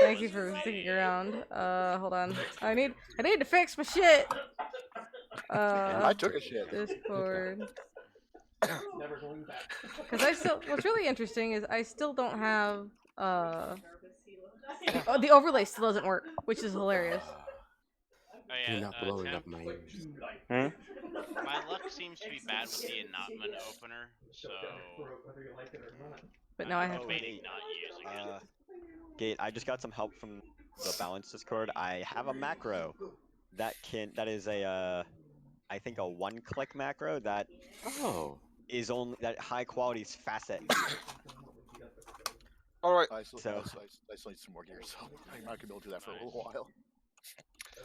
Thank you for sticking around. Hold on. I need to fix my shit. I took a shit. Discord. Because I still, what's really interesting is I still don't have, the overlay still doesn't work, which is hilarious. Oh yeah, You're not blowing Tim, up my ears. my luck seems to be bad with the allotment opener, so But now I have I'm to. debating not using it. Gate, I just got some help from the balance Discord. I have a macro that is a I think a one-click macro that is only that high quality is facet. All right. I still need some more gear, so I'm not gonna be able to do that for a little while.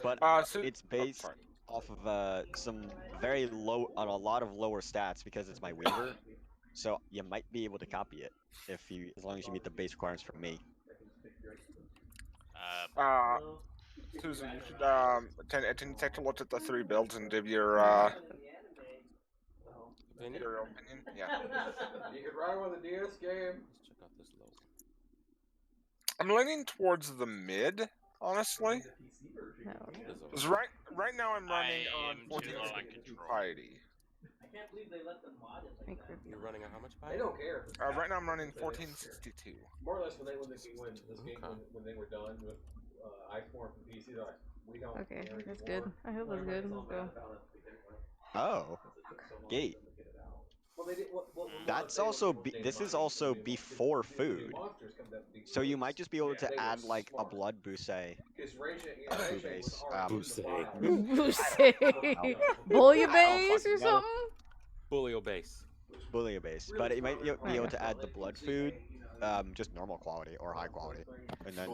But it's based off of some very low on a lot of lower stats because it's my Weaver. So you might be able to copy it as long as you meet the base requirements from me. Susan, you should take a look at the 3 builds and give your opinion. Yeah. You could run with a DS game. Let's check out this logo. I'm leaning towards the mid, honestly. Because right now I'm running on 1460 piety. I can't believe they let them mod it like that. You're running on how much piety? They don't care. Right now I'm running 1462. More or less when this game when they were done with Iceborne from PC, they're like, we don't. Okay, that's good. I hope that's good. Let's go. Oh, Gate. That's also this is also before food, so you might just be able to add like a blood boost base, bouillabaisse or something. Bouillabaisse, but you might be able to add the blood food, just normal quality or high quality, and then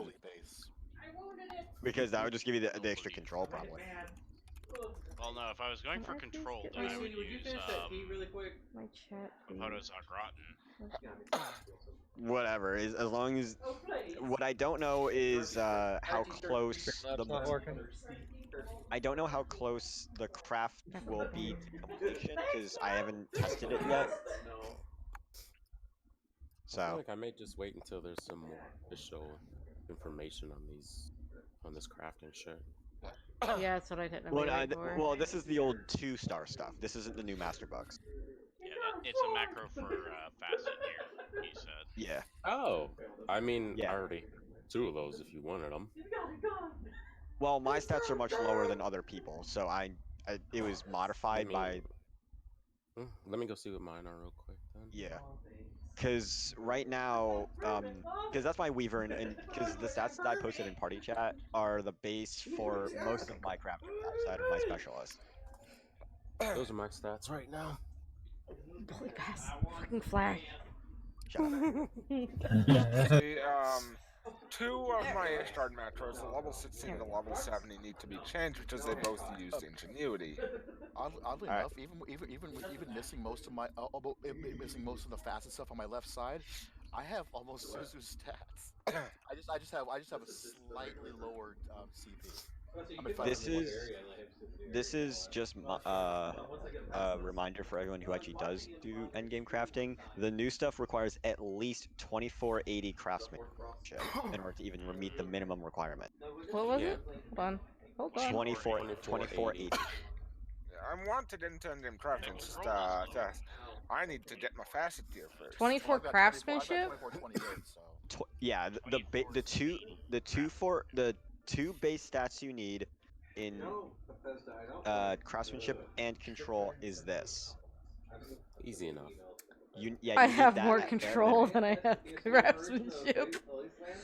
because that would just give you the extra control probably. Well, no, if I was going for control, then I would use My chat. Makoto's au gratin. Whatever, as long as what I don't know is how close I don't know how close the craft will be to completion because I haven't tested it yet. So I feel like I may just wait until there's some more official information on this crafting shit. Yeah, that's what I technically wait for. Well, this is the old 2-star stuff. This isn't the new master bugs. Yeah, it's a macro for facet here, he said. Yeah. Oh, I mean, yeah. Already 2 of those if you wanted them. Well, my stats are much lower than other people, so it was modified by. Let me go see what mine are real quick then. Yeah. Because right now, because that's my Weaver, and because the stats that I posted in party chat are the base for most of my crafting outside of my specialist. Those are my stats right now. Bully pass, fucking flag. Shut up. See, 2 of my start macros, the level 16 and the level 70, need to be changed because they both used ingenuity. Oddly enough, even missing most of my missing most of the facet stuff on my left side, I have almost Suzu's stats. I just have a slightly lower CP. This is just a reminder for everyone who actually does do endgame crafting. The new stuff requires at least 2480 craftsmanship in order to even meet the minimum requirement. What was it? Hold on. 2480. I want to get into endgame crafting. Just, I need to get my facet gear first. 24 craftsmanship. Yeah, the two base stats you need in craftsmanship and control is this. Easy enough. I have more control than I have craftsmanship.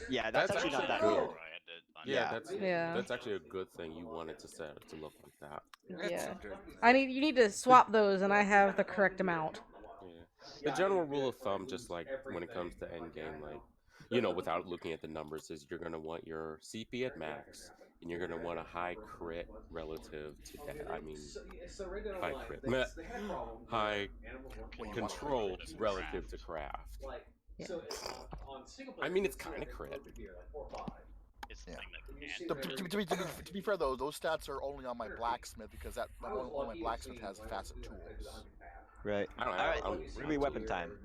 Yeah, that's actually not that good. Yeah, that's actually a good thing. You want it to set it to look like that. Yeah, you need to swap those, and I have the correct amount. Yeah. The general rule of thumb, just like when it comes to endgame, like, you know, without looking at the numbers, is you're gonna want your CP at max, and you're gonna want a high crit relative to that. I mean, high crit, high control relative to craft. Yeah. Mm-hmm. I mean, it's kind of crit. To be fair though, those stats are only on my blacksmith because only my blacksmith has facet tools. Right. Alright, it's gonna be weapon time.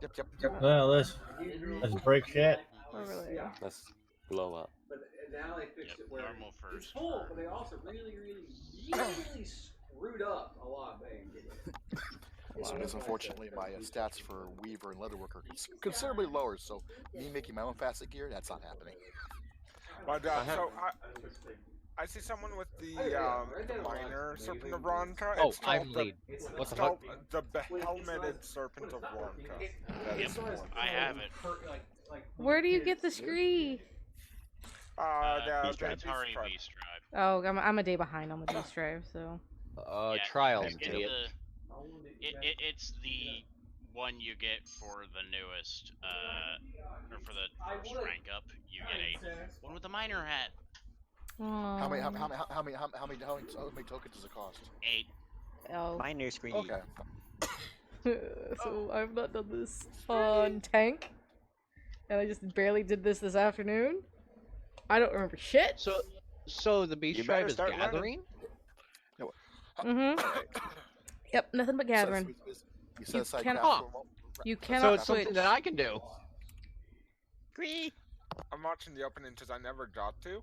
Yep. Well, let's break chat. Oh, really? Let's Blow up. But now they fixed it where normal it's first. full, but they also really screwed up a lot of things. So unfortunately, my stats for Weaver and Leatherworker are considerably lower. So me making my own facet gear, that's not happening. But so I see someone with the minor Serpent of Ronka. Oh, It's I'm called lead. What the called fuck? the Behelmeted Serpent of Ronka. Yep, I have it. Where do you get the scree? It's the Atari Tribe. V-Stripe. Oh, I'm a day behind on the D Strive, so. Yeah, Trials, you get idiot. It's the one you get for the newest, or for the first rank up. You get a one with the minor hat. How many tokens does it cost? 8. Oh. Minor screen. Okay. So I've not done this on tank, and I just barely did this afternoon. I don't remember shit. So the beast tribe is gathering? Mm-hmm. Yep, nothing but gathering. You cannot So it's switch. something that I can do. Agree. I'm watching the opening because I never got to.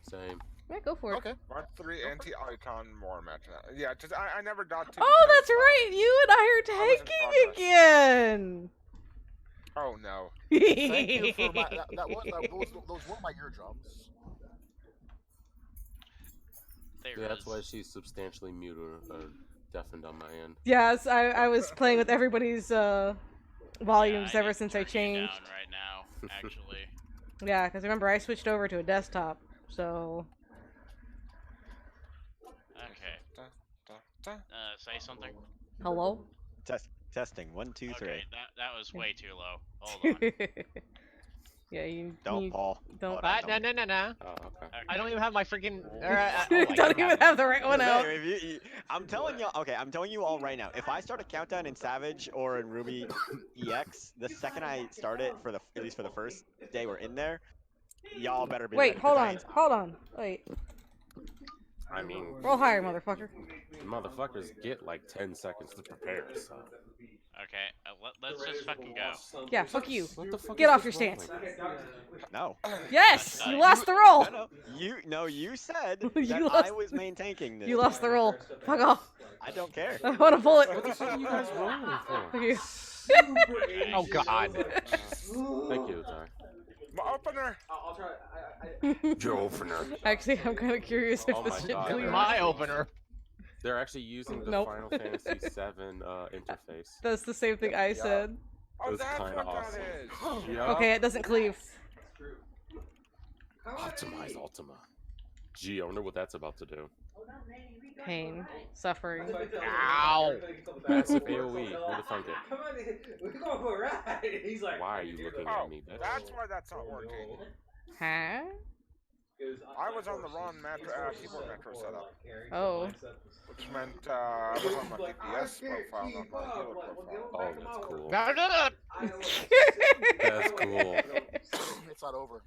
Same. Yeah, go for it. Okay. Part 3 anti-icon war match. Yeah, because I never got to. Oh, that's right. You and I are tanking again. Oh no. Thank you for my, those were my eardrums. Yeah, that's why she's substantially muted or deafened on my end. Yes, I was playing with everybody's volumes Yeah, ever since I turn you changed. down right now, actually. Yeah, because remember I switched over to a desktop, so. Okay. Say something. Hello. Testing. 1, 2, 3. Okay, that was way too low. Hold on. Yeah, you Don't, Paul. Don't. Oh, No. Oh, okay. I don't even have my freaking. Don't even have the right one out. I'm telling you. Okay, I'm telling you all right now. If I start a countdown in Savage or in Ruby EX, the second I start it for at least for the first day we're in there, y'all better be. Wait, ready, hold 'cause on, hold on. Wait. I mean, Roll higher, motherfucker. motherfuckers get like 10 seconds to prepare. So. Okay, let's just fucking go. Yeah, fuck you. What the fuck Get is off your this rolling? stance. No. Yes, you lost the roll. No, you said You that lost- I was main-tanking this. You lost the roll. Fuck off. I don't care. I want a bullet. What the fuck are you guys rolling for? Fuck you. Oh god. Thank you, Ty. My opener. I'll try. Your opener. Actually, I'm kind of curious if Oh this my shit God. clears. My opener. They're actually using the Nope. Final Fantasy VII interface. That's the same thing I said. Oh, It's that's kinda what awesome. that is. Yeah. Okay, it doesn't cleave. Optimize Ultima. Gee, I wonder what that's about to do. Pain, suffering. Ow. Massive AoE. Who the fuck it? Come on, we're going for a ride. He's like, Why are you looking Oh, at me, bitch? that's why that's not working. Huh? I was on the wrong keyboard metro setup, Oh. which meant I was on my DPS profile, not my healer profile. Oh, that's cool. That's That's cool. It's not over.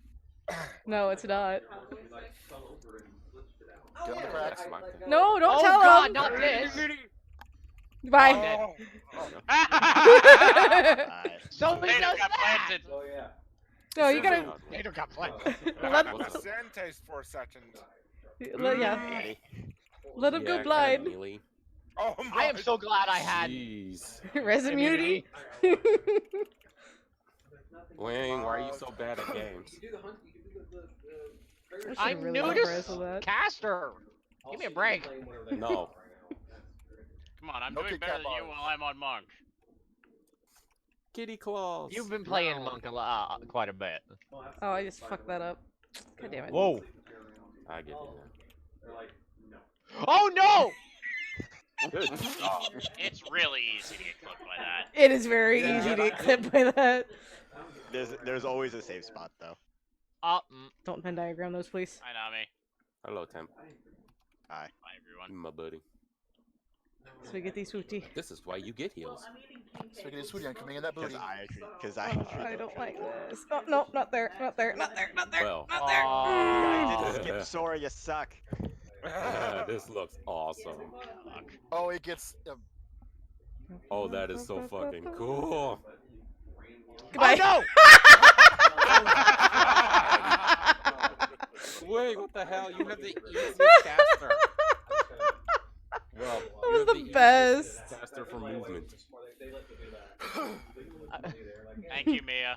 No, it's not. Get on the cracks. That's my thing. No, don't Oh tell god, him. not this. Bye. Oh, So he Potato does got that. planted. Oh yeah. No, you gotta. Potato got planted. Let, What's up? Zen taste for a second. yeah. Let him Yeah, go kinda blind. mealy. Oh my. I am so glad I had. Jeez. Res immunity. Wang, why are you so bad at games? You do the hunt. You can do the I'm really new love to Res with that. caster. Give me a break. No. Come on, I'm No doing kick better that than you bar. while I'm on Monk. Kitty claws. You've been playing Monk quite a bit. Oh, I just fucked that up. God damn it. Whoa. I get it. Oh no! Good. Oh, it's really easy to get clipped by that. It is very easy to get clipped by that. There's always a safe spot though. Don't Venn diagram those, please. Hi, Nami. Hello, Temp. Hi, everyone. My buddy. Spaghetti swooty. This is why you get heals. Spaghetti sweetie, I'm coming in that booty. Because I I don't like this. Oh, no, not there, not there, not there, not there, Well. not there. I did skip Sora, you suck. This looks awesome. Oh, it gets. Oh, that is so fucking cool. Goodbye. Oh no! way. What the hell? You have the easiest caster. Well, That you was have the easiest best. caster for movement. Thank you, Mia.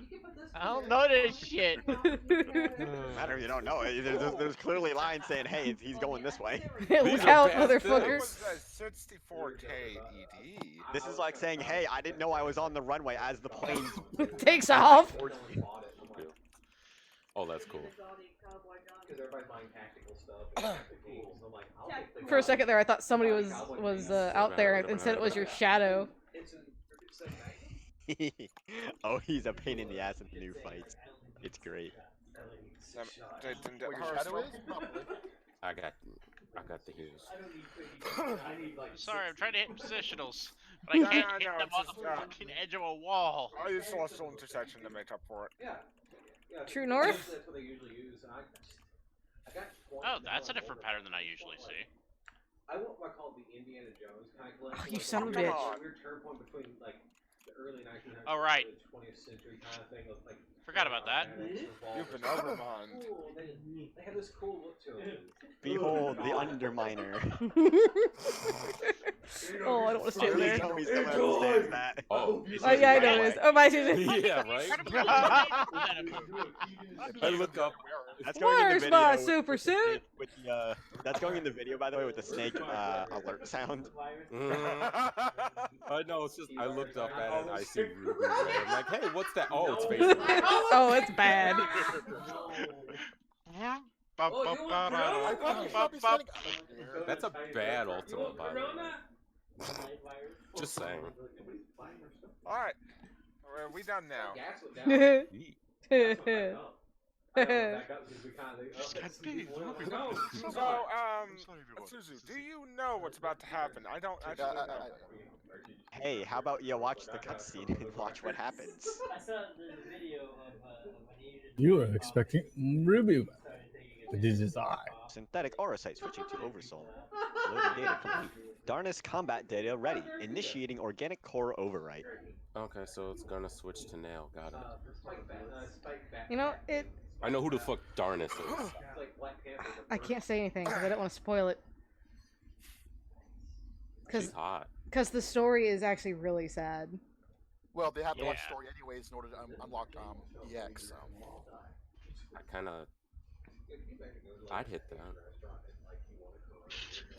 I don't know this shit. Matter if you don't know it. There's clearly lines saying, "Hey, he's going this way." Look are out, bad That motherfucker. was a 64K ED. This is like saying, "Hey, I didn't know I was on the runway as the plane Takes off. Oh, that's cool. For a second there, I thought somebody was out there. Instead, it was your shadow. Oh, he's a pain in the ass in the new fights. It's great. What your shadow is? Probably. I got the heals. Sorry, I'm trying to hit positionals, but I No, can't no, hit no, them it's on just, the fucking edge of a wall. I'll use Celestial Intersection to make up for it. True North? Oh, that's a different pattern than I usually see. I want what I call the Indiana Jones kind of collection. Oh, you son of a Come bitch. on. Weird turn point between like the early 1900s Oh, right. and the 20th century kind of thing. With, like, Forgot about that. You've been overmined. Cool. They have this cool look to them. Behold the Underminer. Oh, I don't want to stand Please there. tell me someone understands that. Oh, Oh yeah, I know it is. Oh, my Susan. yeah, right. I look up. That's going in the Where's video my with- super with the suit? snake- with the, that's going in the video, by the way, with the snake alert sound. I know. It's just I looked up at it. I see Ruby Ray. I'm like, hey, what's that? Oh, it's Facebook. Oh, it's bad. That's a bad Ultima, by the way. Just saying. Alright. Are we done now? So, Suzu, do you know what's about to happen? I don't actually know. Hey, how about you watch the cutscene and watch what happens? I saw the video of when he used You were expecting Ruby, but this is I. Synthetic aura site switching to Oversoul. Loading data complete. Darkness combat data ready. Initiating organic core overwrite. Okay, so it's gonna switch to Nail. Got it. You know, I know who the fuck Darnus is. I can't say anything because I don't want to spoil it. She's hot. Because the story is actually really sad. Well, they have to watch Yeah. story anyways in order to unlock EX. So. I'd hit that.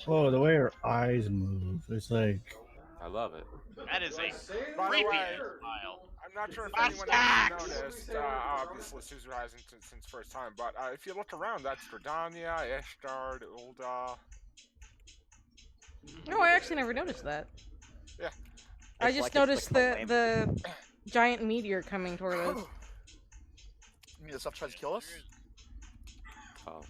Oh, the way her eyes move, it's like. I love it. That is a By the creepy way, smile. I'm not sure if My anyone else stacks! noticed, obviously Suzu hasn't since first time, but if you look around, that's Jordania, Eshtard, Ulda. No, I actually never noticed that. Yeah. I It's just like it's noticed the the giant meteor coming toward us. You mean the stuff tries to kill us? Oh.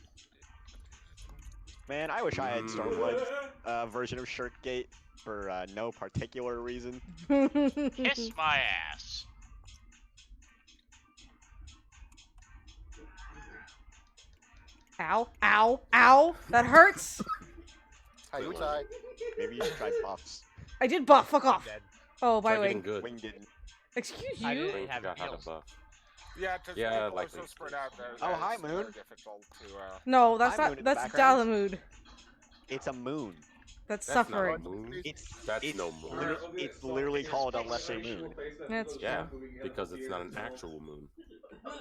Man, I wish I had Stormblood's version of Shirtgate for no particular reason. Kiss my ass. Ow, ow, ow! That hurts! Hi, Utai. Maybe you should try buffs. I did buff, fuck off! Oh, by Try the way, getting good. Wing didn't. excuse I you? didn't Wing have forgot how to heals. buff. Yeah, because Yeah, people like are so this. spread out there. Oh, hi, it's very Moon. difficult to, No, that's Hi, Moon not. in the That's background. Dalamud. It's a moon. That's That's not a suffering. moon. It's That's it's no moon. It's literally called a lesser moon. That's Yeah, because it's not an actual moon.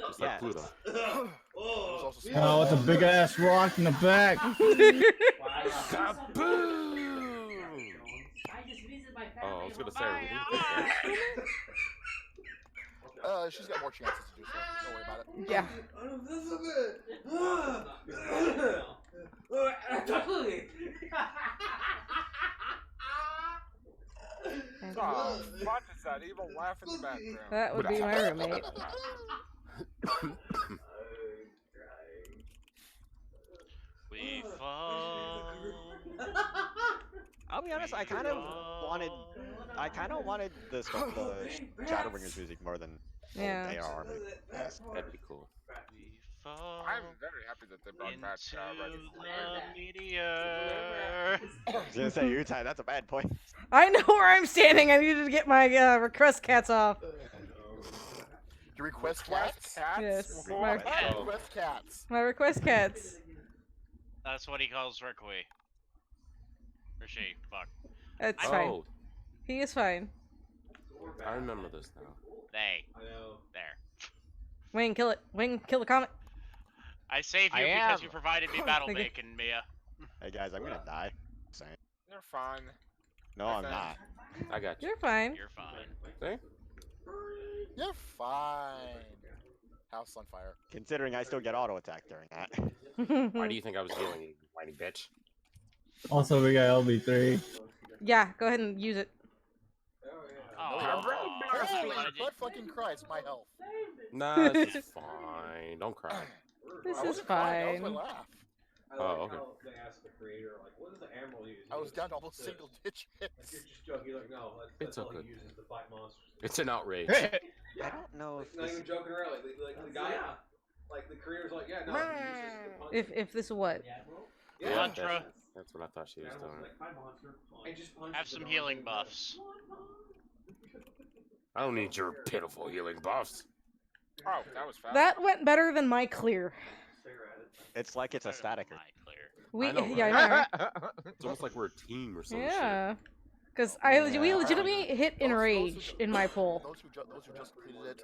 Just like Yeah. Pluto. There's also Oh, it's a big ass rock in the back. Kaboom! I just visited my family. Oh, I was gonna say, Bye. we didn't take that. she's got more chances to do so. Don't worry about it. yeah. what is that evil laugh in the background? That would be my roommate. We fall. I'll be honest, I kind of wanted the Shadowbringers music more than Yeah. AR. That'd be cool. We fall I'm very happy that they brought back Ready into for the meteor. I was gonna say, Utai, that's a bad point. I know where I'm standing. I needed to get my request cats off. You request cats? Cats? Yes. What? My, Request cats. my request cats. That's what he calls Requi. Or she. Fuck. It's I'm- fine. Oh, He is fine. I remember this now. They. I know. There. Wayne, kill it. Wayne, kill the comet. I saved I you because am. you provided me battle Thank you. bacon, Mia. Hey guys, I'm gonna die. Saying. You're fine. No, I I'm think. not. I got you. You're fine. You're fine. See? You're fine. House on fire. Considering I still get auto attack during that. Why do you think I was healing you, you whiny bitch? Also, we got LB3. Yeah, go ahead and use it. Oh, Holy I butt fucking Christ, my health. Nah, it's just fine. Don't cry. This I is wasn't crying, that was fine. my laugh. I Oh, like okay. how they asked the creator, like, what does the Admiral use? I He was goes, down to almost this. single Like, digits. you're just joking. You're like, no, It's that's all okay. he uses to fight monsters. It's an outrage. I don't know if Not this. even joking around. Like the guy, like the creator's like, yeah, no, he uses it to punch. If this what? Yeah, Mantra. That's what I thought she was doing. and just punches Have the some dog healing in the buffs. I don't need your pitiful healing buffs. Oh, that was fast. That went better than my clear. It's like it's a staticker. Clear. We I know, yeah, I know. It's almost like we're a team or some Yeah. Because we Yeah. legitimately hit enrage in my poll. Those who just completed it,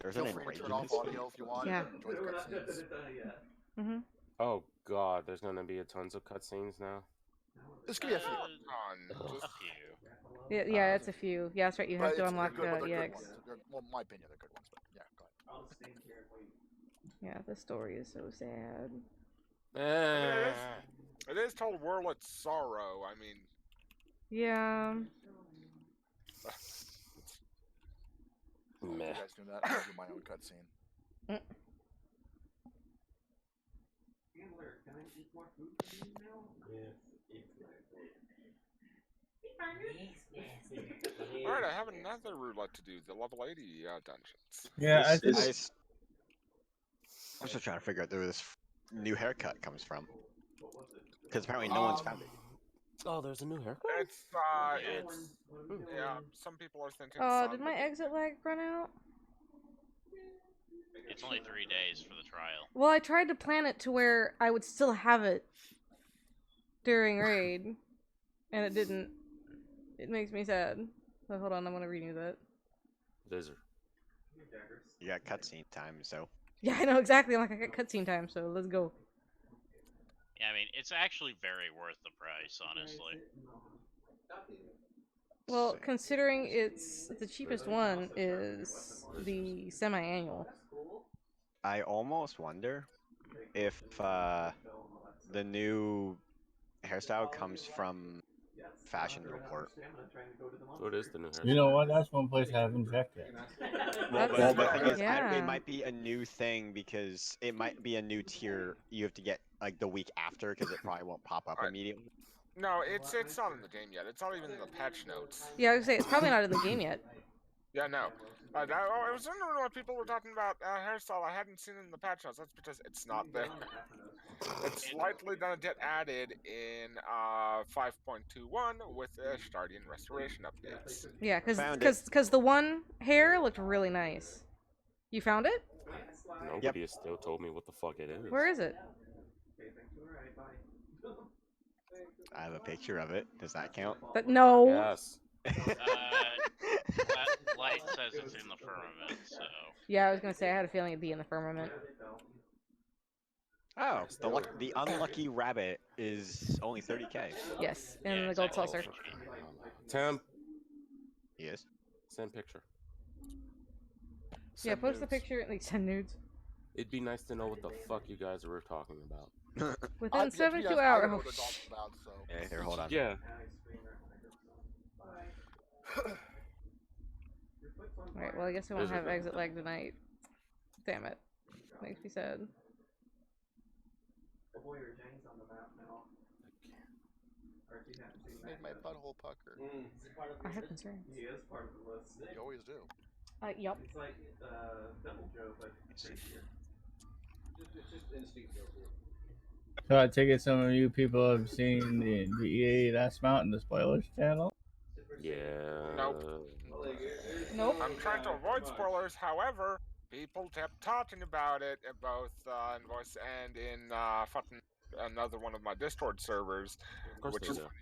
There's feel an free to enrage turn in off this. audio if you want. Yeah. Enjoy the cutscenes. Mm-hmm. shit. Oh god, there's gonna be a tons of cutscenes now. This could be a few. A Just few. Yeah, it's a few. Yeah, that's right. You have But to it's- unlock they're good, but they're good EX. ones. Well, in my opinion, they're good ones, but yeah, go ahead. Yeah, the story is so sad. it is told Worlet's sorrow. I mean, Yeah. Meh. You guys do that. I'll do my own cutscene. all right, I have another roulette to do. The level 80 dungeons. Yeah, I This just. is- I'm still trying to figure out where this new haircut comes from. Because apparently no one's found it. Oh, there's a new haircut? It's yeah. Some people are thinking. Oh, did my exit lag run out? It's only 3 days for the trial. Well, I tried to plan it to where I would still have it during raid, and it didn't. It makes me sad. So hold on, I'm gonna renew that. Lizard. You got cutscene time, so. Yeah, I know exactly. I'm like, I got cutscene time, so let's go. Yeah, I mean, it's actually very worth the price, honestly. Well, considering it's the cheapest one is the semi-annual. I almost wonder if the new hairstyle comes from Fashion Report. So it is the new haircut. You know what? That's one place I haven't checked yet. Well, That's- but the thing is, yeah. it might be a new thing because it might be a new tier you have to get like the week after because it probably won't pop up Right. immediately. No, it's not in the game yet. It's not even in the patch notes. Yeah, I was gonna say it's probably not in the game yet. Yeah, no. I was wondering what people were talking about hairstyle I hadn't seen in the patch notes. That's because it's not there. It's likely gonna get added in 5.21 with Astardian restoration updates. Yeah, Found because the one hair looked really nice. You found it? Nobody has still told me what the fuck it is. Where is it? I have a picture of it. Does that count? But no. Yes. That light says it's in the firmament, so. Yeah, I was gonna say I had a feeling it'd be in the firmament. Oh, the unlucky rabbit is only 30k. Yes, in Yeah, the it's gold actually saucer. cheap. Tim, Yes. send picture. Yeah, Send post the nudes. picture and like, send nudes. It'd be nice to know what the fuck you guys were talking about. Within Yeah, 72 yes, I hours. don't know Oh, what they're talking about, so. Yeah, here, hold on. Yeah. Alright, well, I guess I won't Those are have good. exit lag tonight. Damn it. Makes me sad. Made my butthole pucker. I have concerns. You always do. Yup. It's like Devil Joe, but it's just instinct Joe. So I take it some of you people have seen the EA Last Mountain, the spoilers channel. Yeah. Nope. I'm trying to avoid spoilers, however, people kept talking about it both in voice and in fucking another one of my Discord servers, Of course which they is do. funny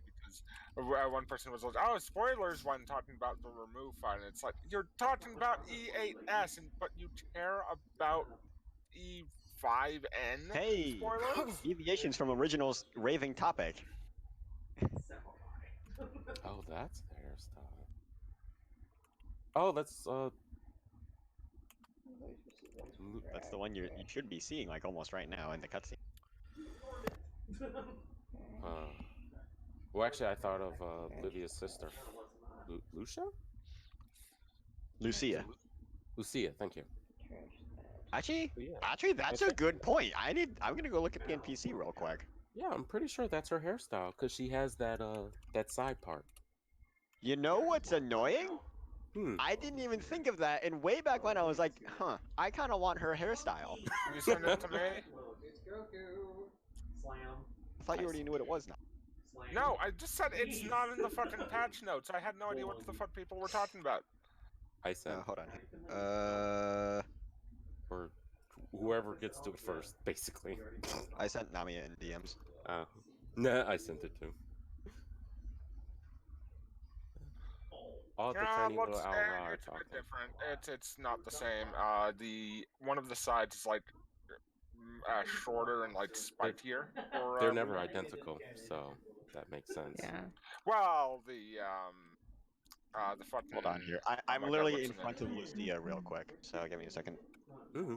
because one person was like, "Oh, spoilers!" when talking about the remove fight, and it's like you're talking about E8S, but you care about E5N Hey, spoilers. deviations from original's raving topic. Oh, that's the hairstyle. Oh, that's That's the one you should be seeing like almost right now in the cutscene. Well, actually, I thought of Livia's sister, Lucia. Lucia. Lucia, thank you. Actually, Yeah. actually, that's a good point. I'm gonna go look at the NPC real quick. Yeah, I'm pretty sure that's her hairstyle because she has that that side part. You know what's annoying? Hmm. I didn't even think of that, and way back when I was like, huh, I kind of want her hairstyle. Can you send it to me? I thought you already knew what it was now. No, I just said it's not in the fucking patch notes. I had no idea what the fuck people were talking about. I sent. Hold on. Or whoever gets to it first, basically. I sent Namiya in DMs. Nah, I sent it too. All the tiny little it's Alra a bit talking. different. It's not the same. The one of the sides is like shorter and like spikier. They're never identical, so that makes sense. Yeah. Well, the fucking. Hold on here. I'm literally in front of Lucia real quick, so give me a second. Mm-hmm.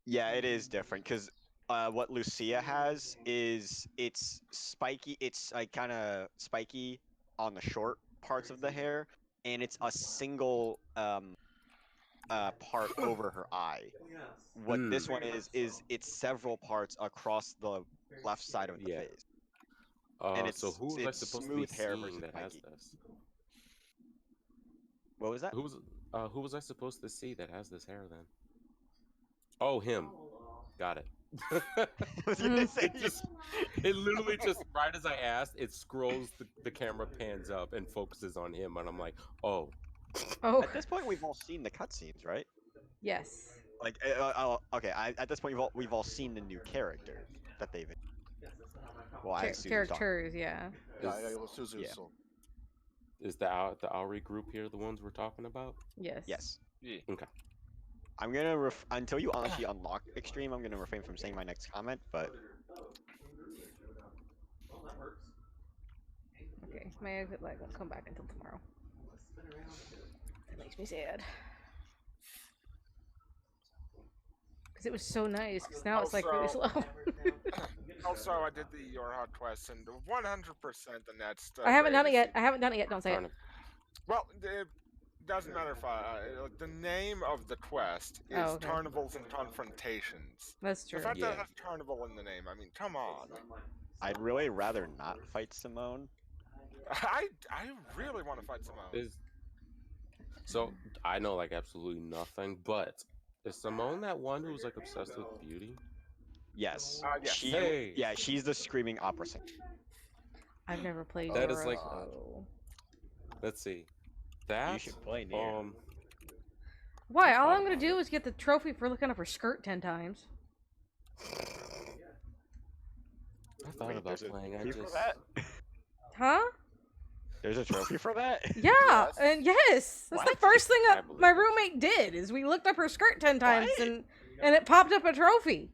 Yeah, it is different because what Lucia has is it's spiky. It's like kind of spiky on the short parts of the hair, and it's a single part over her eye. What this one is it's several parts across the left side of the face. And it's so who was I supposed to be seeing that has this? What was that? Who was I supposed to see that has this hair then? Oh, him. Got it. It literally just right as I asked, it scrolls, the camera pans up and focuses on him, and I'm like, oh. At this point, we've all seen the cutscenes, right? Yes. Like, okay. At this point, we've all seen the new characters that they've. Well, characters, yeah. Is the Auri group here the ones we're talking about? Yes. Yes. Yeah. Okay. I'm gonna until you actually unlock Extreme, I'm gonna refrain from saying my next comment, but. Okay, my exit lag won't come back until tomorrow. That makes me sad. Because it was so nice, because now it's like really slow. Also, I did the Yorha quest, and 100% the next. I haven't done it yet. Don't say it. Well, it doesn't matter if the name of the quest is Carnivals and Confrontations. That's true. The fact that it has Carnival in the name, I mean, come on. I'd really rather not fight Simone. I really want to fight Simone. So I know like absolutely nothing, but is Simone that one who's like obsessed with beauty? Yes. Yes. She's the screaming opera singer. I've never played. That is like. Let's see. That you should play near. Why? All I'm gonna do is get the trophy for looking up her skirt 10 times. I thought about playing. I just. Huh? There's a trophy for that? Yeah, and yes, that's the first thing that my roommate did. Is we looked up her skirt 10 times, and it popped up a trophy.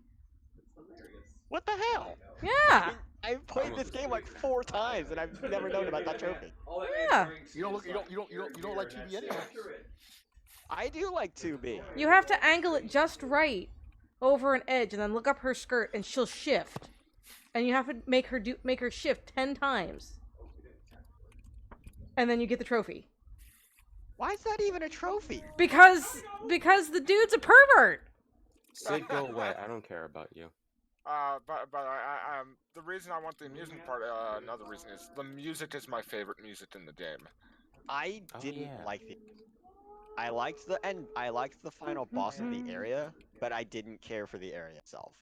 What the hell? Yeah. I've played this game like 4 times, and I've never known about that trophy. Yeah. You don't like 2B anyway. I do like 2B. You have to angle it just right over an edge, and then look up her skirt, and she'll shift. And you have to make her shift 10 times. And then you get the trophy. Why is that even a trophy? Because the dude's a pervert. Sid, go away. I don't care about you. But the reason I want the amusement part, another reason is the music is my favorite music in the game. I didn't like the. I liked the end. I liked the final boss of the area, but I didn't care for the area itself.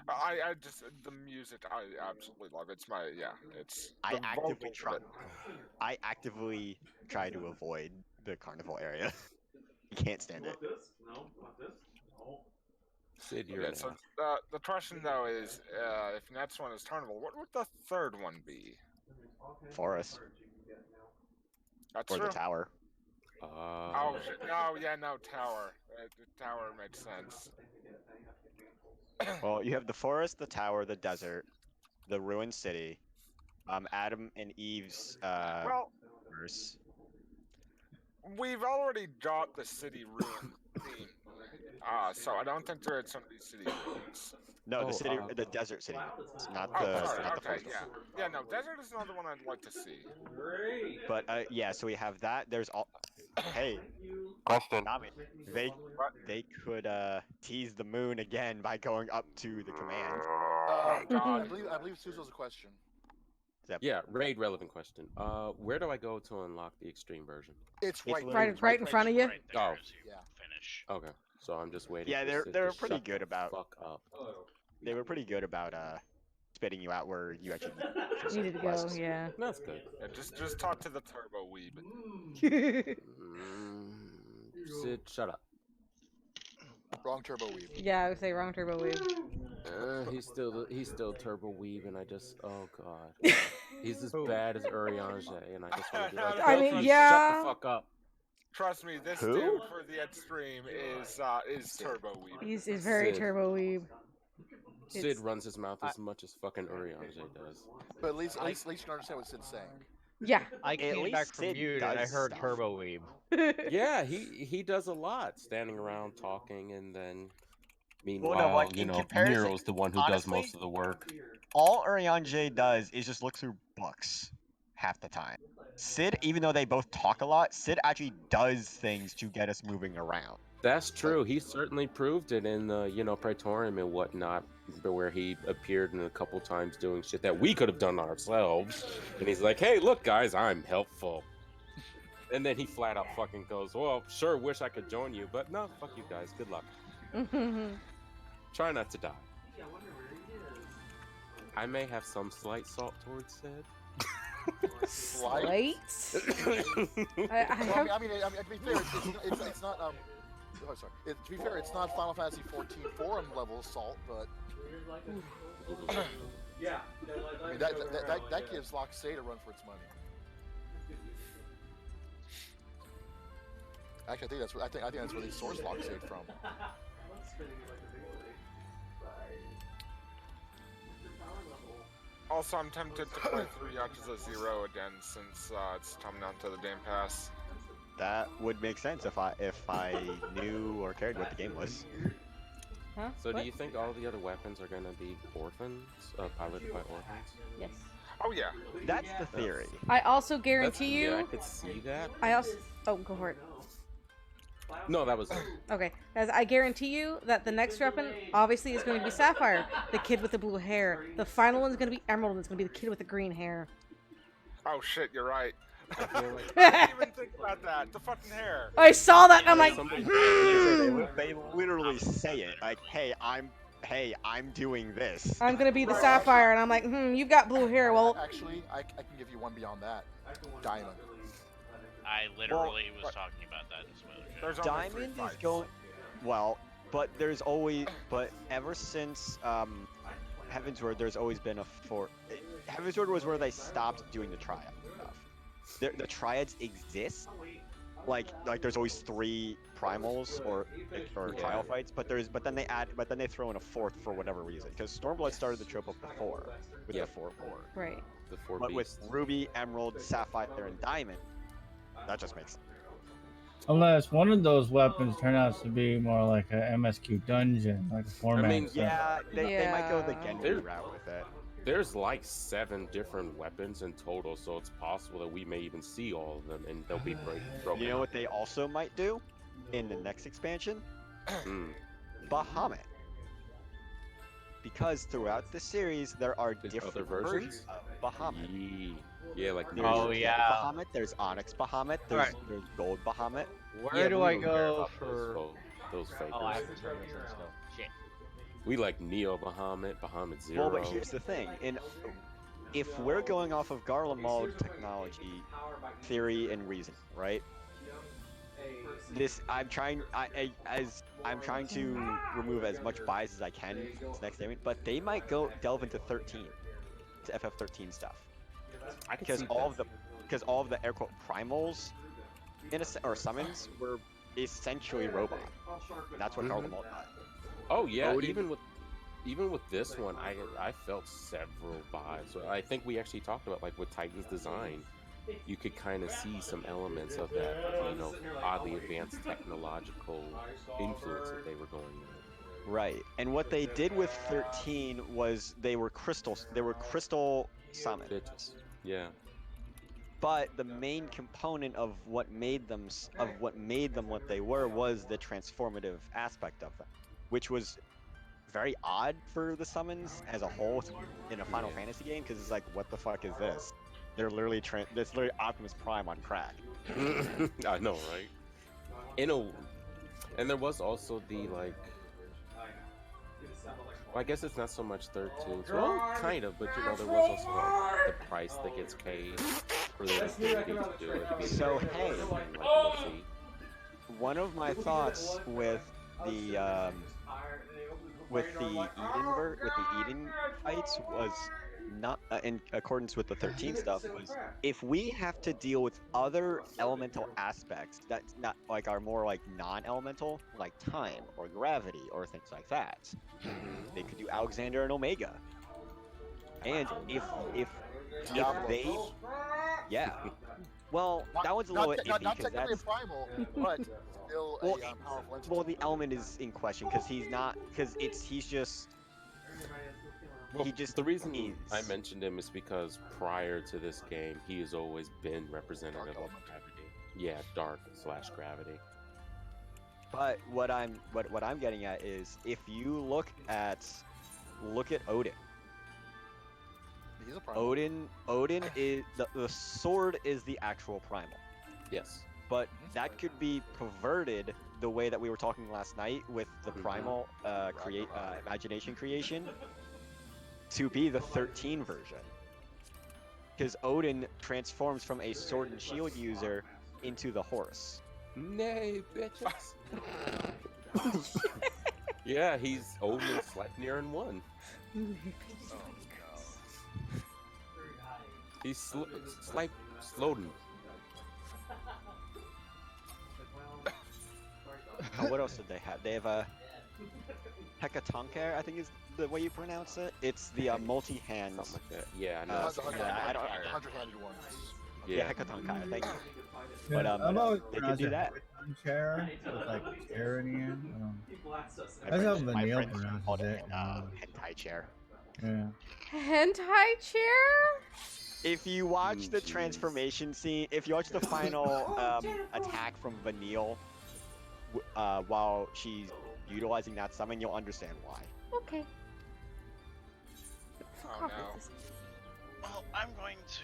I just the music I absolutely love. It's my it's. I actively try to avoid the carnival area. I can't stand it. Sid, you're Yeah, an so ass. the question though is, if next one is Carnival, what would the third one be? Forest. That's Or true. the tower. Oh shit! No, yeah, no tower. The tower makes sense. Well, you have the forest, the tower, the desert, the ruined city, Adam and Eve's Well, verse. we've already got the city ruin theme. So I don't think there's gonna be city ruins. No, the city, okay. the desert city, not Oh, the sorry. not the Okay, forest. yeah, no, desert is not the one I'd like to see. But yeah, so we have that. There's all. Hey, Question. they could tease the moon again by going up to the command. I believe Suzo's a question. Yeah, raid relevant question. Where do I go to unlock the extreme version? It's right right in front of you. Right there Oh. as you Yeah. finish. Okay, so I'm just waiting. Yeah, for Sid they're to pretty shut good the about. Fuck up. They were pretty good about spitting you out where you actually Needed to go, yeah. That's good. Yeah, just talk to the turbo weeb. Sid, shut up. Wrong turbo weeb. Yeah, I would say wrong turbo weave. He's still turbo weave, and I just oh god, he's as bad as Urianger, and I just want to be like, I mean, Filthy, yeah. shut the fuck up. Trust me, this Who? dude for the extreme is turbo weeb. He's very Sid. turbo weeb. Sid runs his mouth as much as fucking Urianger does. But at least you can understand what Sid's saying. Yeah. I came back least from Sid mute and I does heard stuff. Turbo Weeb. Yeah, he does a lot, standing around talking, and then meanwhile, Well, no, like, in comparison- Nero's the one who does honestly, most of the work. All Urianger does is just look through books half the time. Sid, even though they both talk a lot, Sid actually does things to get us moving around. That's true. He certainly proved it in the Praetorium and whatnot, where he appeared in a couple times doing shit that we could have done ourselves. And he's like, "Hey, look, guys, I'm helpful." And then he flat out fucking goes, "Well, sure, wish I could join you, but no, fuck you guys. Good luck. Try not to die." I may have some slight salt towards Sid. Slight. Late? Well, I mean, to be fair, it's not oh, sorry. To be fair, it's not Final Fantasy 14 forum level salt, but I mean that gives Loxade a run for its money. Actually, I think that's where they source Loxade from. Also, I'm tempted to play through Yakuza 0 again since it's coming out to the Game Pass. That would make sense if I knew or cared what the game was. Huh? So What? do you think all the other weapons are going to be orphans, piloted by orphans? Yes. Oh yeah. That's the theory. I also guarantee you. Yeah, I could see that. I also. Oh, go for it. No, that was it. Okay, as I guarantee you that the next weapon obviously is going to be Sapphire, the kid with the blue hair. The final one's going to be Emerald, and it's going to be the kid with the green hair. Oh shit, you're right. I feel like I didn't even think about that. The fucking hair. I saw that and I'm like, They literally say it like, "Hey, I'm doing this." I'm going to be the Sapphire, and I'm like, you've got blue hair. Well, Actually, I can give you one beyond that. Diamond. I literally was talking about that in some other show. There's only 3 Diamond is fights. going well, but ever since Heaven's Word, there's always been a Heaven's Word was where they stopped doing the triad stuff. The triads exist, like there's always 3 primals or trial fights, but then they throw in a 4th for whatever reason, because Stormblood started the trope of the 4 with the 4 core. right. the 4 But with beasts. Ruby, Emerald, Sapphire, and Diamond, that just makes sense. Unless one of those weapons turn out to be more like a MSQ dungeon, like a format. mean, Yeah, they might go the Yeah. Genji route with it. There's like 7 different weapons in total, so it's possible that we may even see all of them, and they'll be broken. You know what they also might do in the next expansion? Mm. Bahamut. Because throughout the series, there are There's different other versions? of Bahamut. Yeah, like There's Oh, Red yeah. Bahamut, there's Onyx Bahamut, there's Gold Bahamut. Where do I go for? those fakers? Oh, I have to turn this in still. Shit. We like Neo Bahamut, Bahamut Zero. Well, but here's the thing. If we're going off of Garlemald technology, theory, and reason, right? I'm trying I'm trying to remove as much bias as I can for this next statement, but they might delve into 13, to FF13 stuff, I can because see all that. of the air quote primals or summons were essentially robot, and that's what Carl the Malt got. Oh yeah, Odin- even with this one, I felt several vibes. I think we actually talked about like with Titan's design, you could kind of see some elements of that, oddly advanced technological influence that they were going with. Right, and what they did with 13 was they were crystal summons. Bitches. Yeah. But the main component of what made them what they were was the transformative aspect of them, which was very odd for the summons as a whole in a Final Fantasy game, because it's like, what the fuck is this? They're literally that's literally Optimus Prime on crack. I know, right? And there was also the like. Well, I guess it's not so much 13. Well, kind of, but there was also like, the price that gets paid for the ability to do it. So hey, like, we'll see. One of my thoughts with the Eden fights was not in accordance with the 13 stuff, was if we have to deal with other elemental aspects that's not like are more like non-elemental, like time or gravity or things like that, they could do Alexander and Omega. And if they, yeah, well, that one's a little bit iffy not because technically that's a primal, but still well, a powerful entity. well, the element is in question because he's just. Well, the reason is. I mentioned him is because prior to this game, he has always been representative of gravity. Yeah, dark/gravity. But what I'm getting at is if you look at Odin. He's a primal. Odin is the sword is the actual primal. Yes. But that could be perverted the way that we were talking last night with the primal imagination creation to be the 13 version. Because Odin transforms from a sword and shield user into the horse. Nay, bitches. Yeah, he's Odin Sleipnir in one. He's Sloden. What else did they have? They have a Hekatonker, I think is the way you pronounce it. It's the multi-hand. Something like that. Yeah, I know. The 100-handed one. Yeah, Hekatonker, thank you. Yeah, But they could do that. Chair with like chair in the end. That's how My Vanille friends pronounces called it. hentai chair. Yeah. Hentai chair? If you watch the transformation scene, if you watch the final attack from Vanille while she's utilizing that summon, you'll understand why. Okay. Oh no. Well, I'm going to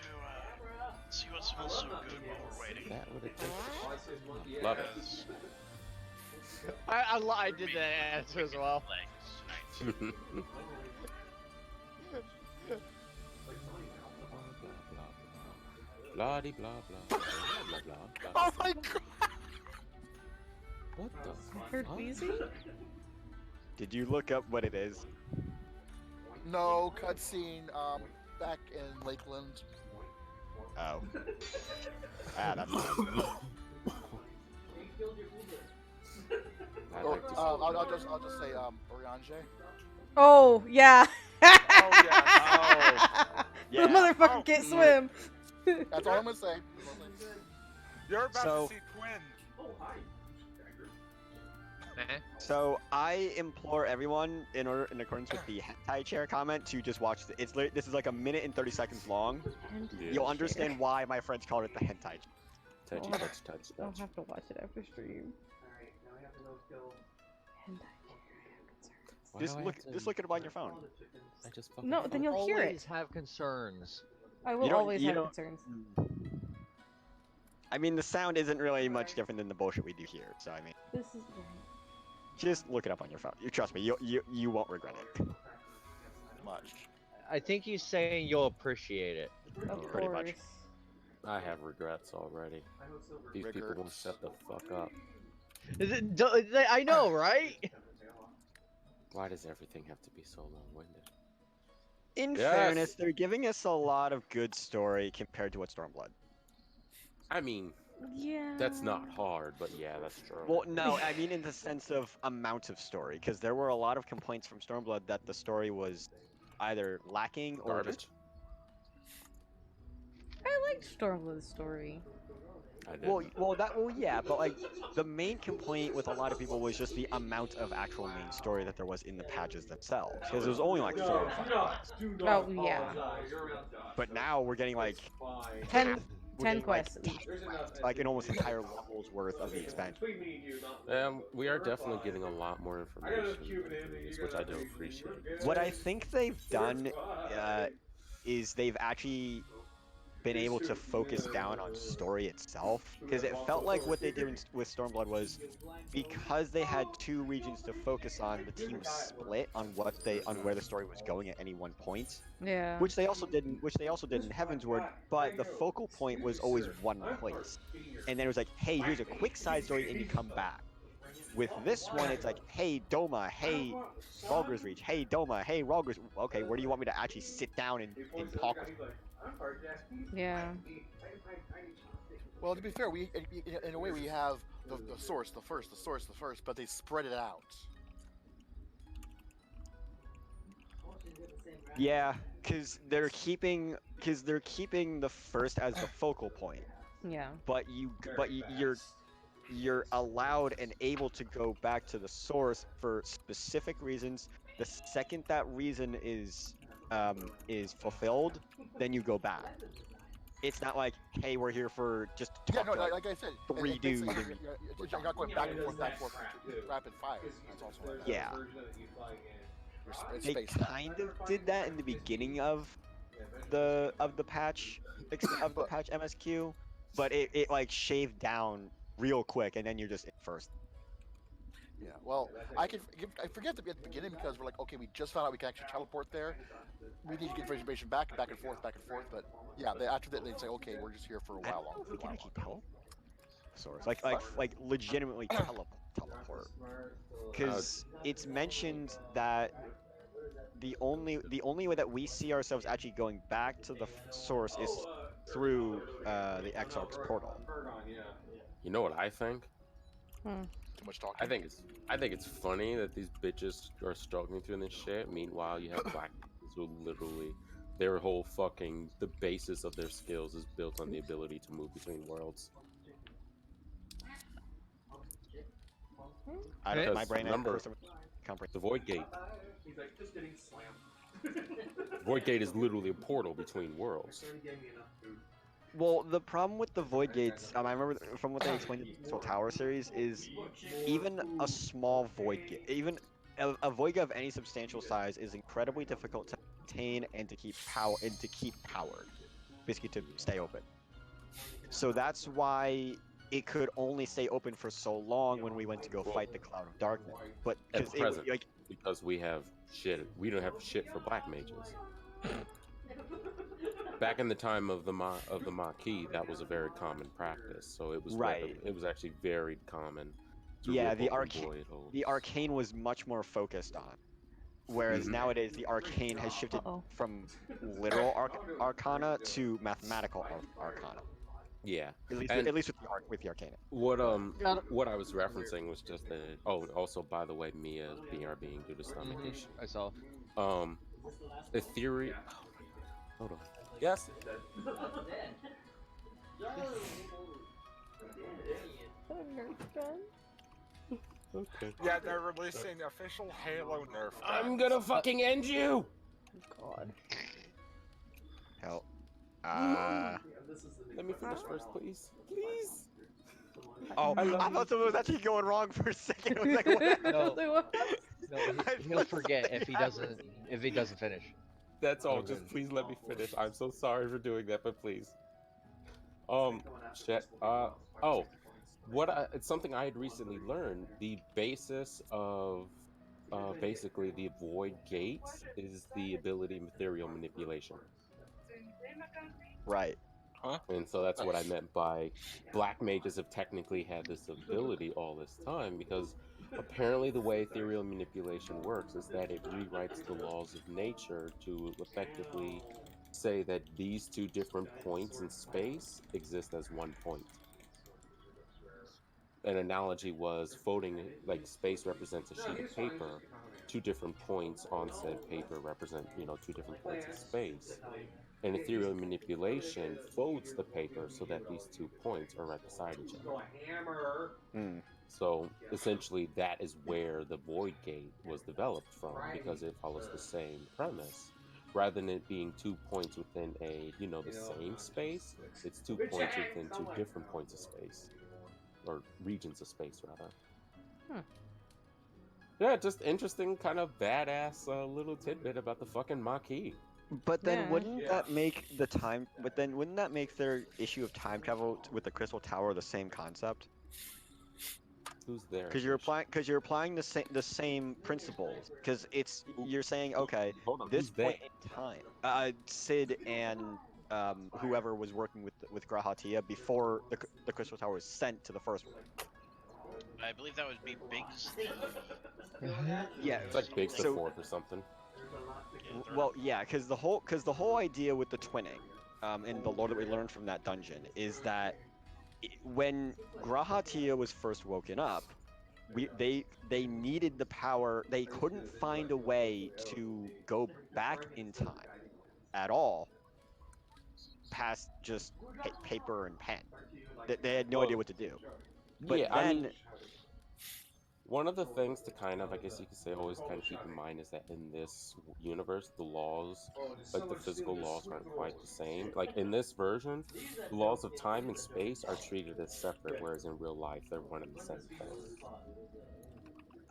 see what smells so good while we're waiting. That would have Love it. I did that answer as well. Blah blah blah blah blah blah blah. Oh my god! What the? I heard wheezing? Did you look up what it is? No, cutscene, back in Lakeland. Oh. That's I'll just say, Oriange. Oh, yeah. Oh yeah. Yeah. The motherfucker can't swim. That's all I'm gonna say. You're about So- to see Quinn. So I implore everyone, in accordance with the hentai chair comment, to just watch this is like a minute and 30 seconds long. Yeah. You'll understand why my friends called it the hentai chair. Touchy, touch. I'll have to watch it after stream. Hentai chair, I have concerns. Just look it up on your phone. I just fucking No, then you'll hear Always it. have concerns. I will always have concerns. I mean, the sound isn't really much different than the bullshit we do here. So I mean, This is just look it up on your phone. You trust me, you won't regret it. Much. I think he's saying you'll appreciate it. of Pretty much. course. I have regrets already. These people won't shut the fuck up. I know, right? Why does everything have to be so long-winded? In Yes! fairness, they're giving us a lot of good story compared to what Stormblood. I mean, Yeah. that's not hard, but yeah, that's true. Well, no, I mean in the sense of amount of story, because there were a lot of complaints from Stormblood that the story was either lacking or Garbage? just. I liked Stormblood's story. I did. Well, yeah, but like the main complaint with a lot of people was just the amount of actual main story that there was in the patches themselves, because it was only like 4 or 5 quests. Oh, yeah. But now we're getting like 10 we're getting, quests like, each. 10 quests, like an almost entire level's worth of the expansion. We are definitely getting a lot more information than previous, which I do appreciate. What I think they've done is they've actually been able to focus down on story itself, because it felt like what they did with Stormblood was, because they had 2 regions to focus on, the team split on where the story was going at any one point. Yeah. Which they also did in Heavensward, but the focal point was always one place. And then it was like, hey, here's a quick side story and you come back. With this one, it's like, hey, Doma, hey, Ralger's Reach, hey, Doma, hey, Ralger's. Okay, where do you want me to actually sit down and talk with you? Yeah. Well, to be fair, in a way we have the source, the source, the first, but they spread it out. Yeah, because they're keeping the first as the focal point. Yeah. But you're allowed and able to go back to the source for specific reasons. The second that reason is fulfilled, then you go back. It's not like, hey, we're here for just to talk to like I said, 3 dudes. You're not going back and forth, rapid fire. That's also what Yeah. They kind of did that in the beginning of the patch MSQ, but it like shaved down real quick, and then you're just in first. Yeah, well, I forget to be at the beginning because we're like, okay, we just found out we can actually teleport there. We need to get information back and forth. But yeah, after that they'd say, okay, we're just here for a while longer. We can actually teleport. Source, like legitimately teleport, because it's mentioned that the only way that we see ourselves actually going back to the source is through the Exarch's portal. You know what I think? Too much talking. I think it's funny that these bitches are struggling through this shit. Meanwhile, you have black bitches who literally the basis of their skills is built on the ability to move between worlds. My brain remember the Void Gate. Void Gate is literally a portal between worlds. Well, the problem with the Void Gates, I remember from what they explained in the Crystal Tower series, is even a small Void Gate, even a Void Gate of any substantial size, is incredibly difficult to maintain and to keep powered, basically to stay open. So that's why it could only stay open for so long when we went to go fight the Cloud of Darkness. But because we don't have shit for black mages. Back in the time of the Maquis, that was a very common practice. So it was it was actually very common. Yeah, the arcane was much more focused on, whereas nowadays the arcane has shifted from literal arcana to mathematical arcana. Yeah, at least with the arcana. What I was referencing was just that. Oh, also by the way, Mia is BRBing due to stomach issue. I saw. The theory. Oh my God. Hold on. Yes. Okay. Yeah, they're releasing official Halo nerf. I'm gonna fucking end you. God. Hell. Let me finish first, please. Please. Oh, I thought something was actually going wrong for a second. I was like, what? No, he'll forget if he doesn't finish. That's all. Just please let me finish. I'm so sorry for doing that, but please. Shit. It's something I had recently learned. The basis of basically the Void Gates is the ability of material manipulation. Right. Huh? And so that's what I meant by black mages have technically had this ability all this time, because apparently the way ethereal manipulation works is that it rewrites the laws of nature to effectively say that these two different points in space exist as one point. An analogy was floating, like space represents a sheet of paper, two different points on said paper represent, two different points of space. And ethereal manipulation folds the paper so that these 2 points are right beside each other. Hmm. So essentially, that is where the void gate was developed from, because it follows the same premise. Rather than it being 2 points within the same space, it's 2 points within two different points of space, or regions of space, rather. Hmm. Yeah, just interesting, kind of badass little tidbit about the fucking Maquis. But then Yeah. wouldn't that make the time? But then wouldn't that make their issue of time travel with the Crystal Tower the same concept? Who's there? Because you're applying the same principles. Because you're saying, okay, Hold on, this who's they? point in time, Sid and whoever was working with Grahatia before the Crystal Tower was sent to the first world. I believe that would be Biggs the. Yeah. It's like Biggs the So Fourth or something. well, yeah, because the whole idea with the twinning, and the lore that we learned from that dungeon is that when Grahatia was first woken up, they needed the power. They couldn't find a way to go back in time at all past just paper and pen. They had no idea what to do. But Yeah, then, one of the things to kind of, I guess you could say, always kind of keep in mind is that in this universe, the laws, like the physical laws, aren't quite the same. Like in this version, the laws of time and space are treated as separate, whereas in real life, they're one and the same thing.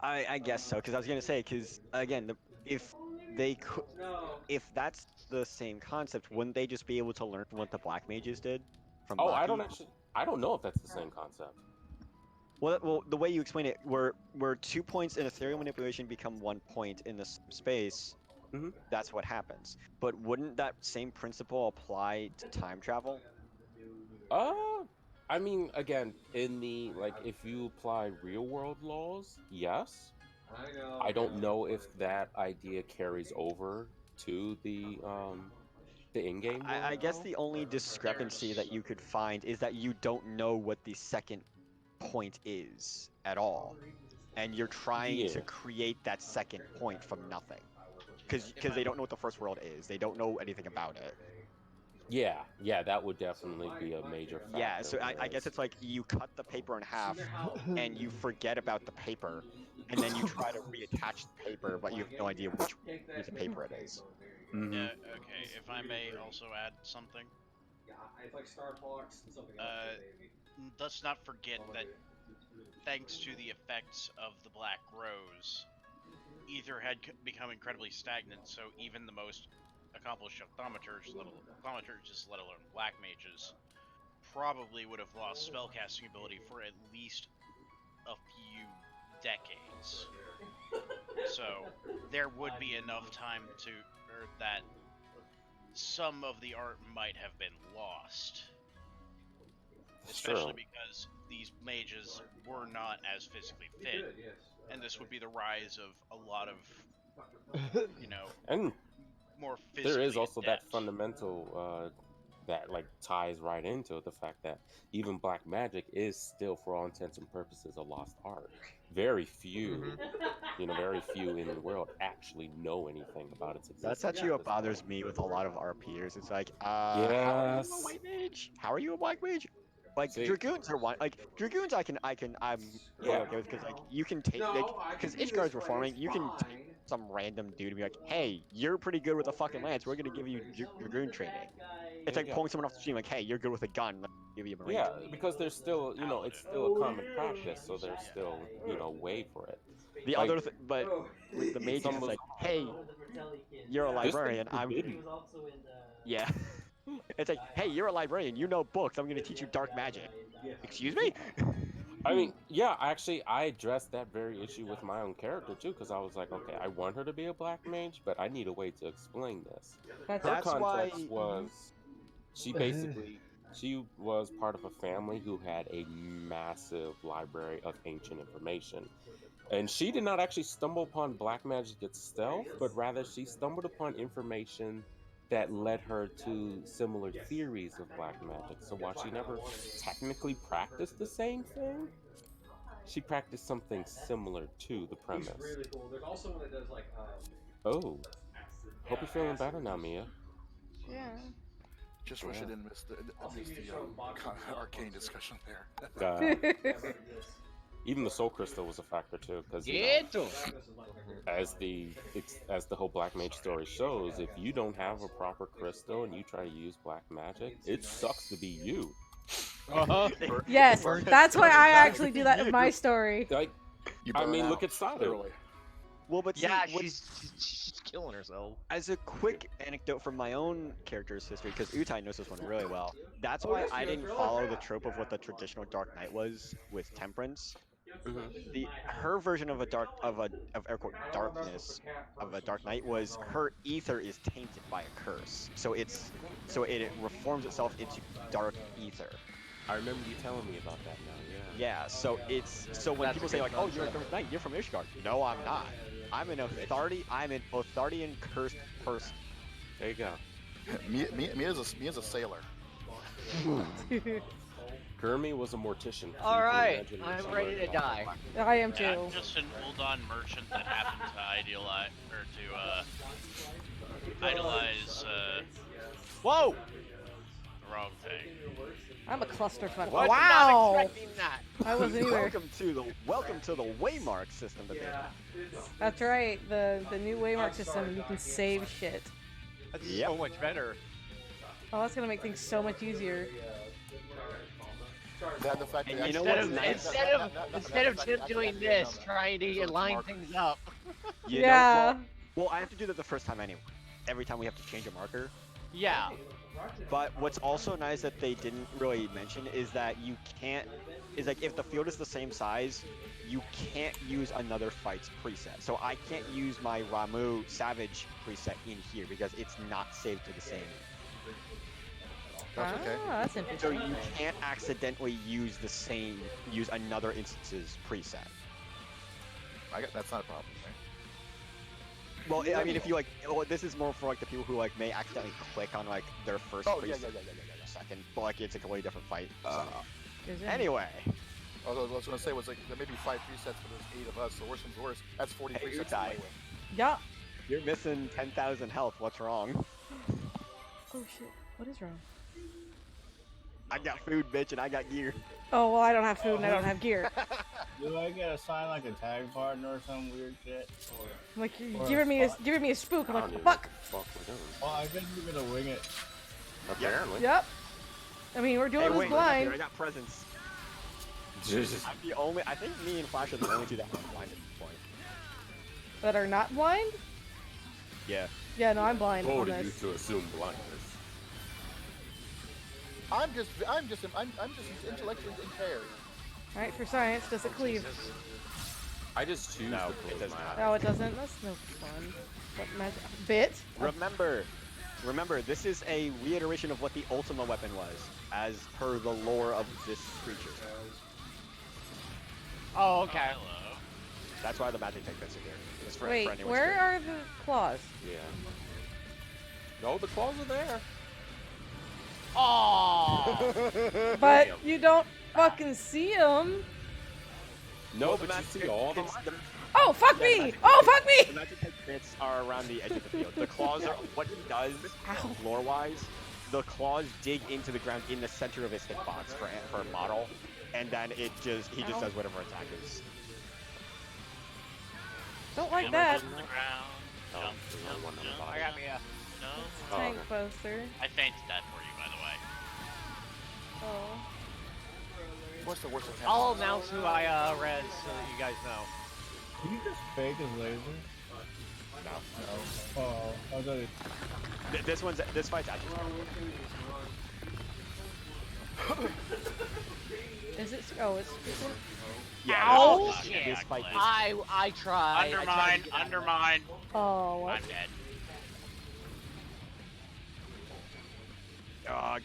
I guess so, because I was gonna say, because again, if they could, if that's the same concept, wouldn't they just be able to learn from what the Black Mages did from Oh, Maki? I don't know if that's the same concept. Well, the way you explain it, where 2 points in ethereal manipulation become 1 point in this space, that's what happens. But wouldn't that same principle apply to time travel? I mean, again, in the, like, if you apply real world laws, yes. I don't know if that idea carries over to the in-game world. I guess though. the only discrepancy that you could find is that you don't know what the second point is at all, and you're trying to create that second point from nothing, because they don't know what the first world is. They don't know anything about it. Yeah, that would definitely be a major factor. Yeah, so I guess it's like you cut the paper in half and you forget about the paper, and then you try to reattach the paper, but you have no idea which piece of paper it is. Okay, if I may also add something. It's like Star Fox and something else. Let's not forget that thanks to the effects of the Black Rose, Ether had become incredibly stagnant, so even the most accomplished thaumaturgists, let alone black mages, probably would have lost spellcasting ability for at least a few decades. So there would be enough time that some of the art might have been lost. Especially because these mages were not as physically fit. And this would be the rise of a lot of, and more physically there is also adept. that fundamental that like ties right into the fact that even black magic is still, for all intents and purposes, a lost art. Very few, very few in the world actually know anything about its existence. That's actually what bothers me with a lot of RPers. It's like, yes. How are you a white mage? How are you a black mage? Like, dragoons are one. Like dragoons, I'm really okay with, because like you can take, because Ishgar's reforming, you can take some random dude and be like, hey, you're pretty good with a fucking lance. We're gonna give you dragoon training. It's like pulling someone off the stream, like, hey, you're good with a gun. Let's give you a marine. Yeah, because there's still, it's still a common practice, so there's still, way for it. The other thing, but with the mages, it's like, hey, you're a librarian. Yeah. It's like, hey, you're a librarian. You know books. I'm going to teach you dark magic. Excuse me? I mean, yeah, actually, I addressed that very issue with my own character, too, because I was like, okay, I want her to be a black mage, but I need a way to explain this. Her context was, she basically She was part of a family who had a massive library of ancient information. And she did not actually stumble upon black magic itself, but rather she stumbled upon information that led her to similar theories of black magic. So while she never technically practiced the same thing, she practiced something similar to the premise. Oh, hope you're feeling better now, Mia. Yeah. Just wish I didn't miss the arcane discussion there. Even the soul crystal was a factor too, because as the whole black mage story shows, if you don't have a proper crystal and you try to use black magic, it sucks to be you. Yes, that's why I actually do that in my story. Like, I mean, look at Sadu. Well, but yeah, see, she's killing herself. As a quick anecdote from my own character's history, because Utai knows this one really well, that's why I didn't follow the trope of what the traditional Dark Knight was with Temperance. Her version of air quote darkness of a Dark Knight was her ether is tainted by a curse, so it reforms itself into dark ether. I remember you telling me about that now. Yeah. So when people say like, "Oh, you're a Dark Knight, you're from Ishgard," no, I'm not. I'm an Othardian cursed person. There you go. Mia's a sailor. Gurmi was a mortician. All right, I'm ready to die. I am too. I'm just an Uldan merchant that happened to idolize Whoa! the wrong thing. I'm a clusterfuck. Was Wow! not expecting that. I wasn't either. Welcome to the Waymark system that they have. That's right. The new Waymark system. You can save shit. That's so much better. Oh, that's gonna make things so much easier. The fact that Instead of Chip doing this, trying to line things up. Well, I have to do that the first time anyway. Every time we have to change a marker. Yeah. But what's also nice that they didn't really mention is that if the field is the same size, you can't use another fight's preset. So I can't use my Ramu Savage preset in here because it's not saved to the same. That's okay. That's interesting. So you can't accidentally use another instance's preset. That's not a problem. Well, I mean, if you this is more for the people who may accidentally click on their first preset, second, but it's a completely different fight. Anyway. Although what I was going to say was there may be 5 presets, but there's 8 of us, so worse comes to worse. That's 40 presets to play with. Yeah. You're missing 10,000 health. What's wrong? Oh shit! What is wrong? I got food, bitch, and I got gear. Oh well, I don't have food and I don't have gear. Do I get assigned a tag partner or some weird shit? Like you're giving me a spook. I'm like, fuck. Well, I guess we're gonna wing it. Apparently. Yep. I mean, we're doing this blind. I got presents. I'm the only. I think me and Flash are the only two that are blind at this point. That are not blind? Yeah. Yeah, no, I'm blind. Who on did you this. to assume blindness? I'm just intellectually impaired. All right, for science, does it cleave? I just choose to close my eyes. No, it doesn't. That's no fun. What magic? Bit? Remember, this is a reiteration of what the Ultima weapon was, as per the lore of this creature. Oh, okay. Hello. That's why the magic tech bits are here. It's for Wait, anyone's where good. are the claws? Yeah. No, the claws are there. Oh. But you don't fucking see them. No, but you see all the. Oh, fuck me! Oh, fuck The me! magic tech bits are around the edge of the field. The claws are what he does, lore-wise. The claws dig into the ground in the center of his hitbox for a model, and then he just does whatever attack is. Don't like that. On the ground. I got me a. No. Tank poster. I fainted that for you, by the way. Oh. What's the worst attack? I'll announce who I read so that you guys know. Can you just fake his laser? No. Oh, I thought it... This fight's actually. Is it? Oh, it's. Yeah. Ow! This fight is. I tried. Undermine. Oh, what? I'm dead.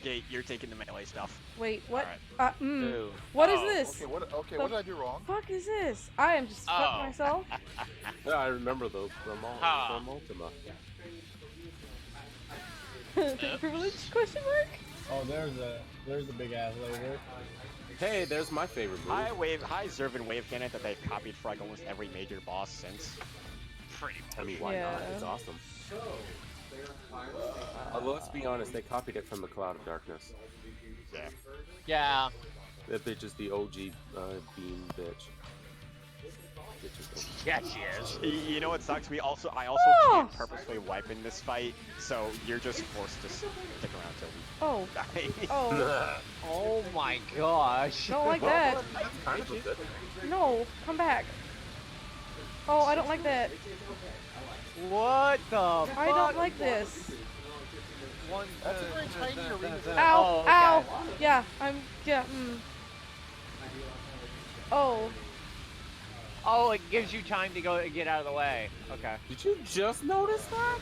Gate, you're taking the melee stuff. Wait, what? Alright. What is Oh, this? Okay, what The did I do wrong? fuck is this? I am just fuck myself. Yeah, I remember those from Ultima. Privilege? Question mark? Oh, there's a big ass laser. Hey, there's my favorite move. High Zervan wave cannon that they've copied for like almost every major boss since. Pretty much. I mean, why not? It's awesome. Let's be honest, they copied it from the Cloud of Darkness. Yeah. Yeah. That bitch is the OG beam bitch. Yeah, she is. You know what sucks? I also can't purposefully wipe in this fight, so you're just forced to stick around till we die. Oh my gosh. Don't like that. That's kind of good. No, come back. Oh, I don't like that. What the fuck? I don't like this. That's a very tiny arena. Ow, okay. ow. Yeah, Oh. Oh, it gives you time to go get out of the way. Okay. Did you just notice that?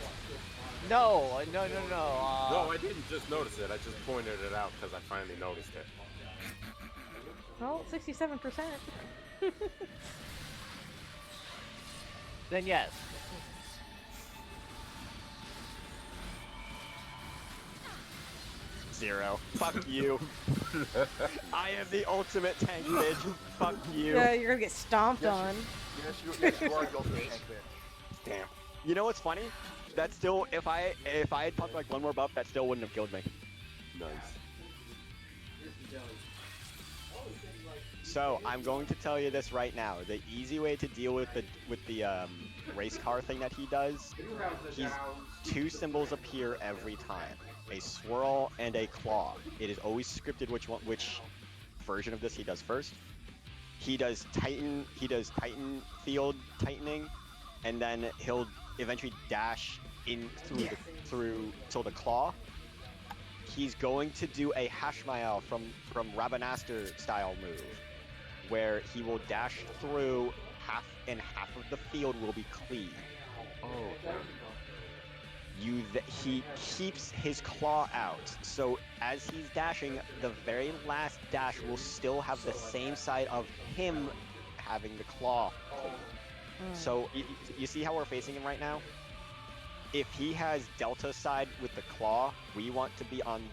No. No, I didn't just notice it. I just pointed it out because I finally noticed it. Well, 67%. Then yes. Zero. Fuck you. I am the ultimate tank bitch. Fuck you. Yeah, you're gonna get stomped on. Yes, you are the ultimate tank bitch. Damn. You know what's funny? That still, if I had popped like one more buff, that still wouldn't have killed me. Nice. So I'm going to tell you this right now. The easy way to deal with the race car thing that he does, two symbols appear every time: a swirl and a claw. It is always scripted which version of this he does first. He does Titan field tightening, and then he'll eventually dash in through till the claw. He's going to do a Hashmael from Rabanaster style move, where he will dash through half of the field will be cleaved. Oh. He keeps his claw out, so as he's dashing, the very last dash will still have the same side of him having the claw cleaved. So you see how we're facing him right now? If he has Delta side with the claw, we want to be on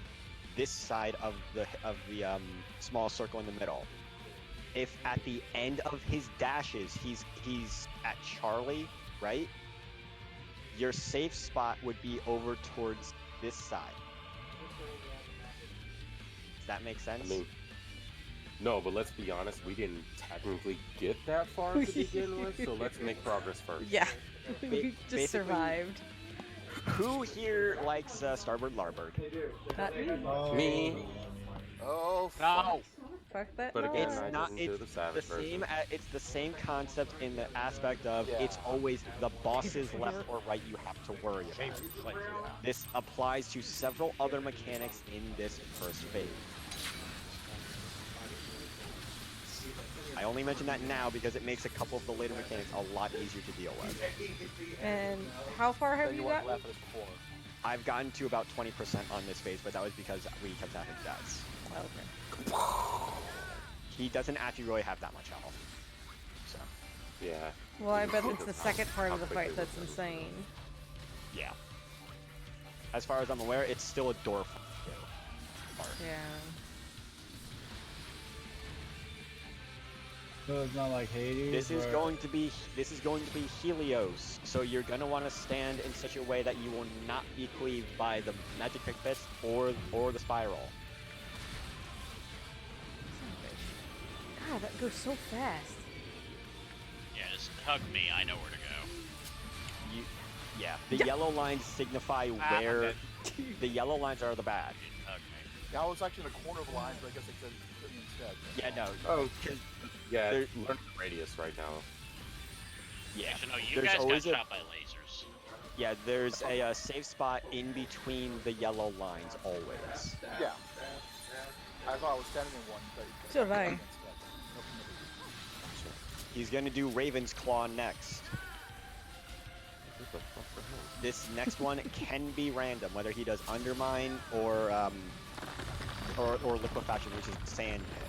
this side of the small circle in the middle. If at the end of his dashes he's at Charlie, right? Your safe spot would be over towards this side. Does that make sense? I mean, no, but let's be honest, we didn't technically get that far to begin with, so let's make progress first. Yeah, we just survived. Who here likes Starboard Larboard? Not me. Me. Oh, No. Fuck that. But again, noise. I Not, didn't do it's the savage the version. same. It's the same concept in the aspect of it's always the bosses left or right you have to worry about. This applies to several other mechanics in this first phase. I only mention that now because it makes a couple of the later mechanics a lot easier to deal with. And how far have you got? I've gotten to about 20% on this phase, but that was because we kept having deaths. Okay. He doesn't actually really have that much health. So. Yeah. Well, I bet it's the second part of the fight that's insane. Yeah. As far as I'm aware, it's still a door part. Yeah. So it's not like Hades. This is going to be Helios, so you're gonna want to stand in such a way that you will not be cleaved by the magic pick bits or the spiral. God, that goes so fast. Yeah, just hug me. I know where to go. Yeah. The yellow lines signify where the yellow lines are the bad. Hug me. Yeah, I was actually in the corner of the line, but I guess I said instead. Yeah, no. Oh, yeah. Learn radius right now. Yeah. Actually, no, you There's guys got always shot by lasers. Yeah, there's a safe spot in between the yellow lines always. Yeah. I thought I was standing in one, but So did I. He's gonna do Raven's Claw next. What the fuck the hell? This next one can be random, whether he does Undermine or Liquefaction, which is Sand Pit.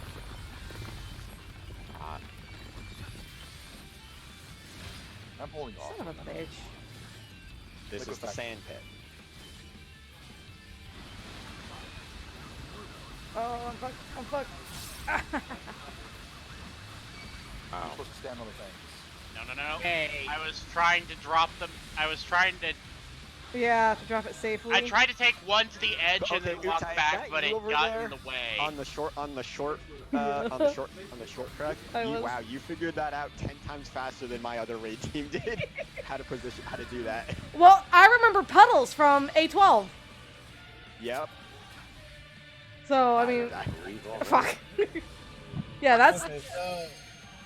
I'm holding off. Son of a bitch. This is the Sand Pit. Oh, I'm fucked. I'm fucked. You're supposed to stand on the things. No. Hey. I was trying to drop them. I was trying to. Yeah, to drop it safely. I tried to take one to the edge and Okay, then walk Utai, back, is that but you it over got there? in the way. On the short track. Wow, you figured that out 10 times faster than my other raid team did. How to do that. Well, I remember puddles from A12. Yep. So, I mean, fuck. Yeah, that's... Okay, so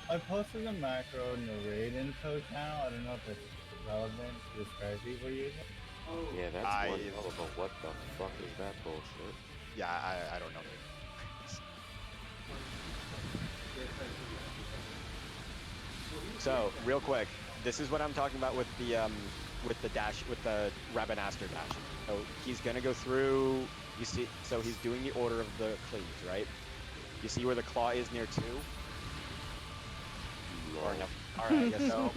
I posted a macro in the raid info channel. I don't know if it's relevant to the strategy we're using. Yeah, that's one hell of a what the fuck is that bullshit? Yeah, I don't know. So, real quick, this is what I'm talking about with the Rabbinaster dash. So he's gonna go through. You see, so he's doing the order of the cleaves, right? You see where the claw is near 2? Or no? All right, I guess so.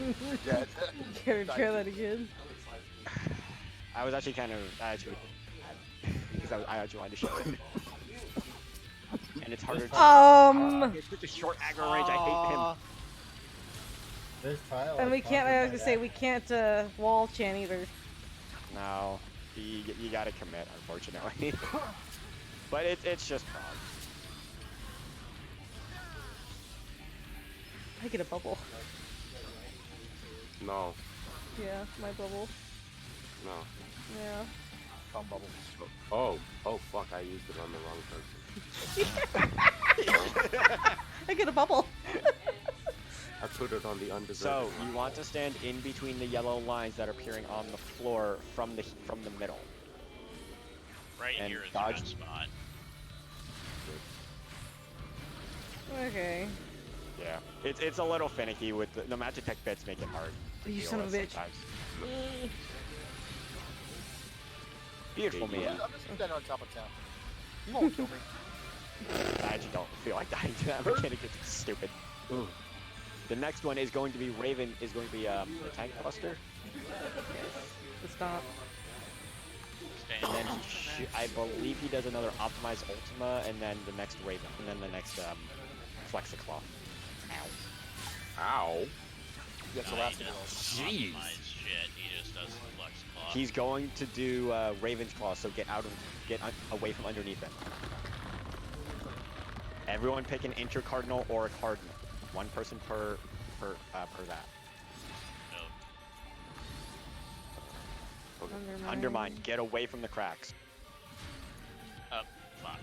Gotta try that again. I was actually because I actually wanted to show it. And it's harder to. It's such a short aggro range. I hate him. And we can't. I was gonna say we can't wall chant either. No, you gotta commit, unfortunately. But it's just prog. I get a bubble. No. Yeah, my bubble. No. Yeah. Bubble. Oh fuck! I used it on the wrong person. I get a bubble. I put it on the undeserved. So you want to stand in between the yellow lines that are appearing on the floor from the middle. Right and here is dodge. the good spot. Okay. Yeah, it's a little finicky with the Magitech bits make it hard. to You deal son of with a bitch. sometimes. Beautiful me. I'm just standing on top of town. You won't kill me. I actually don't feel like dying to that mechanic. It's stupid. Ooh. The next one is going to be Raven. Is going to be the tank buster. The stomp. And then I believe he does another optimized Ultima, and then the next Raven, and then the next Flexiclaw. Ow. Ow. That's the No, last he one. doesn't optimize shit. He just does the Flux Claw. He's going to do Raven's Claw, so get away from underneath him. Everyone pick an intercardinal or a cardinal. One person per that. Nope. Undermine. Get away from the cracks. Fuck.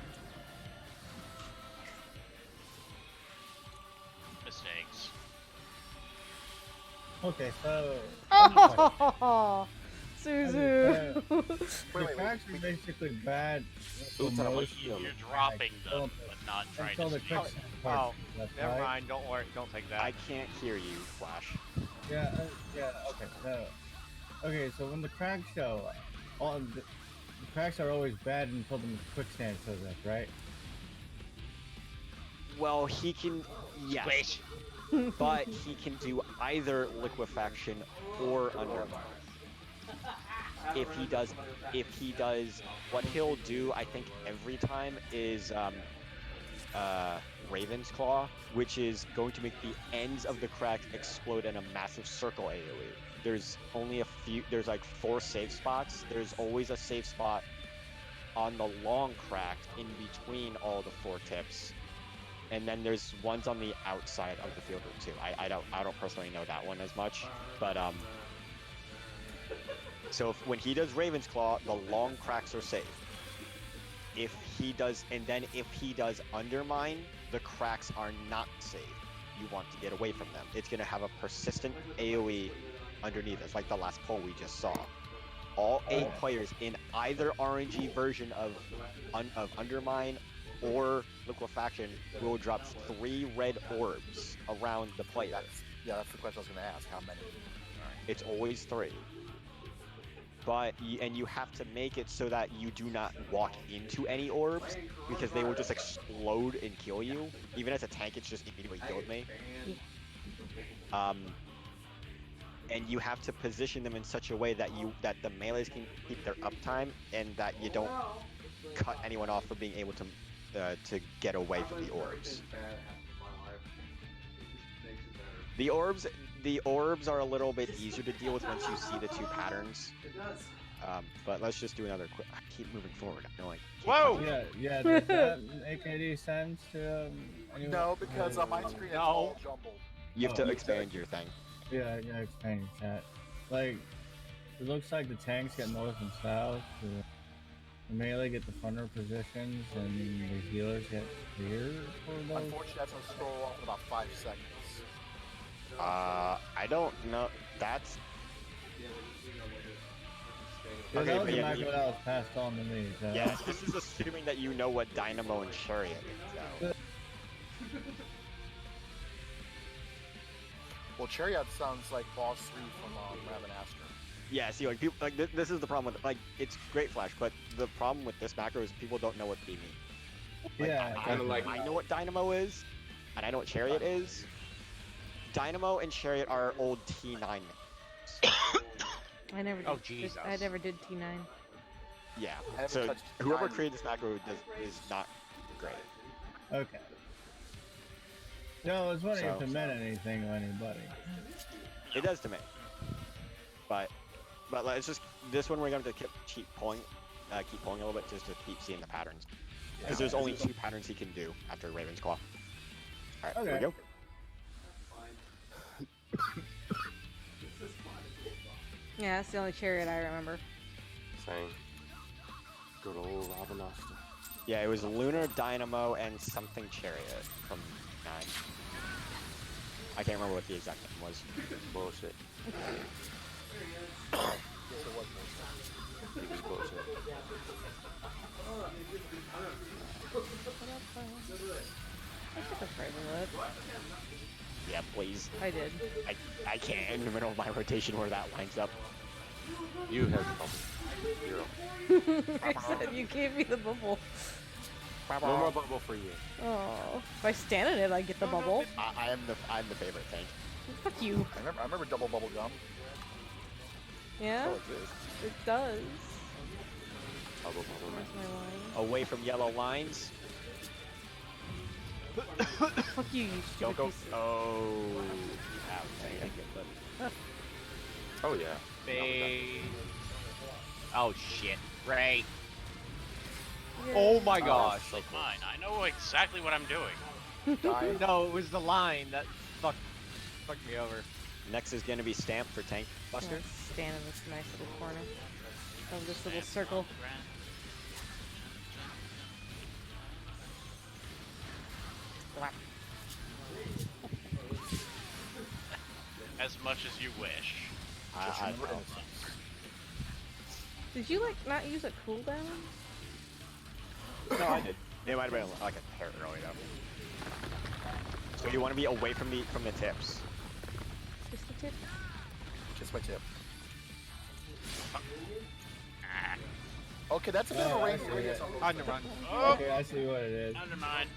Mistakes. Okay, so. Oh, Suzu. The cracks are basically bad. You're dropping them, but not trying to speed. Oh, never mind. Don't worry. Don't take that. I can't hear you, Flash. Yeah, okay, so. Okay, so when the cracks show, the cracks are always bad until the quicksand shows up, right? Well, he can, yes, but he can do either liquefaction or undermine. If he does, what he'll do, I think every time is Raven's Claw, which is going to make the ends of the cracks explode in a massive circle AoE. There's only there's like 4 safe spots. There's always a safe spot on the long crack in between all the 4 tips. And then there's ones on the outside of the field room too. I don't personally know that one as much, but so when he does Raven's Claw, the long cracks are safe. If he does Undermine, the cracks are not safe. You want to get away from them. It's gonna have a persistent AoE underneath. It's like the last poll we just saw. All 8 players in either RNG version of Undermine or Liquefaction will drop 3 red orbs around the player. That's the question I was going to ask. How many? It's always 3. but you have to make it so that you do not walk into any orbs because they will just explode and kill you. Even as a tank, it's just immediately killed me. And you have to position them in such a way that the melees can keep their uptime and that you don't cut anyone off from being able to get away from the orbs. The orbs are a little bit easier to deal with once you see the two patterns. But let's just do another quick. I keep moving forward. I know I can't. Whoa! Yeah. Does that make any sense to anyone? No, because on my screen it's all jumbled. You have to expand your thing. Yeah, expand your chat. Like, it looks like the tanks get north and south. The melee get the frontal positions, and the healers get clear for those. Unfortunately, that's gonna scroll off in about 5 seconds. I don't know. That's. Yeah, Okay, that was but the yeah, macro that was passed on to me. So. Yeah, this is assuming that you know what Dynamo and Chariot is. So. Well, Chariot sounds like Boss 3 from Raven Aster. Yeah, see, like people like this is the problem with it's Great Flash, but the problem with this macro is people don't know what they mean. Like, Yeah, I know what Dynamo is, and I know what Chariot is. Dynamo and Chariot are old T9 names. I never did. Oh, Jesus. I never did T9. Yeah. I haven't So touched whoever T9. created this macro is not great. Okay. No, I was wondering if So- it meant anything to anybody. It does to me. But let's just this one we're going to keep pulling a little bit just to keep seeing the patterns. Because there's only 2 patterns he can do after Raven's Claw. Alright, here we go. Yeah, that's the only chariot I remember. Same. Good old Robin Oster. Yeah, it was Lunar, Dynamo, and something Chariot from 9. I can't remember what the exact name was. Bullshit. Yes, it was bullshit. He was bullshit. I took a friendly look. Yeah, please. I did. I can't in the middle of my rotation where that lines up. You have bubble. 0. I said you gave me the bubble. No more bubble for you. Oh, if I stand in it, I get the bubble. I'm the favorite tank. Fuck you. I remember double bubble gum. Yeah, Still exists. it does. Bubble, bubble. Where's my line? Away from yellow lines. Fuck you, you stupid Don't go. piece of- Oh. Ow, dang it. Oh yeah. Fade. Oh shit. Ray. Yeah. Oh my gosh. So Like mine. I know exactly what I'm doing. Dying. No, it was the line that fucked me over. Next is gonna be Stamp for Tank Buster. Yeah, stand in this nice little corner of this little circle. Whack. As much as you wish. Just I remember don't. innocence. Did you like not use a cooldown? No, I did. It might have been like a hair early though. So you want to be away from the tips. Just the tip. Just my tip. Okay, that's a bit of a range. Underrun. Okay, I see what it is. Undermine.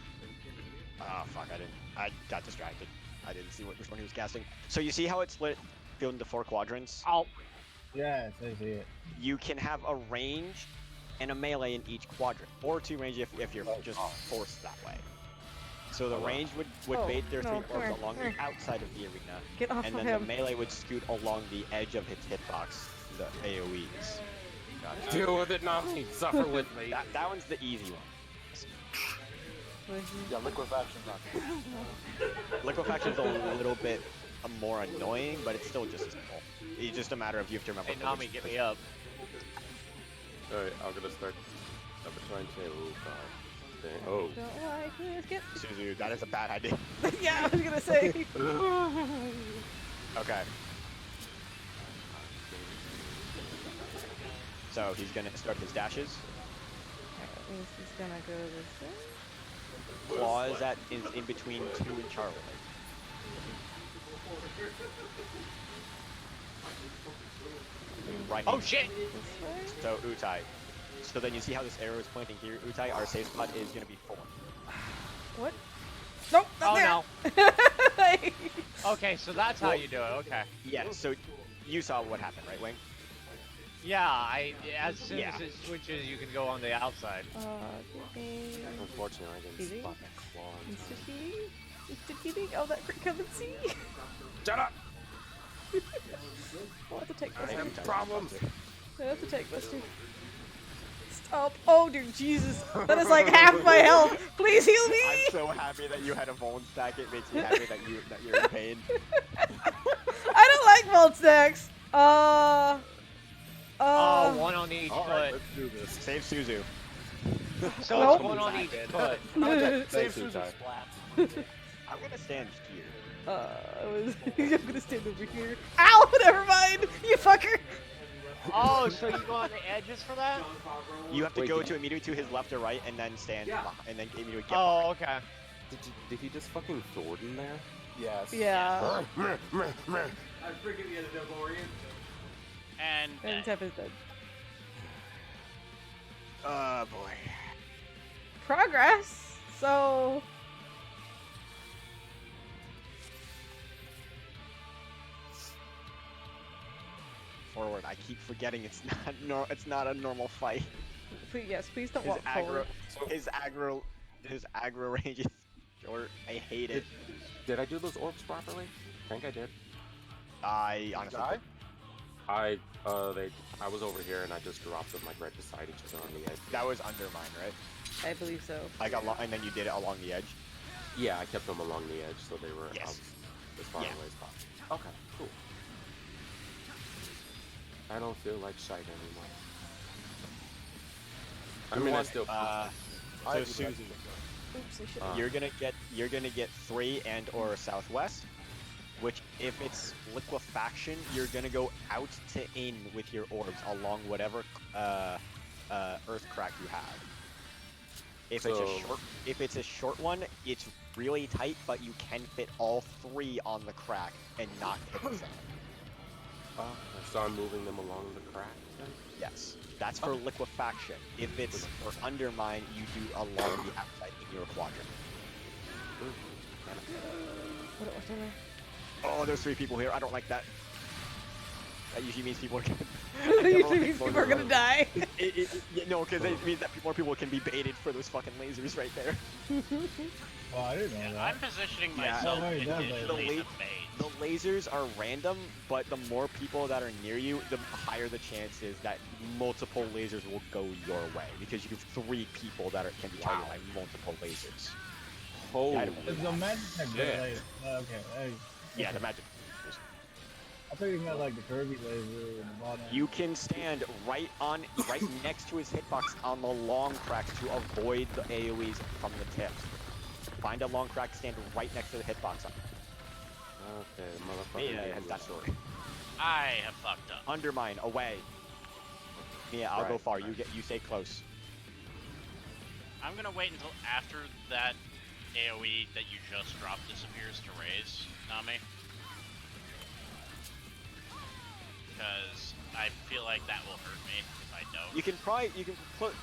Oh fuck! I got distracted. I didn't see which one he was casting. So you see how it's split into 4 quadrants? Oh. Yes, I see it. You can have a range and a melee in each quadrant, or 2 range if you're just forced that way. So the range would Oh, bait their 3 no, orbs come here, along come the here. outside of the arena, Get off and of then the him. melee would scoot along the edge of its hitbox, the AoEs. Deal with it, Nami. Suffer with me. That one's the easy one. Yeah, liquefaction. Liquefaction's a little bit more annoying, but it's still just as simple. It's just a matter of you have to remember. Hey Nami, get me up. Alright, I'm gonna start number 20. Oh god. Dang. Oh. Don't like this. Get. Suzu, that is a bad idea. Yeah, I was gonna say. Okay. So he's gonna start his dashes. That means he's gonna go this way. Claw is in between 2 and Charlie. Right. Oh shit! This way? So Utai. So then you see how this arrow is pointing here, Utai? Our safe spot is gonna be 4. What? Nope, not Oh there. no. Okay, so that's how you do it. Okay. Yeah. So you saw what happened, right, Wing? Yeah, as soon Yeah. as it switches, you can go on the outside. Unfortunately, I didn't spot that claw. Mr. Cheating? Mr. Cheating? Oh, that freak come and see. Shut up! I'll have to take I this. have problems. I have to take this too. Stop. Oh, dear Jesus. That is like half my health. Please heal me. I'm so happy that you had a Vuln stack. It makes me happy that you're in pain. I don't like vault stacks. One on each foot. Let's do this. Save Suzu. So Nope. it's one on each foot. Save Thanks, Susan Utai. Splat. I'm gonna stand here. I'm gonna stand over here. Ow! Never mind. You fucker. Oh, so you go on the edges for that? You have to Wait, go did to immediately to his left or right, and then stand, and then immediately get. Oh, okay. Did he just fucking Thornton there? Yes. Yeah. I freaking get a DeLorean. And And tap is dead. Oh boy. Progress. So. Forward. I keep forgetting it's not a normal fight. Please don't walk forward. His aggro range is short. I hate it. Did I do those orbs properly? I think I did. I honestly. Die? I was over here and I just dropped them like right beside each other on the edge. That was undermine, right? I believe so. Like and then you did it along the edge. Yeah, I kept them along the edge so they were Yes. as far Yeah. away as possible. Okay, cool. I don't feel like shite anymore. I mean, I still. So Susan, Oops, I should you're gonna get 3 and or southwest, which if it's liquefaction, you're gonna go out to in with your orbs along whatever earth crack you have. If it's a short one, it's really tight, but you can fit all 3 on the crack and not hit the sand. So I'm moving them along the crack. Then? Yes, that's for liquefaction. If it's for undermine, you do along the outside in your quadrant. What's in there? Oh, there's 3 people here. I don't like that. That usually means people are gonna. That usually means people are gonna die. No, because it means that more people can be baited for those fucking lasers right there. Well, I didn't know that. I'm positioning Yeah. myself No, he does, initially to bait. The lasers are random, but the more people that are near you, the higher the chance is that multiple lasers will go your way, because you have 3 people that can be targeted by multiple lasers. Holy It's the magic tech, shit. like, okay. Yeah, the magic. I thought you meant like the Kirby laser in the bottom. You can stand right next to his hitbox on the long cracks to avoid the AoEs from the tips. Find a long crack, stand right next to the hitbox. Okay, motherfucker. Mia has done it. I have fucked up. Undermine, away. Mia, I'll go Right, far. right. You stay close. I'm gonna wait until after that AoE that you just dropped disappears to raise, Nami. Because I feel like that will hurt me if I don't. You can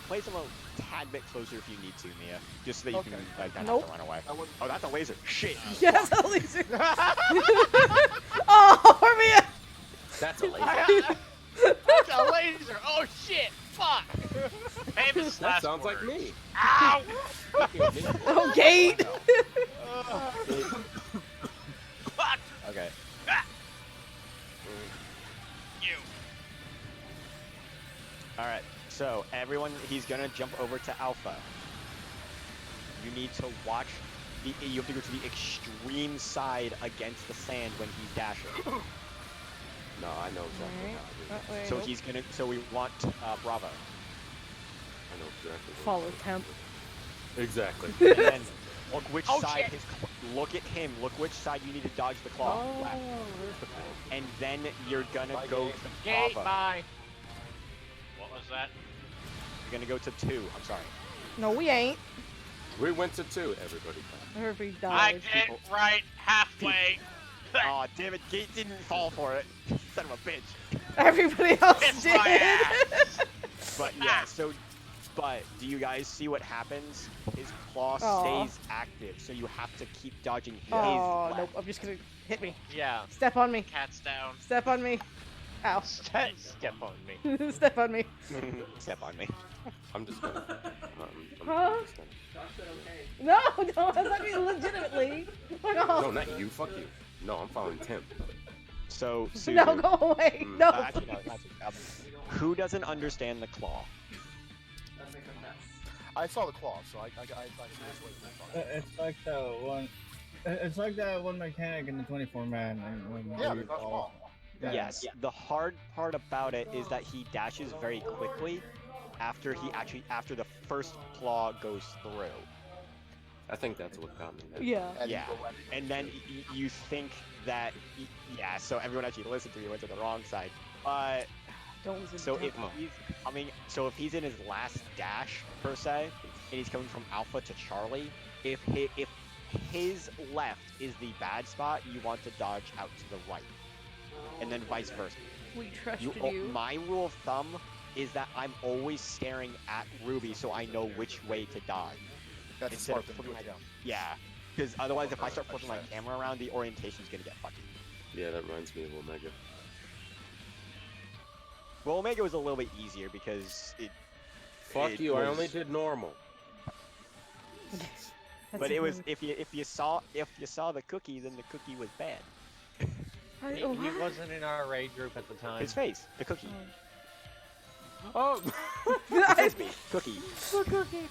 place them a tad bit closer if you need to, Mia, just so that you can like not Nope. have to run away. Oh, that's a laser. Shit. Yes, a laser. Oh, Mia. That's a laser. That's a laser! Oh shit! Fuck! Famous That last sounds like words. me. Ow! Oh, Gate. Fuck! Okay. Ah! You. All right. So everyone, he's gonna jump over to Alpha. You need to watch. You have to go to the extreme side against the sand when he's dashing. No, I know exactly how to do it. So he's gonna. So we want Bravo. I know exactly. what Follow to do. temp. Exactly. And then look which Oh, side shit. look at him. Look which side you need to dodge the claw. Oh, Left. there's the claw. And then you're gonna go to Gate, Bravo. bye. What was that? You're gonna go to 2. I'm sorry. No, we ain't. We went to 2. Everybody. Everybody I dies. did right halfway. Aw, damn it, Gate didn't fall for it. Son of a bitch. Everybody else Kiss did. my ass. But yeah, but do you guys see what happens? His claw Aw. stays active, so you have to keep dodging his Oh, left. nope. I'm just gonna hit me. Yeah. Step on me. Cat's down. Step on me. Ow. Step on me. Step on me. Step on me. I'm just gonna. Huh? just gonna No, no, that's not me legitimately. Fuck no, off. not you. Fuck you. No, I'm following Tim. So, Suzu, No, go away. No. actually, no, not Suzu. Who doesn't understand the claw? I saw the claw, so I see this way. It's like that one. It's like that one mechanic in the 24-man. Yeah, the claw. Yes. The hard part about it is that he dashes very quickly after the first claw goes through. I think that's what got me. There. Yeah. Yeah. And then you think that yeah. So everyone actually listened to me. Went to the wrong side. But Don't listen so to if he's coming, so if he's in his last dash per se, and he's coming from Alpha to Charlie, if his left is the bad spot, you want to dodge out to the right, and then vice versa. We trusted you. My rule of thumb is that I'm always staring at Ruby, so I know which way to dodge. That's Instead smart of to do. flipping yeah, because otherwise, if I start flipping my camera around, the orientation's gonna get fucky. Yeah, that reminds me of Omega. Well, Omega was a little bit easier because it. Fuck you! I only did normal. But it was if you saw the cookie, then the cookie was bad. He wasn't in our raid group at the time. His face, the cookie. Oh, Frisbee, cookie. The cookie.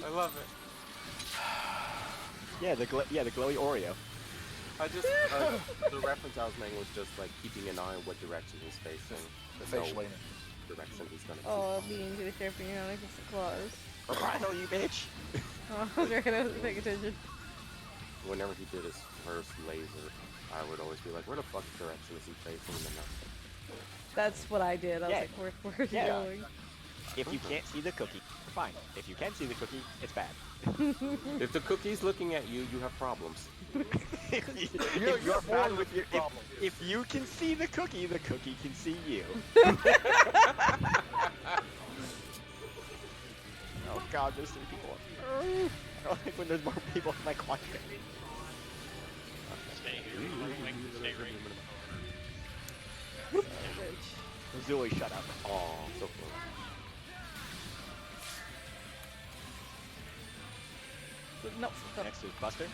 I love it. Yeah, the glowy Oreo. I just the reference I was making was just like keeping an eye on what direction he's facing. The So facial aim. direction he's gonna. Oh, being too careful, you know, against the claws. I know you, bitch. Oh, I was right, I wasn't paying attention. Whenever he did his first laser, I would always be like, "Where the fuck direction is he facing?" And then That's what I did. I was Yeah. like, where's he Yeah. going? If you can't see the cookie, fine. If you can see the cookie, it's bad. if the cookie's looking at you, you have problems. You're bad with your if you can see the cookie can see you. Oh god, there's 3 people. I don't like when there's more people in my quadrant. Stay here. Stay right. Zooey, shut up. Oh, so close. No. Next is Buster.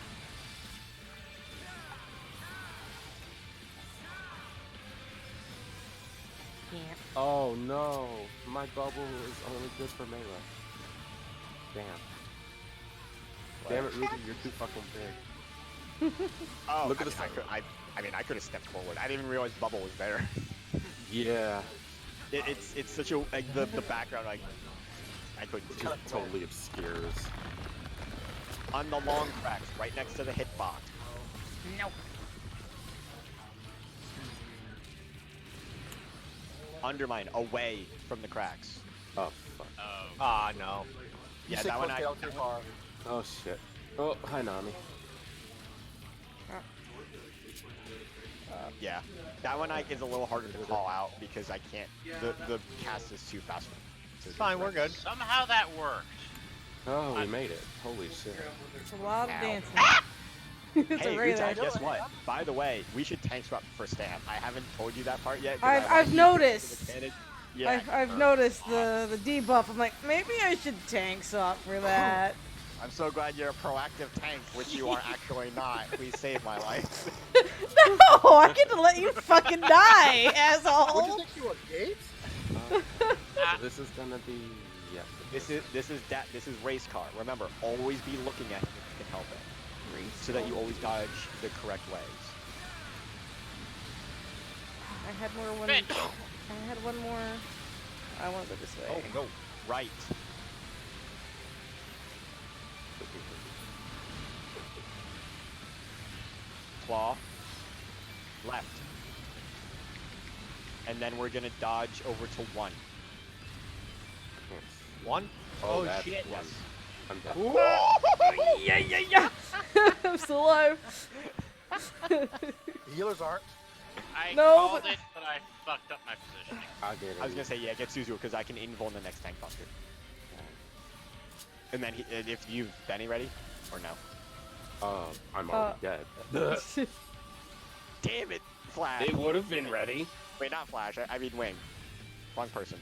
Oh no, my bubble is only good for melee. Damn. Damn it, Ruby, you're too fucking big. Oh, Look at the I mean, I could have stepped forward. I didn't even realize Bubble was there. Yeah. It's such a like the background like I couldn't It do just it. totally obscures. On the long tracks, right next to the hitbox. No. Undermine, away from the cracks. Oh fuck. Ah, no. Yeah, Stay that one close, I. stay out too far. Oh shit. Oh, hi Nami. Yeah, that one is a little harder to call out because I can't. The cast is too fast. Fine, we're good. Somehow that worked. Oh, we made it. Holy shit. It's a lot of Ow. dancing. It's Hey, a right Utai, there. guess what? By the way, we should tank swap for Stamp. I haven't told you that part yet. I've noticed. Yeah. I've noticed the debuff. I'm like, maybe I should tank swap for that. I'm so glad you're a proactive tank, which you are actually not. Please save my life. No, I get to let you fucking die, asshole. What do you think you were, Gates? So this is gonna be This is race car. Remember, always be looking at it if you can help it, so that you always dodge the correct ways. I had more Bitch. I had one more. I want to go this way. Oh no, right. Claw, left, and then we're gonna dodge over to 1. 1? Oh, Oh, that's shit. one. I'm dead. Yeah. I'm still alive. Healers aren't. I No, called but- it, but I fucked up my positioning. I was gonna say, yeah, get Suzu because I can invul in the next tank buster. And then if you've Benny ready or no? I'm already dead. Damn it, Flash. They would have been ready. Wait, not Flash. I mean Wing. Wrong person.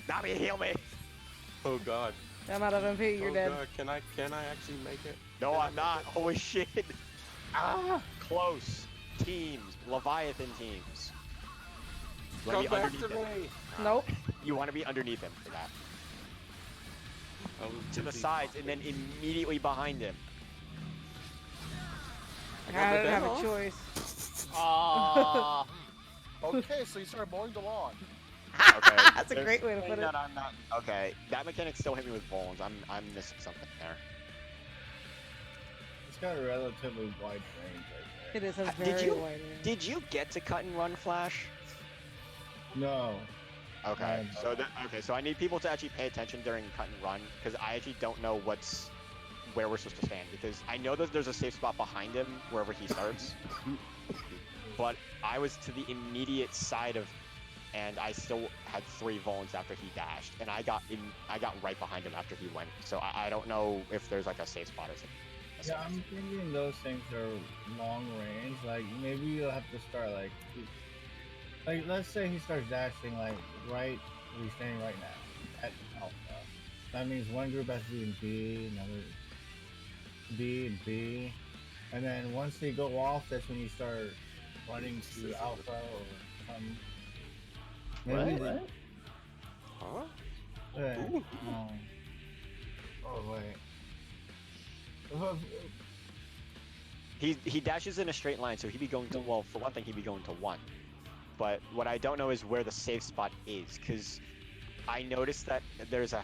Not me. Heal me. Oh God. I'm out of MP. You're dead. God. Can I actually make it? No, I'm not. Holy shit. Close. Teams. Leviathan teams. You wanna Come be back underneath to him. me. Nope. You want to be underneath him for that. To the sides and then immediately behind him. I didn't have a choice. Aww. Okay, so you start mowing the lawn. Okay. That's a great way to put it. That I'm not. Okay, that mechanic still hit me with bones. I'm missing something there. It's got a relatively wide range right It is a Did very you- wide range. Did you get to cut and run Flash? there. No. Okay, so I need people to actually pay attention during cut and run because I actually don't know where we're supposed to stand because I know that there's a safe spot behind him wherever he starts, but I was to the immediate side of, and I still had 3 vulns after he dashed, and I got right behind him after he went. So I don't know if there's like a safe spot or something. Yeah, I'm thinking those things are long range. Like maybe you'll have to start like let's say he starts dashing like right where he's standing right now at Alpha. That means one group has to be in B, another B and B, and then once they go off, that's when you start running to Alpha or something. Maybe What? Huh? Oh wait. He dashes in a straight line, so he'd be going to, well, for one thing, he'd be going to 1. But what I don't know is where the safe spot is, because I noticed that there's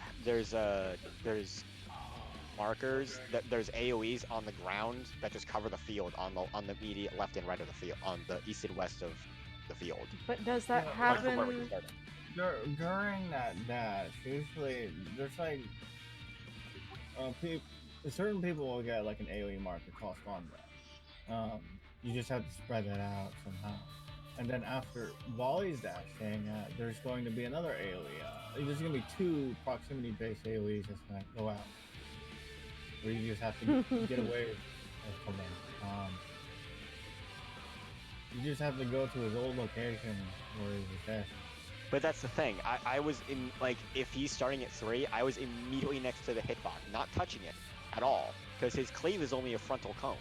markers, that there's AoEs on the ground that just cover the field on the immediate left and right of the field, on the east and west of the field. But does that Like from where we happen? started. During that dash, usually there's like certain people will get like an AoE marker cost on that. You just have to spread that out somehow. And then after Volley's dashing, there's going to be another AoE. There's going to be 2 proximity-based AoEs that's going to go out. Where you just have to get away from them. You just have to go to his old location where he was dashing. But that's the thing. I was in, like, if he's starting at 3, I was immediately next to the hitbox, not touching it at all, because his cleave is only a frontal cone.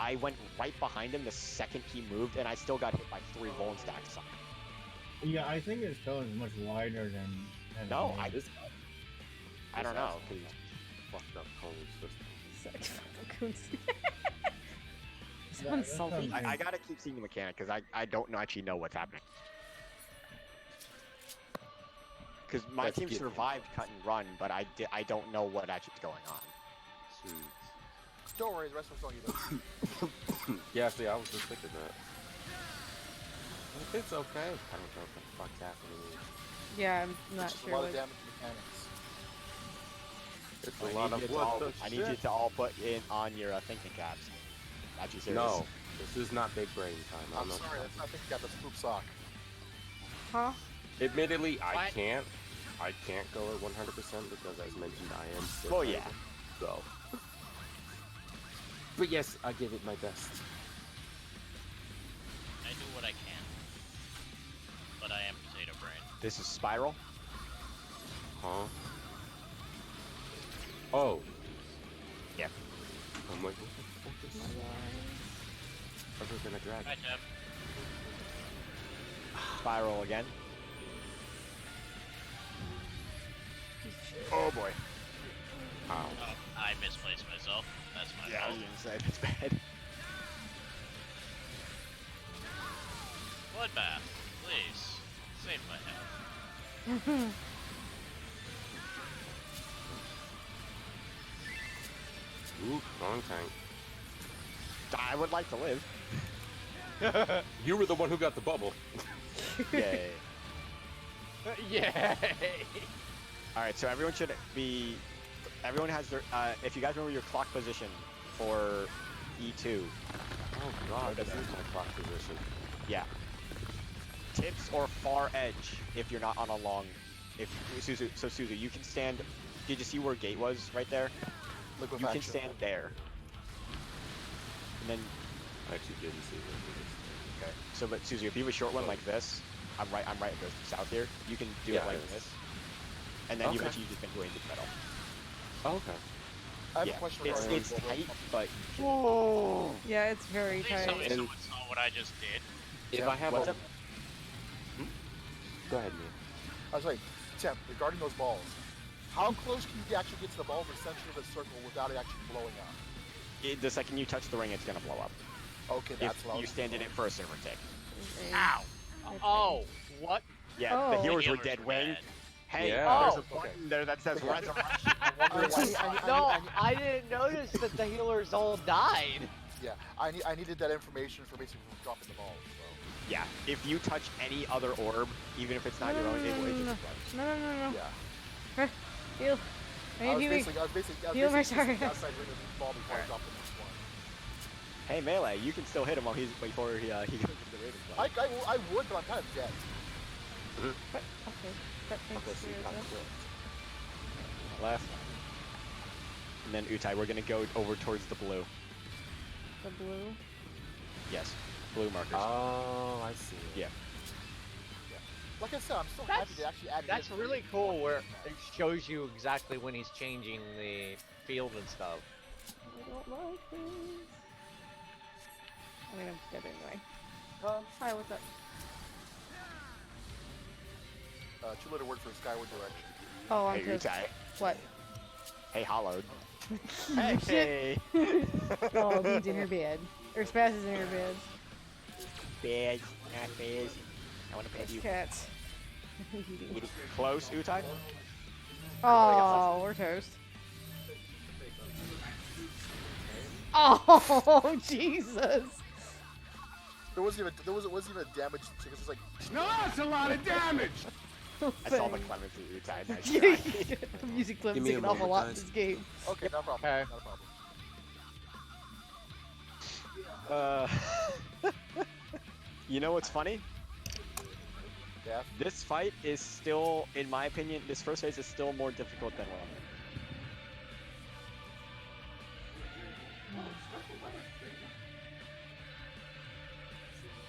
I went right behind him the second he moved, and I still got hit by 3 vuln stacks. Yeah, I think his cone is much wider than No, I don't know. Fucked up cone system. Someone's salty. I gotta keep seeing the mechanic because I don't actually know what's happening. Because my Let's team get survived cut and run, but I don't know what actually is going on. Don't worry, the rest of us don't either. Yeah, see, I was just thinking that. It's okay. I don't know what the fuck's happening. Yeah, I'm not It's sure. a lot what- of damage mechanics. It's a lot of I need you to all put in on your thinking caps. Actually, serious. No, this is not big brain time. I'm sorry, that's not thinking cap, that's poop sock. Huh? Admittedly, I What? can't go at 100% because, as mentioned, I am sick. Well, yeah. So. But yes, I give it my best. I do what I can. But I am potato brain. This is Spiral. Huh? Oh. Yeah. I'm like, what the fuck is this? Are they gonna drag? Hi, Jeff. Spiral again. Oh boy. Wow. Oh, I misplaced myself. That's my Yeah, I fault. was gonna say that's bad. Bloodbath, please. Save my health. Ooh, wrong tank. I would like to live. You were the one who got the bubble. Yay. Yay! Alright, so everyone should be... Everyone has their... if you guys remember your clock position for E2. Oh god, this is my clock position. Yeah. Tips or far edge if you're not on a long. If Suzu, you can stand. Did you see where gate was right there? You can stand there. And then. I actually didn't see that. Okay. So, but Suzu, if you have a short one like this, I'm right in the south here. You can do it like this. And then you just been going to the middle. Oh, okay. I have a question regarding it's tight, but yeah, it's very Please tell me tight. someone saw what I just did. If I have what's a... up? Go ahead, man. I was like, Tim, regarding those balls, how close can you actually get to the ball in the center of the circle without it actually blowing up? The second you touch the ring, it's gonna blow up. Okay, that's if what I you was stand in it for a server tick. Ow! Oh, what? Yeah, the Oh. healers The were healers dead were wing. bad. Hey, Yeah. there's a button there that says resurrection. I wonder why. No, I didn't notice that the healers all died. Yeah, I needed that information for basically dropping the ball. So. Yeah, if you touch any other orb, even if it's not your own, it will just explode. No. Yeah. Heal. I need healing. I was basically Heal my outside sorry. outside ring of the ball before I dropped the next one. Hey, Melee, you can still hit him before he goes into the Raven Club. I would, but I'm kind of dead. Okay. That makes sense. Last one. And then Utai, we're gonna go over towards the blue. The blue. Yes, blue markers. Oh, I see. Yeah. Like I said, I'm so happy they actually added. That's really cool where it shows you exactly when he's changing the field and stuff. I don't like this. I mean, I'm dead anyway. Hi, what's up? Two-letter word for skyward direction. Oh, I'm Hey, pissed. Utai. What? Hey, Hollowed. Hey. Oh, he's in her bed. Or Spaz is in her bed. Bad, not bad. I want to pet you. Cats. Close, Utai? Oh, we're toast. Oh, Jesus. There wasn't even damage. It was just like. No, that's a lot of damage. I saw the clemency Utai. Nice try. I'm using Give me clemency a an awful moment, lot in guys. this game. Okay, no problem. Okay. Not a problem. You know what's funny? Yeah. This fight is still, in my opinion, this first phase is still more difficult than one.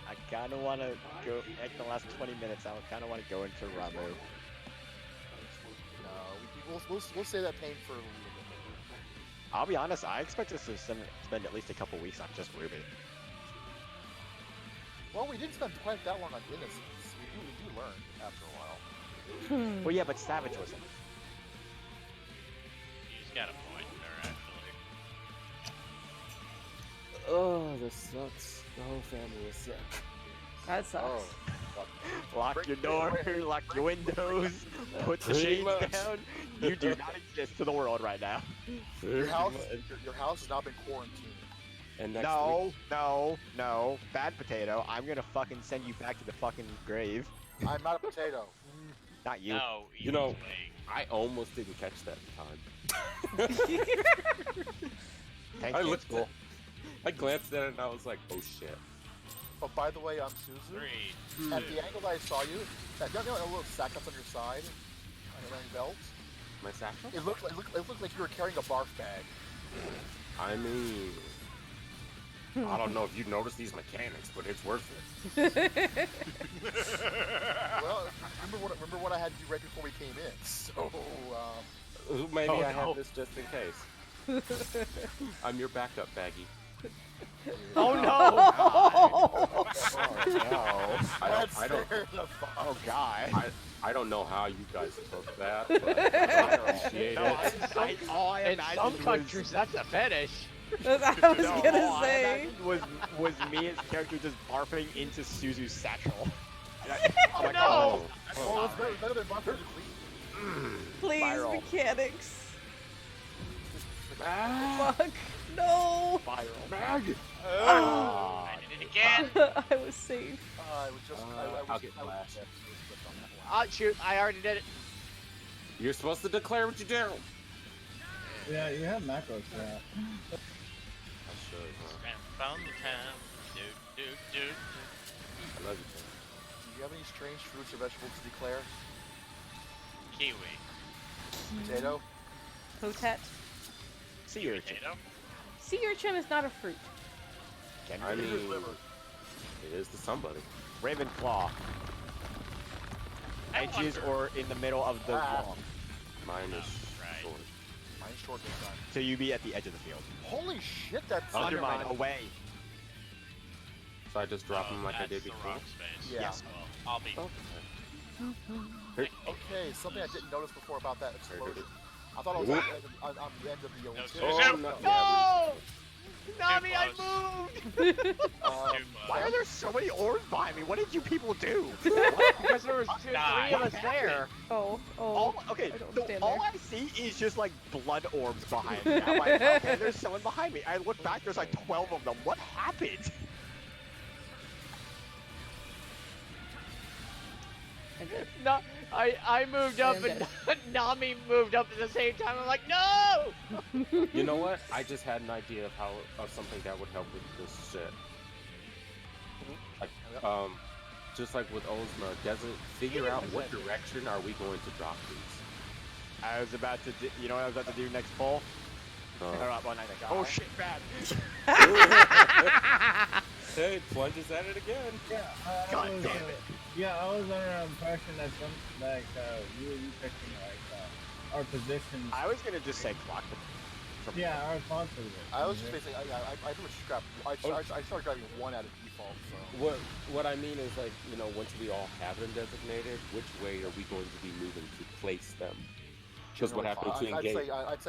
I kind of want to go, like the last 20 minutes, I kind of want to go into Ramu. No, we'll say that pain for a little bit. I'll be honest, I expect us to spend at least a couple weeks on just Ruby. Well, we didn't spend quite that long on Innocence. We do learn after a while. Well, yeah, but Savage wasn't. He's got a point there, actually. Oh, this sucks. The whole family is sick. That sucks. Oh, Lock your door, lock your windows, put the Pretty shades much. down. You do not exist to the world right now. your house has now been quarantined. And next No, no, no. Bad potato. I'm gonna fucking send you back to the fucking grave. I'm not a potato. Not you. No, You know, way. I almost didn't catch that time. Thank I you. looked at, I glanced at it and I was like, oh shit. But by the way, I'm Suzu. 3, At the angle that I saw you, that you know that little sack that's on your side, on your belt. My satchel? It looked like you were carrying a barf bag. I mean, I don't know if you noticed these mechanics, but it's worth it. Well, remember what I had to do right before we came in. So Maybe Oh, I no. have this just in case. I'm your backup, Baggy. Oh no! Oh, no. let's I don't- stare the fuck. Oh god. I don't know how you guys took that, but I appreciate No, it. all I In imagined some was- countries, that's a fetish. I was No, gonna all I say. imagined was me as character just barfing into Suzu's satchel. Oh no! Oh, Oh, it's better than barf clean. Please, Viral. mechanics. Ah, Fuck. No. Viral. Mag! Ah. I did it again! I was safe. I was just. I'll get flash. Oh shoot, I already did it. You're supposed to declare what you do. Yeah, you have macros for that. I should, huh? Found the town. Do, do, do. Love you, Tim. Do you have any strange fruits or vegetables to declare? Kiwi. Potato? Potet. Sea urchin. Potato. Sea urchin is not a fruit. I mean, it is to somebody. Ravenclaw. Edges or in the middle of the long. Mine is right. short. Mine's short this time. So you be at the edge of the field. Holy shit, that's Undermine away. So I just drop them like I did That's the before? wrong space. Yeah. Yes. Well, I'll be. Okay, something I didn't notice before about that explosion. I thought I was Whoop. on the end of the No, Olympics. Susan. No! Nami, I close. moved! Too Why are there so many orbs behind me? What did you people do? Because there was three of us there. Okay, I don't so stand all there. I see is just like blood orbs behind me. I'm like, okay, there's someone behind me. I look back, there's like 12 of them. What happened? No, I moved up and Nami moved up at the same time. I'm like, no! You know what? I just had an idea of something that would help with this shit. Like, just like with Ozma, does it figure out what direction are we going to drop these? I was about to do, you know what I was about to do next poll? Oh shit, bad. Hey, plunges at it again. Yeah, God damn it. Yeah, I was under the impression that you picking our positions. I was gonna just say clock. Yeah, our clock position. I was just basically, I pretty much scrapped. I started driving one out of default. So. What I mean is, like, you know, once we all have them designated, which way are we going to be moving to place them? Because what happened between I'd gate? say, oh, that's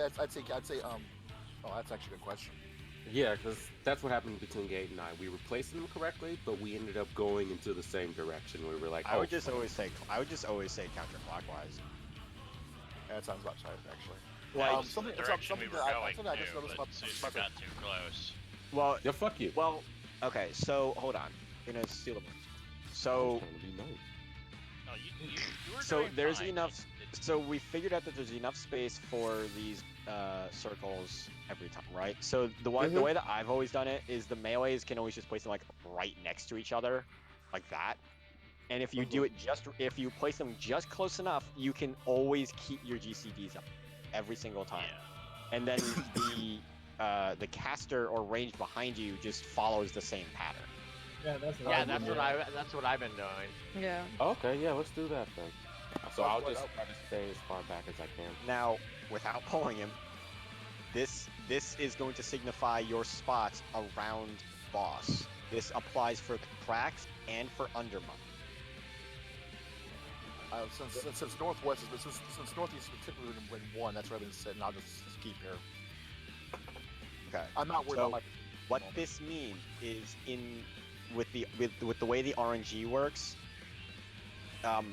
actually a good question. Yeah, because that's what happened between Gate and I. We were placing them correctly, but we ended up going into the same direction. We were like, I would just always say counterclockwise. Yeah, that sounds about right, actually. Like, something the direction we were going something I just to, noticed but about Susan got too close. well, yeah, fuck you. well, okay, so hold on. I'm gonna steal them. So, Trying to be nice. No, you were so doing there's fine. enough. So we figured out that there's enough space for these circles every time, right? So the way that I've always done it is the melees can always just place them like right next to each other, like that. And if you do it if you place them just close enough, you can always keep your GCDs up every single time. Yeah. And then the caster or range behind you just follows the same pattern. Yeah, that's what I've been doing. Yeah. Okay, yeah, let's do that then. So I'll just try to stay as far back as I can. Now, without pulling him, this is going to signify your spots around boss. This applies for cracks and for undermine. Since northwest is since northeast is typically win one, that's where I've been sitting. I'll just keep here. Okay. I'm not worried So, about my. what this means is with the way the RNG works, the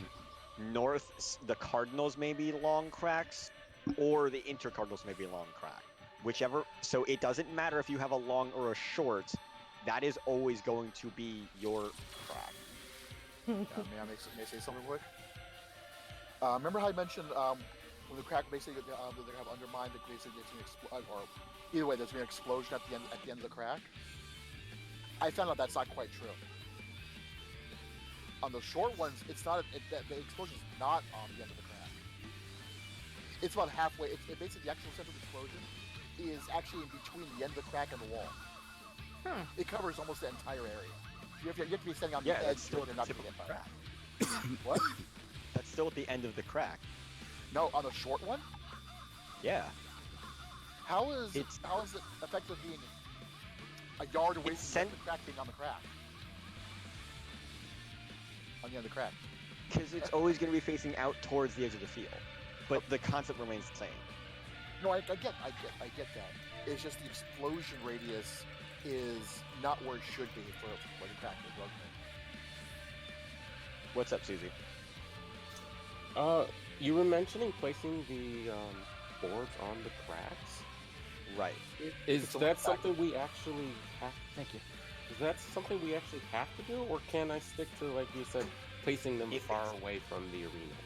cardinals may be long cracks, or the intercardinals may be long crack. Whichever. So it doesn't matter if you have a long or a short. That is always going to be your crack. May I say something quick? Remember how I mentioned when the crack basically they have undermined, that basically gets an or either way there's an explosion at the end of the crack. I found out that's not quite true. On the short ones, it's not. The explosion is not on the end of the crack. It's about halfway. It basically the actual center of the explosion is actually in between the end of the crack and the wall. It covers almost the entire area. You have to be standing on the edge that's still to not the get tip hit of by the that. crack. What? That's still at the end of the crack. No, on the short one. Yeah. How is it effective being a yard away from the crack being on the crack? On the end of the crack. Because it's always going to be facing out towards the edge of the field, but the concept remains the same. No, I get that. It's just the explosion radius is not where it should be for like a crack or drug man. What's up, Susie? You were mentioning placing the boards on the cracks. Right. Is that something we actually have? Thank you. Is that something we actually have to do, or can I stick to, like you said, placing them far away from the arena?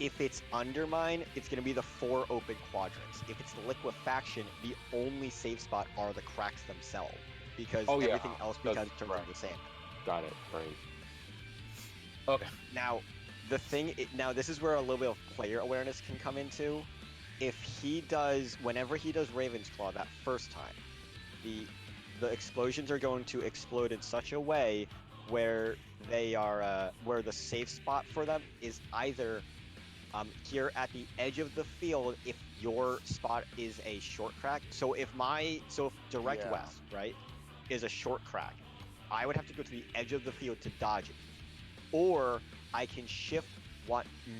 If it's undermine, it's going to be the 4 open quadrants. If it's liquefaction, the only safe spot are the cracks themselves, because everything else becomes turned into sand. Got it. Right. Okay. Now, the thing, now this is where a little bit of player awareness can come into. If he does, whenever he does Raven's Claw that first time, the explosions are going to explode in such a way where they are, where the safe spot for them is either here at the edge of the field if your spot is a short crack. So if direct west, right, is a short crack, I would have to go to the edge of the field to dodge it. Or I can shift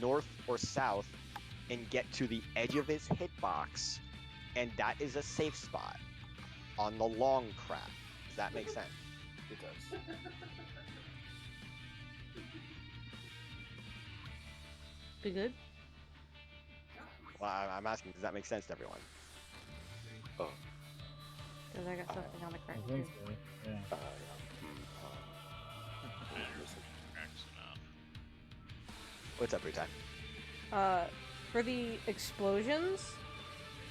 north or south and get to the edge of his hitbox, and that is a safe spot on the long crack. Does that make sense? It does. Be good? Well, I'm asking, does that make sense to everyone? Oh. Because I got something on the crack I too. think so. Yeah. What's up, Brutai? For the explosions,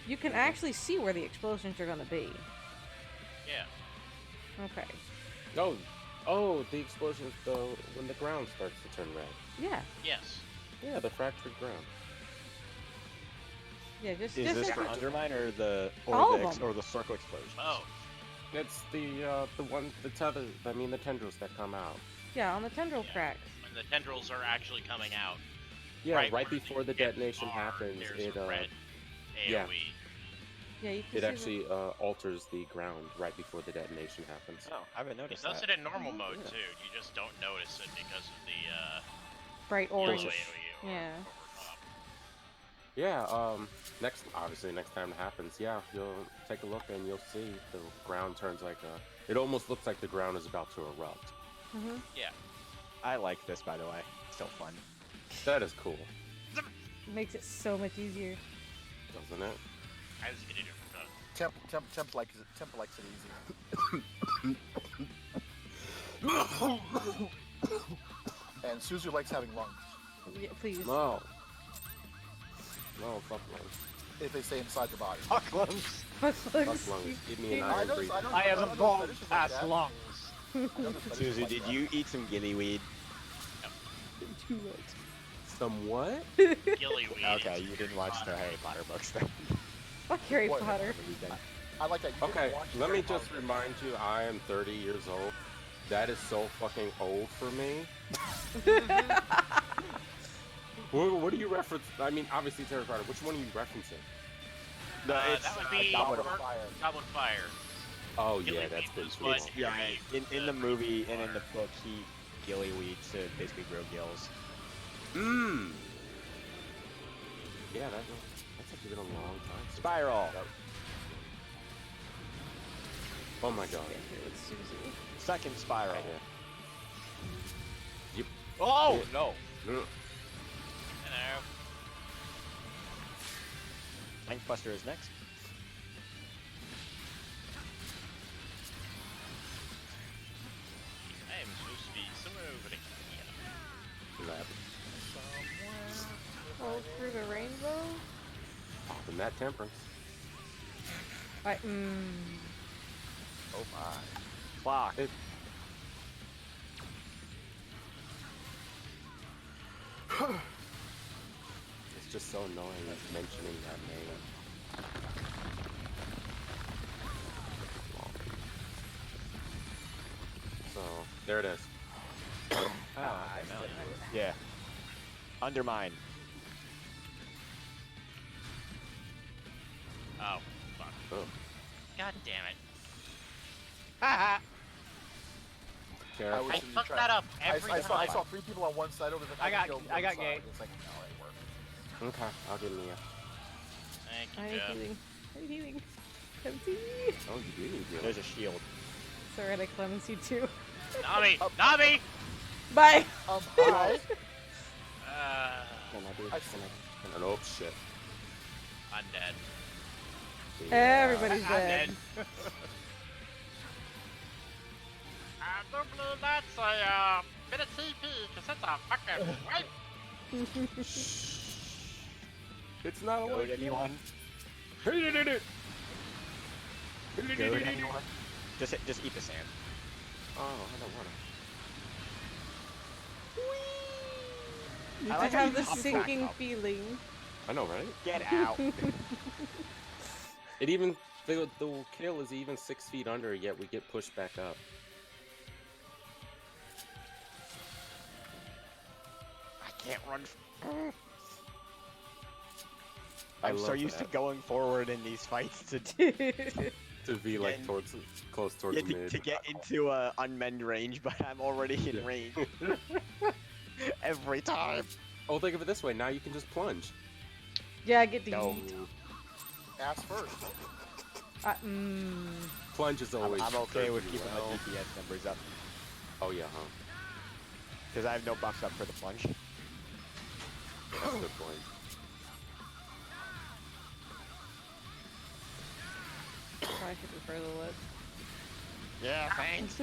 you can actually see where the explosions are gonna be. Yeah. Okay. Oh, the explosions though when the ground starts to turn red. Yeah. Yes. Yeah, the fractured ground. Yeah, just Is this for just- Undermine or the circle explosion? Oh. It's the one, the tendrils that come out. Yeah, on the tendril cracks. When the tendrils are actually coming out. Yeah, right where before the detonation happens, there's it a red AoE. yeah. Yeah, you can It see actually alters the ground right before the detonation happens. Oh, I haven't It noticed does that. it in normal mode too. You just don't notice it because of the bright yellow orange. AoE Yeah. over top. Yeah, next time it happens, yeah, you'll take a look and you'll see the ground turns like it almost looks like the ground is about to erupt. Mhm. Yeah. I like this, by the way. Still fun. That is cool, Makes it so much easier. doesn't it? I was getting it for Temp likes it easy. And Suzu likes having lungs. Yeah, please. No, fuck lungs. If they stay inside your body. Fuck lungs. Fuck lungs. Give me an iron breathing. I haven't gone past lungs. Suzu, did you eat some gillyweed? Too much. Some what? Gillyweed. Okay, you didn't watch the Harry Potter books then. Fuck Harry What? Potter. I like that. You Okay, didn't watch let me Harry just Potter. remind you, I am 30 years old. That is so fucking old for me. What do you reference? I mean, obviously Harry Potter. Which one are you referencing? That would be Goblet of Fire. Goblet of Fire. Oh yeah, Gillyweed that's been was too what- long. Yeah, in the movie and in the book, he gillyweed to basically grow gills. Mmm. Yeah, that's actually been a long time. since- Spiral. Oh my god. Second spiral. Yep. Oh, Yeah. no. Hello. Buster is next. I am supposed to be somewhere over here. Lab. All through the rainbow? Popping that temperance. Oh my. Clock. It's just so annoying mentioning that name. So, there it is. Yeah. Undermine. Oh, fuck. Oh. God damn it. Haha. Careful. was I in the fucked trap. that up every I time. saw 3 people on one side over the I got killed gay. one side. It's like, no, it worked. Okay, I'll give Mia. Thank I you, need Jeff. healing. I need healing. Clemency. Oh, you do need healing. There's a shield. Sorry, I clemency too. Nami! Nami! Bye! Hi. Can I do it? Can I? Oh, shit. I'm dead. Everybody's I'm dead. I don't believe that's a bit of TP, because it's a fucking rape. It's not a Goad anyone? Goad anyone? Just eat the sand. Oh, I don't want to. You I have like to how have you the pop back sinking up. feeling. I know, right? Get out. It even the kill is even 6 feet under, yet we get pushed back up. I can't run. I I'm so love used to that. going forward in these fights to To be like and- close towards mid. to get into unmanned range, but I'm already in range every time. Oh, think of it this way. Now you can just plunge. Yeah, I get to No. eat. Ass first. Plunge is always. I'm okay with serves you keeping well. my DPS numbers up Oh yeah, huh? because I have no buffs up for the plunge. Yeah, that's a good point. I should prefer the lip. Yeah, thanks.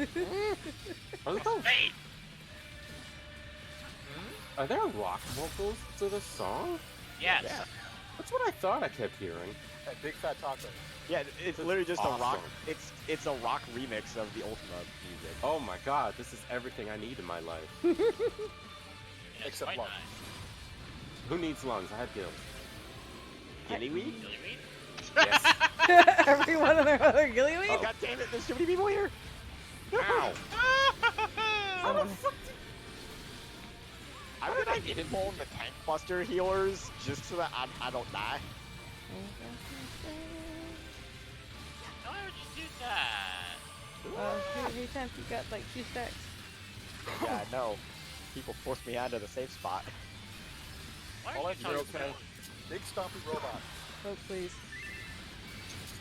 Are there rock vocals to this song? Yes. Yeah. That's what I thought I kept hearing. Hey, big fat taco. Yeah, it's literally just awesome. a rock. It's a rock remix of the Ultima music. Oh my god, this is everything I need in my life. Yeah, Except quite lungs. nice. Who needs lungs? I have gills. Gillyweed? Gillyweed? Yes. Everyone and their other gillyweed? Oh, god damn it! There's too many people here. Ow! How the fuck I'm gonna hit pull the tank buster healers just so that I don't die. Why would you do that? Hey, Temp, you got like 2 stacks. Yeah, I know. People forced me out of the safe spot. Why All are I you hear talking okay. about? Big stompy robot. Oh, please.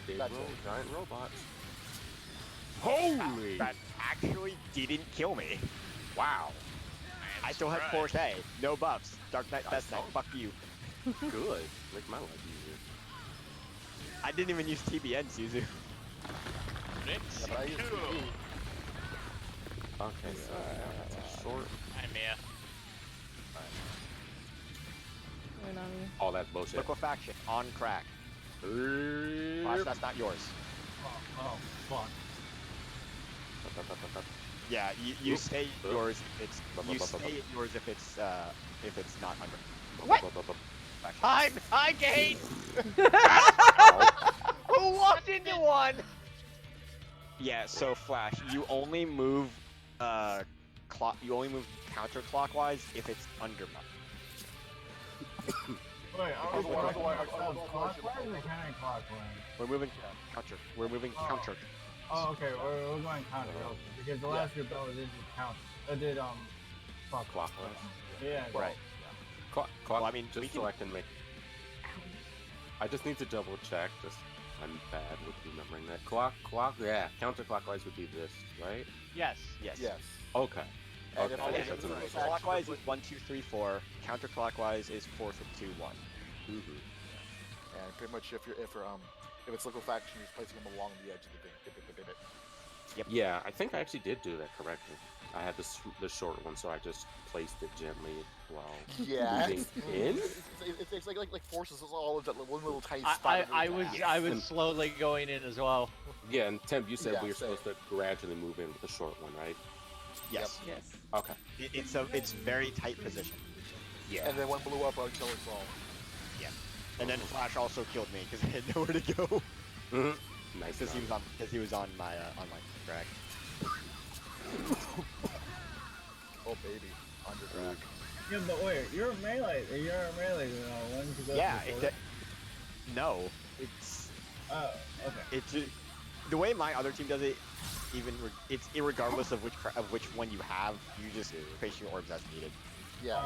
Big That's roll, it. giant robots. Holy! That actually didn't kill me. Wow. I still have surprised. Forte, no buffs. Dark Knight, Best Knight, fuck you. Good. Make my life easier. I didn't even use TBN, Suzu. It's but I used to cool. do- Okay, so that's a short. Hi, Mia. Wait on me. All that bullshit. Liquefaction, on crack. Flash, that's not yours. Oh, fuck. Yeah, you Oop. stay Oop. yours if it's you stay yours if it's not under. What? Hi, Kate! Who walked into one? Yeah, so Flash, you only move counterclockwise if it's under buff. Wait, are we Otherwise- going otherwise- clockwise or counterclockwise? We're moving counter. We're moving counter. Oh, okay, we're going counter. Okay. Because the last group that was did counter. Did Clockwise. Yeah. Right. Clock, Well, I mean, we just can- so I can make. I just need to double check. Just I'm bad with remembering that. Yeah. Counterclockwise would be this, right? Yes. Yes. Yes. Okay. And Okay, if Okay, that's it's amazing. clockwise is 1, 2, 3, 4. Counterclockwise is 4, 2, 1. Mhm. And pretty much if it's liquefaction, you're placing them along the edge of the thing. Yep. Yeah, I think I actually did do that correctly. I had the short one, so I just placed it gently while Yeah. moving in. It's like forces us all into that one little tiny spot. I was slowly going in as well. Yeah, and Temp, you said Yeah, we were same. supposed to gradually move in with the short one, right? Yes. Yes. Okay. It's very tight position. Yeah. And then one blew up until it's all. And then Flash also killed me because I had nowhere to go. Nice. Because he was on my track. Oh baby, under track. Yeah, but wait, you're a melee. One to go. Yeah. before. No, it's Oh, okay. it's the way my other team does it. It's irregardless of which one you have. You just place your orbs as needed. Yeah.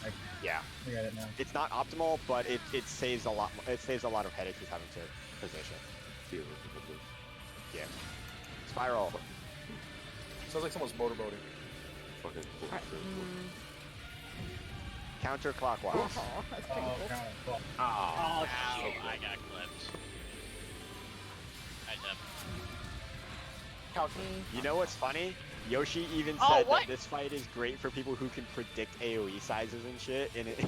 Okay. Yeah. I got it now. It's not optimal, but it saves a lot. It saves a lot of headaches with having to position. Yeah. Spiral. Sounds like someone's motorboating. Fucking Counterclockwise. Oh, that's painful. Counterclock. Oh, Oh, I got clipped. I did. Counter. You know what's funny? Yoshi even Oh, said what? that this fight is great for people who can predict AoE sizes and shit, and it.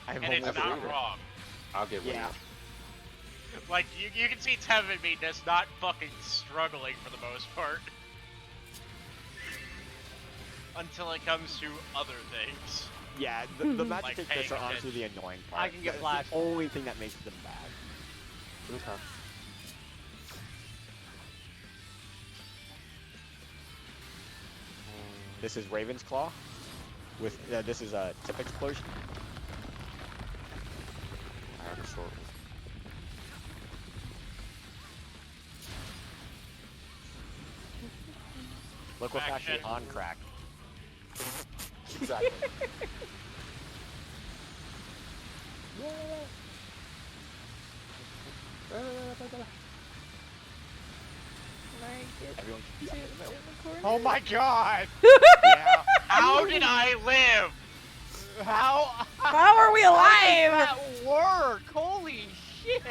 And it's not wrong. I'll give it. Yeah. Like, you can see Tevin being just not fucking struggling for the most part. Until it comes to other things. Yeah, the magic Like kick fists are paying honestly the annoying part. I can get That's flashed. the only thing that makes them bad. Okay. This is Raven's Claw. With this is a tip explosion. I have a short one. Liquefaction on crack. Exactly. Everyone can be in the middle. Oh my god! Yeah. How did I live? How are we How alive? does that work? Holy shit!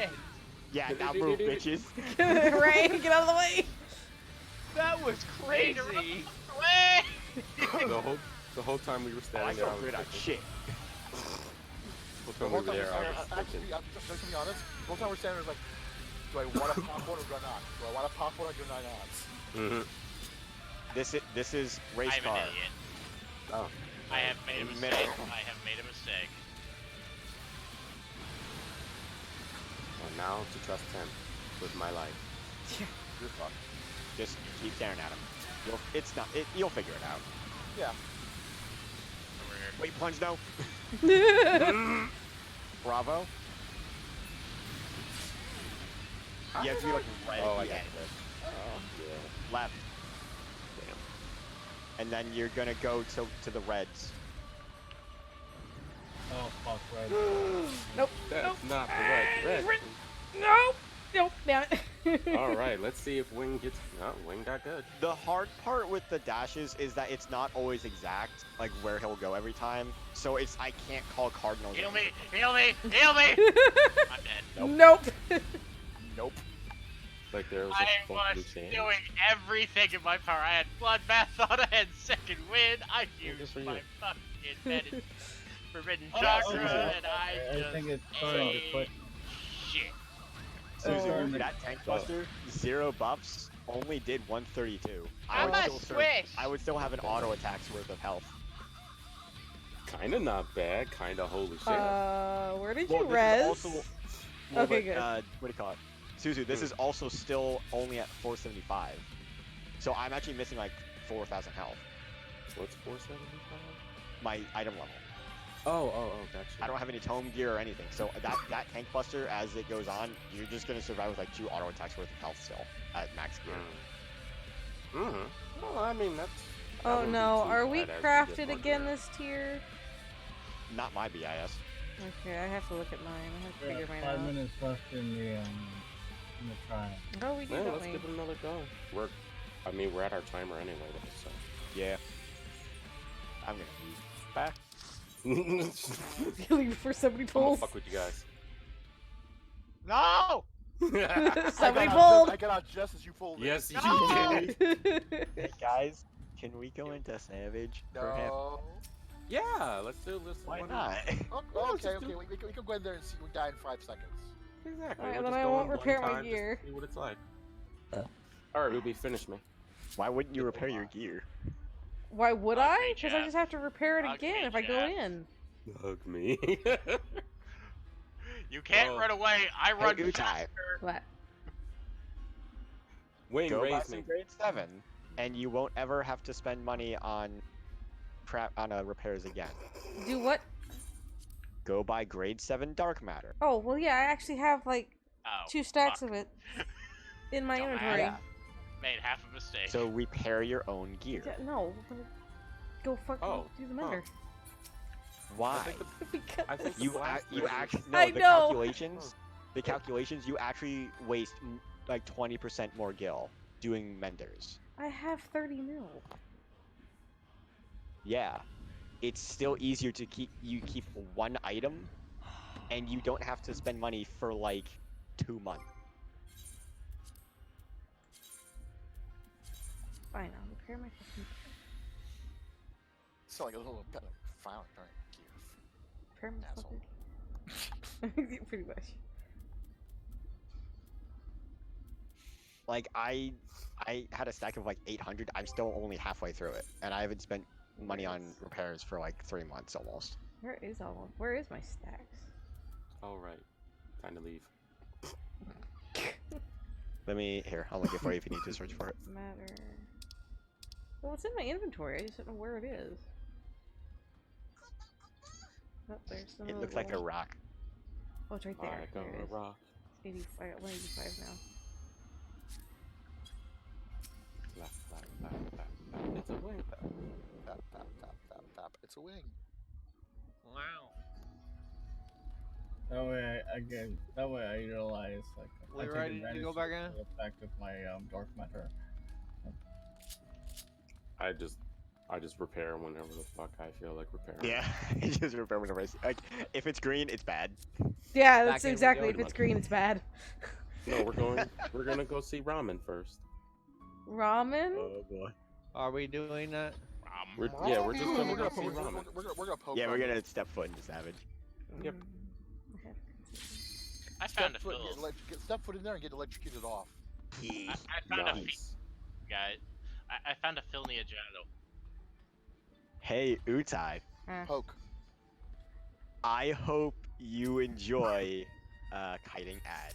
Yeah, now move, bitches. Ray, get out of the way. That was crazy. The whole time we were I standing there, I felt was good on thinking. shit. The The whole whole time we were time there, I was actually, thinking. just to be honest, the whole time we're standing there, like, do I want to pop one or do I not? Do I want to pop one or do I not? This is race I'm car. an idiot. Oh. I have made a In the mistake. middle. I have made a mistake. Well, now to trust him with my life. You're fucked. Just keep staring at him. You'll figure it out. Yeah. Over here. Wait, plunge no. Bravo. You have to be like right Oh, at I the got end. it. Yeah. Left. Damn. And then you're gonna go to the reds. Oh fuck, right. Nope. That's not the right direction. Nope. Damn it. All right, let's see if Wing gets. No, Wing got good. The hard part with the dashes is that it's not always exact, like where he'll go every time. So I can't call cardinals. Heal me! Heal me! Heal me! I'm dead. Nope. Nope. Like there was I a fucking was chance. doing everything in my power. I had bloodbath, thought I had second wind. I used for my you. fucking medicine, forbidden Oh, chakra, okay. and I just think it's starting to click. shit. Suzu, that tank buster, 0 buffs, only did 132. I'm a swish. I would still have an auto attack's worth of health. Kinda not bad. Kinda holy shit. Where did Well, you this res? is also, well, Okay, but, good. what do you call it? Suzu, this is also still only at 475. So I'm actually missing like 4,000 health. What's 475? My item level. Oh, gotcha. I don't have any tome gear or anything. So that tank buster, as it goes on, you're just gonna survive with like 2 auto attacks worth of health still at max gear. Well, I mean that's. that Oh wouldn't be no, too are we bad as crafted get more again gear. this tier? Not my BIS. Okay, I have to look at mine. I have to We figure have mine 5 out. minutes left in the trial. Oh, we do, Yeah, don't let's we? give it another go. We're at our timer anyway, though, so. Yeah. I'm gonna leave. Back. Really, before somebody I'm gonna pulls. fuck with you guys. No! Somebody pulled. I got out just as you pulled. Yes, you No! did. Hey guys, can we go into Savage for him? No. Yeah, let's do this. Why not? Okay. We can go in there and see. We die in 5 seconds. Exactly. Alright, we'll then just I go won't in one repair my time just to gear. See what it's like. Alright, Ruby, finish me. Why wouldn't you repair your gear? Why would Hug I? me, Because I Jeff. just have to repair it Hug again me, if I go Jeff. in. Hug me. You can't Oh. run away. I run Utai. faster. What? Wayne, Go buy raise some me. grade 7, and you won't ever have to spend money on repairs again. Do what? Go buy grade 7 dark matter. Oh, well, yeah, I actually have like Oh, 2 stacks fuck. of it in my Dumbass. inventory. Yeah. Made half a mistake. So repair your own gear. Yeah, no, go fucking Oh, do the mender. Why? Because I think You last actually I know. The calculations you actually waste like 20% more gil doing menders. I have 30 mil. Yeah. It's still easier to keep one item and you don't have to spend money for like 2 months. Fine, I'll repair my fucking It's like a little kind of violent gear. repair my Asshole. fucking pretty much. Like I had a stack of like 800. I'm still only halfway through it, and I haven't spent money on repairs for like 3 months almost. Where is my stacks? All right, time to leave. Let me here. I'll link it for you if you need to search for it. Matter. Well, it's in my inventory. I just don't know where it is. Oh, there's some It looks like a rock. Oh, it's right there. I got There it a is. rock. 85. I got 185 now. Flap, flap, flap, flap, flap. It's a wing. Tap, tap, tap, tap, tap. It's a wing. Wow. That way I utilize like We I take ready to advantage go of back in? the effect of my dark matter. I just repair whenever the fuck I feel like repairing. Yeah, just repair whenever I see. Like, if it's green, it's bad. Yeah, Back that's in we exactly. go. If it's green, it's bad. No, we're gonna go see ramen first. Ramen? Oh boy. Are we doing that? We're just gonna go see ramen. We're gonna poke. Yeah, we're gonna step foot into Savage. Yep. I found a Step foot, fill. get step foot in there and get electrocuted off. I found a Nice. guy. I found a Filnia Giotto. Hey, Utai. Poke. I hope you enjoy kiting ad.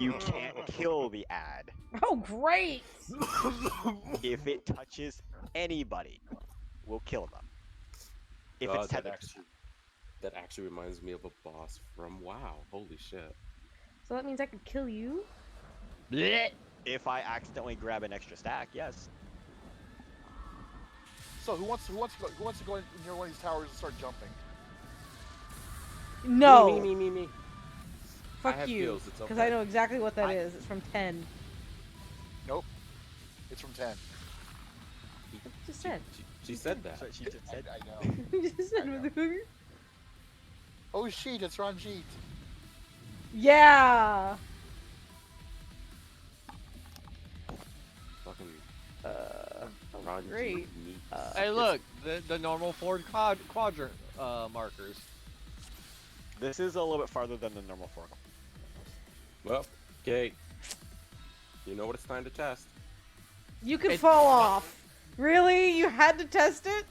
You can't kill the ad. Oh, great! If it touches anybody, we'll kill them. If it's that tethered. actually reminds me of a boss from WoW. Holy shit. So that means I could kill you? Blech. If I accidentally grab an extra stack, yes. So who wants to go near one of these towers and start jumping? No! Me. I Fuck have you. heals, it's Because okay. I know exactly what that is. It's from 10. Nope. It's from 10. You just said. She said that. So she just said. I know. You just said, motherfucker. Oh shit, it's Ranjit. Yeah! Fucking Ranjit great. Hey, look, the normal Ford quadrant markers. This is a little bit farther than the normal fork. Well, okay. You know what it's time to test. You could fall off. Really? You had to test it?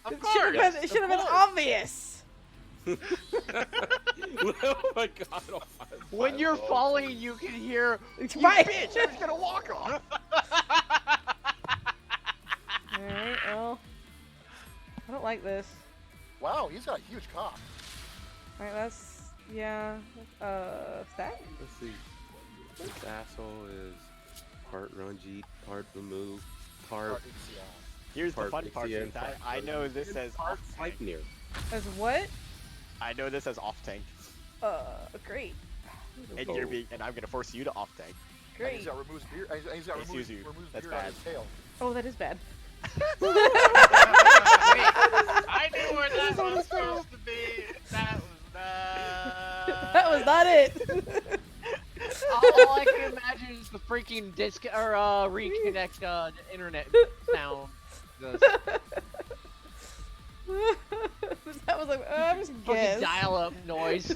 Of It course. should have been obvious. Oh my god. Oh my When you're God. falling, you can hear, "You Right. bitch, I was gonna walk off." Alright, well. I don't like this. Wow, he's got a huge cock. Alright, that's. Yeah. Stack? Let's see. This asshole is part Ranjit, part Remove, part Here's the part fun part. Ixion, Utai. I know this says part off tank. Sleipnir. As what? I know this says off tank. Great. And I'm gonna force you to off tank. And Great. he's got removes beard. And he's got Excuse you. removes That's beard on bad. his tail. Oh, that is bad. I knew where that was supposed to be. That was not. That was not it. All I can imagine is the freaking disc or reconnect internet sound. That was like, I'm just Fucking guess. dial-up noise.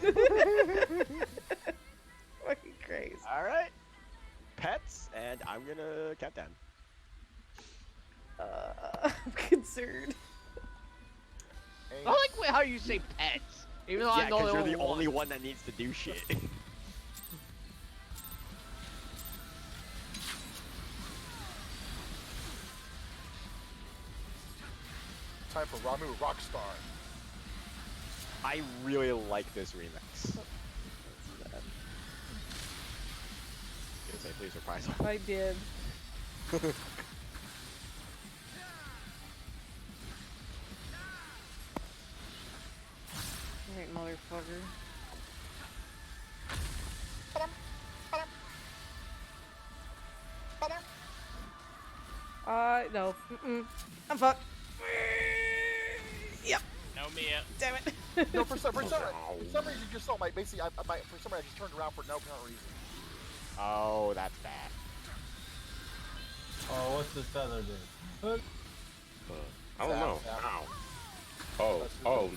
Fucking crazy. All right. Pets, and I'm gonna count down. I'm concerned. I like how you say pets, even though Yeah, I'm the because you're only the one. only one that needs to do shit. Time for Ramu Rockstar. I really like this remix. Gonna say please reprise. I did. Alright, motherfucker. No. I'm fucked. Yep. No, Mia. Damn it. No, for some reason, you just saw my basically. For some reason, I just turned around for no apparent reason. Oh, that's bad. Oh, what's this other dude? I don't know. Ow.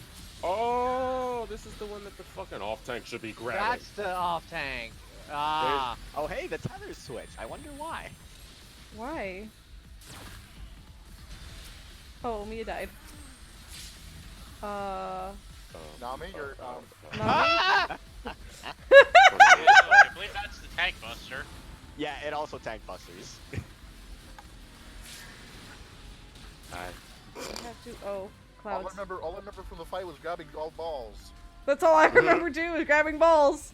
Oh, this is the one that the fucking off tank should be grabbing. That's the off tank. Ah. Oh, hey, the tether switch. I wonder why. Why? Oh, Mia died. Nami, you're Nami? I believe that's the tank buster. Yeah, it also tank busters. I have to. Oh, clouds. All I remember from the fight was grabbing all balls. That's all I remember doing was grabbing balls.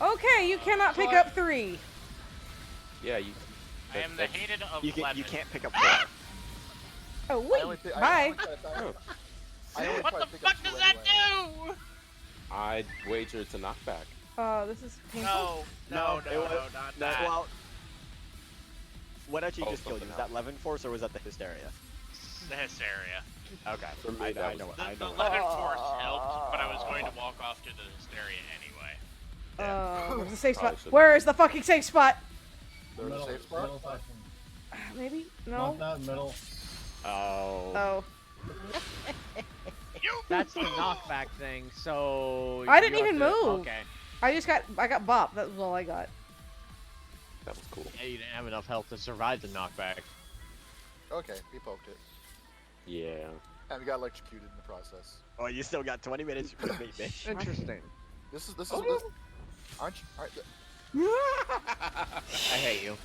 Okay, you cannot pick up 3. Yeah, you. I am the hated of You lemon. can't pick up 4. Oh wait, bye. What the fuck does that do? I wager it's a knockback. This is painful. No, not that. Well, what actually just killed you? something Was that Levin Force or was that the Hysteria? The hysteria. Okay, For me, I know. The lemon force helped, but I was going to walk off to the hysteria anyway. Where's the safe spot? Probably Where is the fucking safe spot? There's a safe spot? Middle section. Maybe? No? Not middle. Oh. That's the knockback thing, so... I didn't you have even to- move. Okay. I got bopped. That was all I got. That was cool. Yeah, you didn't have enough health to survive the knockback. Okay, he poked it. Yeah. And we got electrocuted in the process. Oh, you still got 20 minutes for me, bitch. Interesting. This is aren't I hate you.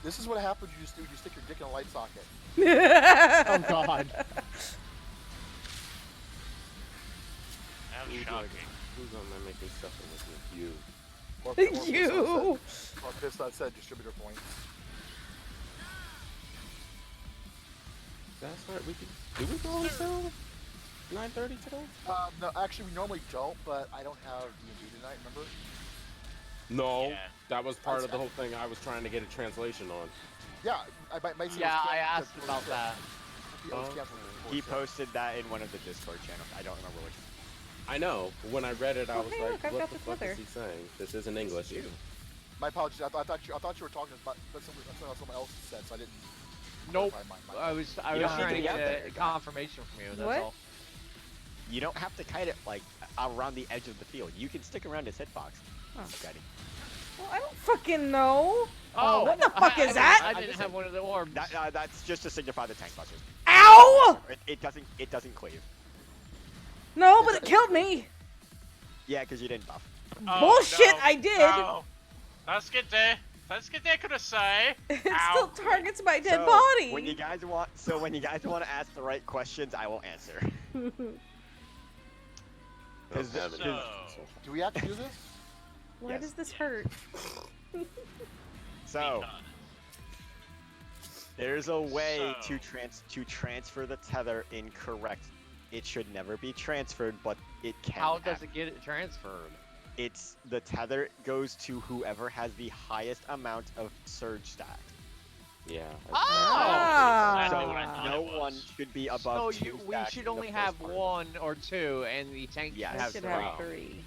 this is what happens you stick your dick in a light socket. Oh god. That was shocking. Who's on there making stuff with you? You! Or Pissed said distributor points. That's right. Do we go until 9:30 today? No, actually we normally don't, but I don't have D&D tonight, remember? No, Yeah. that was part of the whole thing. I was trying to get a translation on. Yeah, I might say it was Yeah, I canceled asked because about that. it was canceled before, He so- posted that in one of the Discord channels. I don't remember which. I know. When I read it, I was hey, like, look, I've "What got the the fuck slither. is he saying? This isn't English." My apologies. I thought you were talking about something someone else said, so I didn't. Nope. My I was You don't trying to need to get get confirmation from you, that's What? all. You don't have to kite it like around the edge of the field. You can stick around his hitbox. Oh. Kiting. Well, I don't fucking know. Oh, what the fuck is that? I didn't have one of the orbs. That's just to signify the tank busters. Ow! It doesn't cleave. No, but it killed me. Yeah, because you didn't buff. Oh, Bullshit, no, I did. No. Let's get there could say. It still targets my dead So, body. When you guys want to ask the right questions, I will answer. Do we have to do this? Why Yes. does this hurt? So there's a way So. to transfer the tether incorrect. It should never be transferred, but it can. How does it get it transferred? It's the tether goes to whoever has the highest amount of surge stack. Yeah. Ah. So Exactly what I thought no it was. one should be So above 2 we stacks should in the only first have part. 1 or 2, and the tank Yes. should I have should 3. have 3.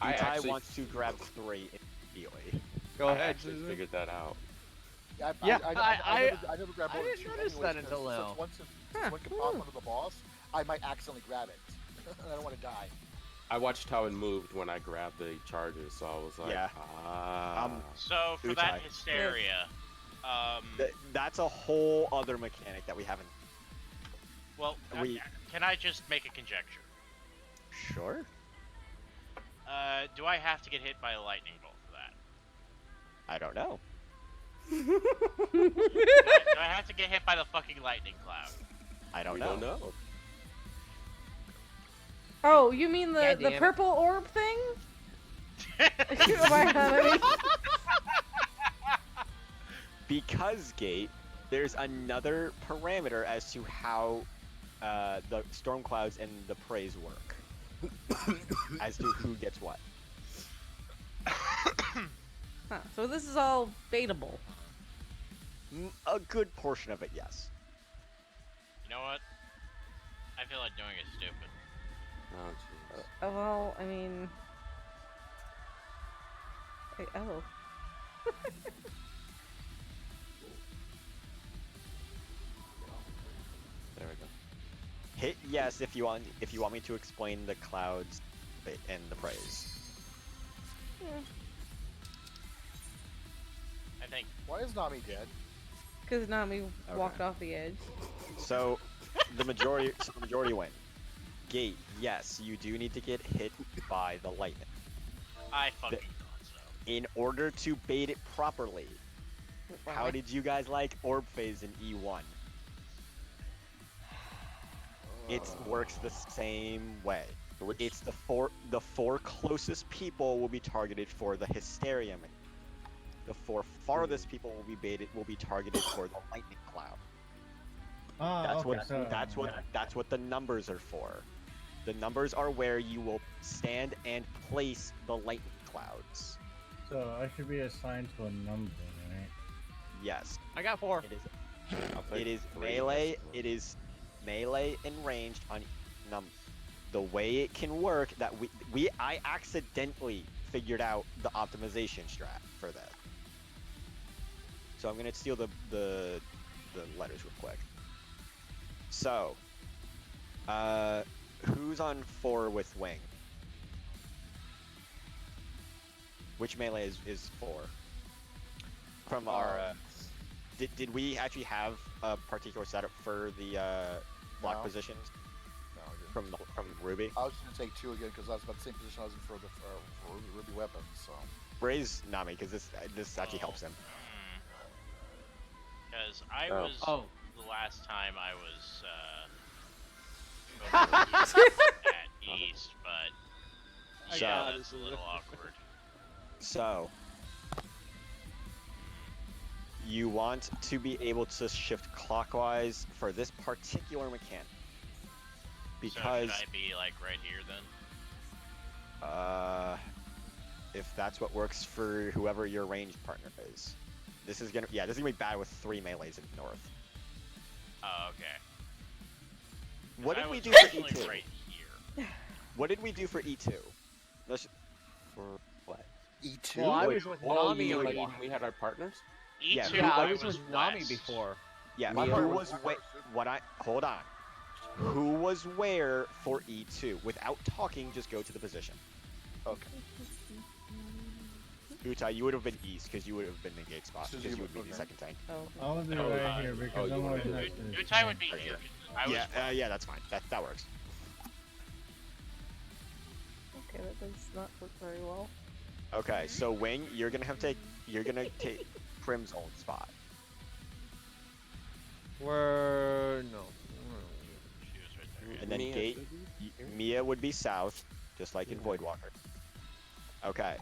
I Utai actually- wants to grab 3 immediately. Go I ahead, actually Susan. figured that out. Yeah, I never grabbed I more than didn't 2 notice anyways, that 'cause until now. since one can pop onto the boss, I might accidentally grab it. I don't want to die. I watched how it moved when I grabbed the charges, so I was like, Yeah. So for Utai. that hysteria, That's a whole other mechanic that we haven't. well, can I just make a conjecture? Sure. Do I have to get hit by a lightning bolt for that? I don't know. Do I have to get hit by the fucking lightning cloud? I don't we know. don't know. Oh, you mean the God damn it. purple orb thing? Am I enemy? Because gate, there's another parameter as to how the storm clouds and the praise work. As to who gets what. Huh, so this is all baitable. A good portion of it, yes. You know what? I feel like doing it stupid. Oh, jeez. Oh, well, I mean... Wait, oh. There we go. Hit yes if you want me to explain the clouds and the praise. I think. Why is Nami dead? Because Nami walked off the edge. So the majority win. Gate, yes, you do need to get hit by the lightning. I fucking thought so. In order to bait it properly, how did you guys like Orb Phase in E1? It works the same way. It's the four closest people will be targeted for the Hysteria. The four farthest people will be targeted for the Lightning Cloud. That's what the numbers are for. The numbers are where you will stand and place the lightning clouds. So I should be assigned to a number, right? Yes. I got 4. It is melee. It is melee and ranged on num. The way it can work that I accidentally figured out the optimization strat for that. So I'm gonna steal the letters real quick. So, who's on 4 with Wing? Which melee is 4? From our, did we actually have a particular setup for the block positions? No, I didn't. From Ruby? I was just gonna take 2 again because that's about the same position I was in for the Ruby weapon. So raise Nami because this actually helps him. Because I was the last time I was at East, but yeah, that's a little awkward. So you want to be able to shift clockwise for this particular mechanic. Because so should I be like right here then? If that's what works for whoever your ranged partner is. This is gonna be bad with 3 melees in north. Oh, okay. What did we do for E2? Right here. What did we do for E2? For what? E2? Well, I was with Nami when already. we had our partners? E2 Yeah, I was was with Nami west. before. Yeah, who was hold on. Who was where for E2? Without talking, just go to the position. Okay. Utai, you would have been east because you would have been in gate spot because you would be the second tank. Oh. I'll be right here because I'm always next to this Utai tank. would be here. I was Yeah, that's fine. That works. Okay, that does not work very well. Okay, so Wing, you're gonna take Prim's old spot. Where no. She was right there. And then Mia Gate, Mia would be south, just like in Voidwalker. Okay,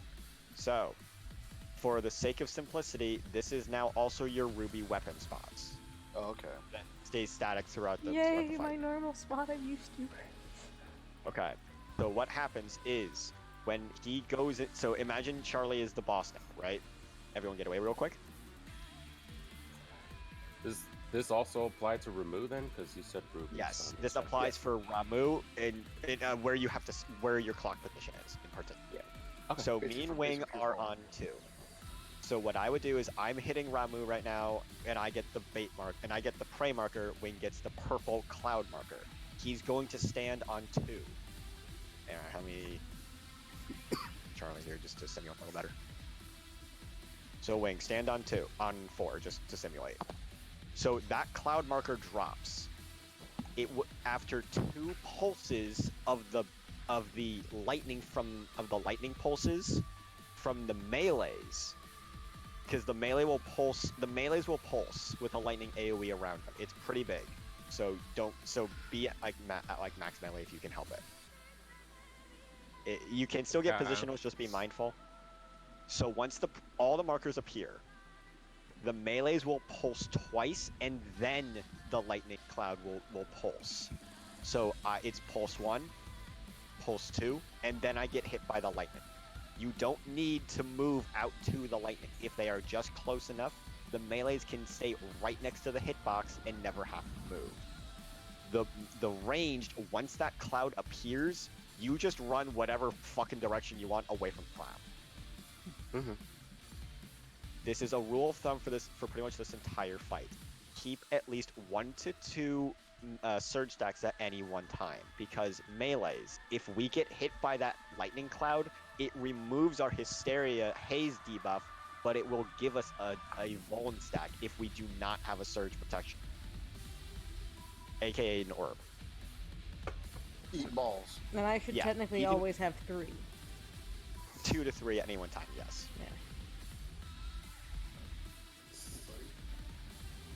so for the sake of simplicity, this is now also your Ruby weapon spots. Oh, okay. That stays static throughout the Yay, fight. my normal spot I'm used to. Okay, so what happens is when he goes in, so imagine Charlie is the boss now, right? Everyone get away real quick. Does this also apply to Ramu then? Because you said Ruby. Yes, this applies for Ramu and where you have to where your clock position is in particular. Yeah. Okay. So me and Wing are on 2. So what I would do is I'm hitting Ramu right now, and I get the bait mark, and I get the prey marker. Wing gets the purple cloud marker. He's going to stand on 2. And help me, Charlie here, just to simulate a little better. So Wing, stand on 4, just to simulate. So that cloud marker drops. After 2 pulses of the lightning pulses from the melees, because the melees will pulse with a lightning AoE around them. It's pretty big, so be at max melee if you can help it. You can still get positionals, just be mindful. So once all the markers appear, the melees will pulse twice, and then the lightning cloud will pulse. So it's pulse 1, pulse 2, and then I get hit by the lightning. You don't need to move out to the lightning. If they are just close enough, the melees can stay right next to the hitbox and never have to move. The ranged, once that cloud appears, you just run whatever fucking direction you want away from the cloud. Mm-hmm. This is a rule of thumb for pretty much this entire fight. Keep at least 1 to 2 surge stacks at any one time, because melees, if we get hit by that lightning cloud, it removes our Hysteria Haze debuff, but it will give us a Vuln stack if we do not have a surge protection, aka an orb. Eat balls. And I should technically even always have 3. 2 to 3 at any one time, yes. Yeah.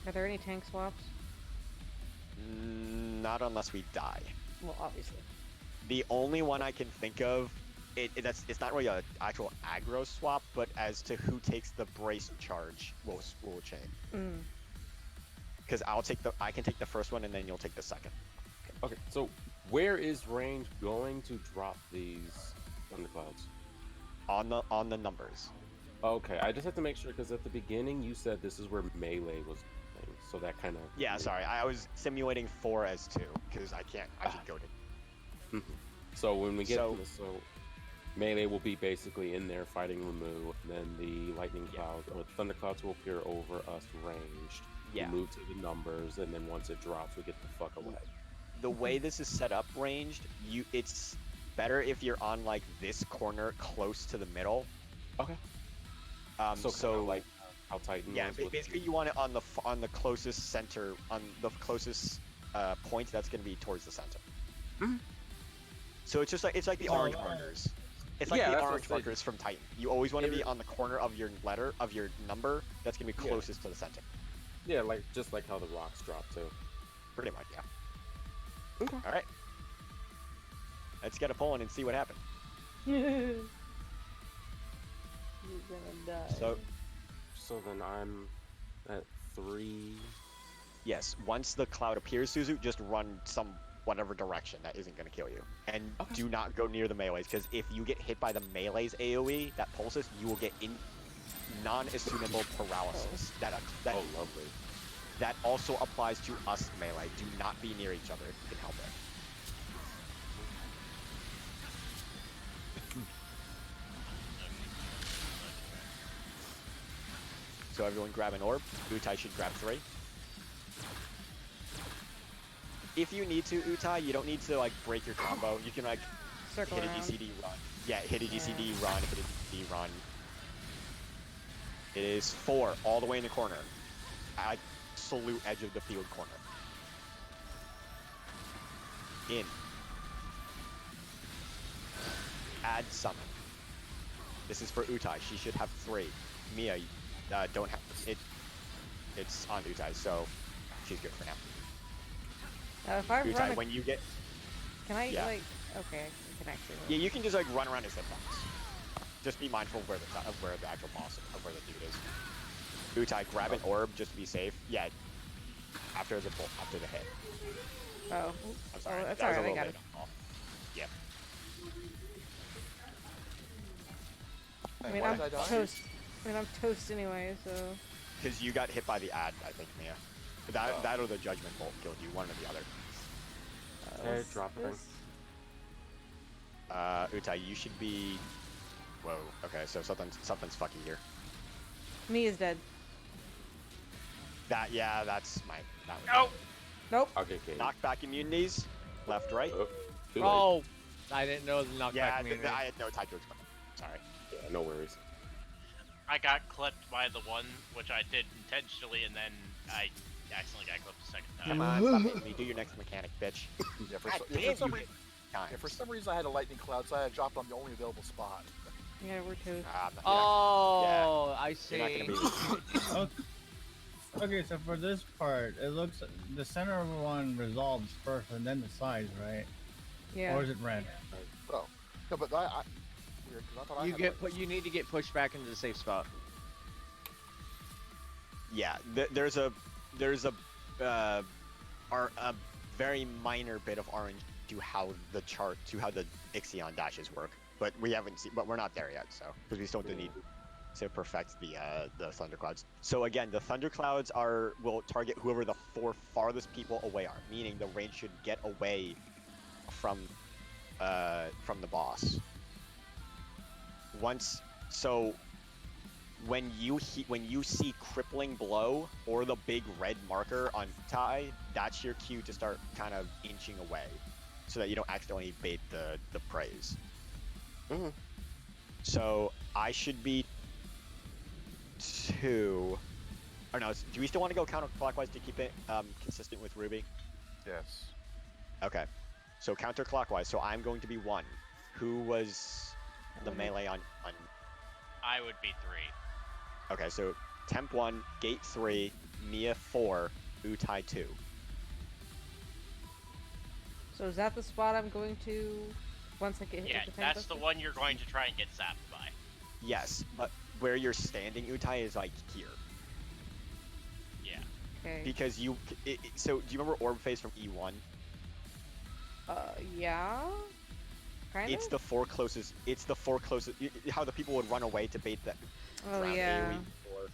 Are there any tank swaps? Not unless we die. Well, obviously. The only one I can think of, it's not really an actual aggro swap, but as to who takes the brace charge will change. Because I can take the first one and then you'll take the second. Okay, so where is range going to drop these thunderclouds? On the numbers. Okay, I just have to make sure because at the beginning you said this is where melee was playing, so that kind of. Yeah, sorry, I was simulating 4 as 2 because I should go to. So when we get to this, so melee will be basically in there fighting Ramu, and then the lightning cloud or thunderclouds will appear over us ranged. Yeah. We move to the numbers, and then once it drops, we get the fuck away. The way this is set up ranged, it's better if you're on like this corner close to the middle. Okay. So like how Titan. Yeah, basically you want it on the closest center, on the closest point that's going to be towards the center. So it's like the orange markers. It's like the orange markers from Titan. You always want to be on the corner of your number that's going to be closest to the center. Yeah, just like how the rocks drop too. Pretty much, yeah. Okay. All right. Let's get a pull in and see what happens. You're gonna die. So then I'm at 3. Yes. Once the cloud appears, Suzu, just run whatever direction that isn't going to kill you, and do not go near the melees, because if you get hit by the melee's AOE that pulses, you will get non-assumable paralysis. Oh, lovely. That also applies to us melee. Do not be near each other if you can help it. So everyone grab an orb. Utai should grab 3. If you need to, Utai, you don't need to like break your combo. You can like Circle hit around. a DCD run. Yeah, hit a DCD run, hit a DCD run. It is 4 all the way in the corner. Absolute edge of the field corner. In. Add summon. This is for Utai. She should have 3. Mia, don't have it. It's on Utai, so she's good for now. If I Utai, run when you get, can I yeah. like? Okay, I can actually. Yeah, you can just like run around his hitbox. Just be mindful of where the actual boss, of where the dude is. Utai, grab an orb just to be safe. Yeah, after the hit. Oh, I'm sorry. that's that was a alright. I little got late it. on call. Yeah. I mean, I'm toast anyway, so. Because you got hit by the ad, I think, Mia. That or the Judgment Bolt killed you, one or the other. Okay, drop it. Utai, you should be. Whoa. Okay, so something's fucky here. Me is dead. That's my. Nope. Okay. Knockback immunities, left, right. Oh, I didn't know the knockback Yeah, immunity. I had no time to explain. Sorry. Yeah, no worries. I got clipped by the one, which I did intentionally, and then I accidentally got clipped the second time. Come on, fuck me. Do your next mechanic, bitch. Yeah, for some reason I had a lightning cloud, so I had dropped on the only available spot. Yeah, we're toast. Oh, I see. You're not gonna be. Okay, so for this part, it looks the center one resolves first and then the sides, right? Yeah. Or is it red? Oh, no, but weird, 'cause I thought I had You need to get pushed back into the safe spot. Yeah, there's a very minor bit of orange to how the Ixion dashes work, but we're not there yet, so because we still do need to perfect the thunderclouds. So again, the thunderclouds will target whoever the 4 farthest people away are, meaning the range should get away from the boss. when you see crippling blow or the big red marker on Utai, that's your cue to start kind of inching away, so that you don't accidentally bait the praise. Mm-hmm. So I should be 2. Or no, do we still want to go counterclockwise to keep it consistent with Ruby? Yes. Okay. So counterclockwise. So I'm going to be 1. Who was the melee on? I would be 3. Okay, so Temp 1, Gate 3, Mia 4, Utai 2. So is that the spot I'm going to once I get hit Yeah, with the tank that's the buster? one you're going to try and get zapped by. Yes, but where you're standing, Utai, is like here. Yeah. Okay. Because so do you remember Orb Phase from E1? Yeah. Kind It's of. the 4 closest. It's the 4 closest. How the people would run away to bait the Oh round yeah. AoE before.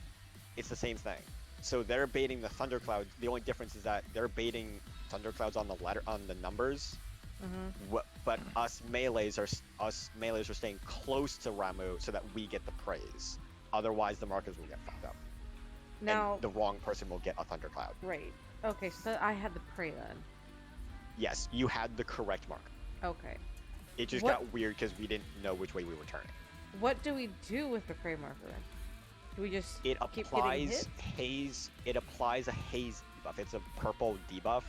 It's the same thing. So they're baiting the thunderclouds. The only difference is that they're baiting thunderclouds on the numbers. Mm-hmm. But us melees are staying close to Ramu so that we get the praise. Otherwise, the markers will get fucked up. Now And the wrong person will get a thundercloud. right. Okay, so I had the prey then. Yes, you had the correct mark. Okay. It just got weird because we didn't know which way we were turning. What do we do with the prey marker then? Do we just It keep getting applies hit? haze. It applies a haze debuff. It's a purple debuff.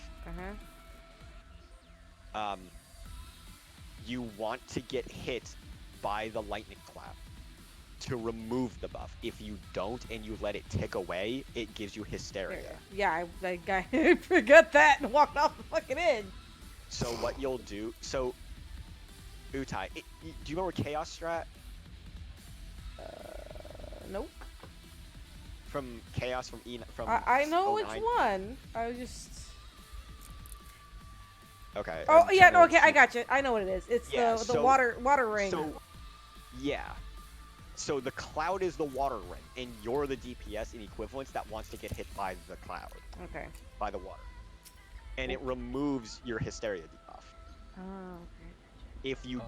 You want to get hit by the lightning cloud to remove the buff. If you don't and you let it tick away, it gives you hysteria. Yeah, I forgot that and walked off the fucking edge. So what you'll do, Utai, do you remember Chaos Strat? Nope. From Chaos from E from I know 09? which one. I was just. Okay. Oh I'm yeah, trying no, to okay, I see- got you. I know what it is. It's the water ring. So, yeah. So the cloud is the water ring, and you're the DPS in equivalence that wants to get hit by the cloud. Okay. By the water. And it removes your hysteria debuff. Oh, okay. If you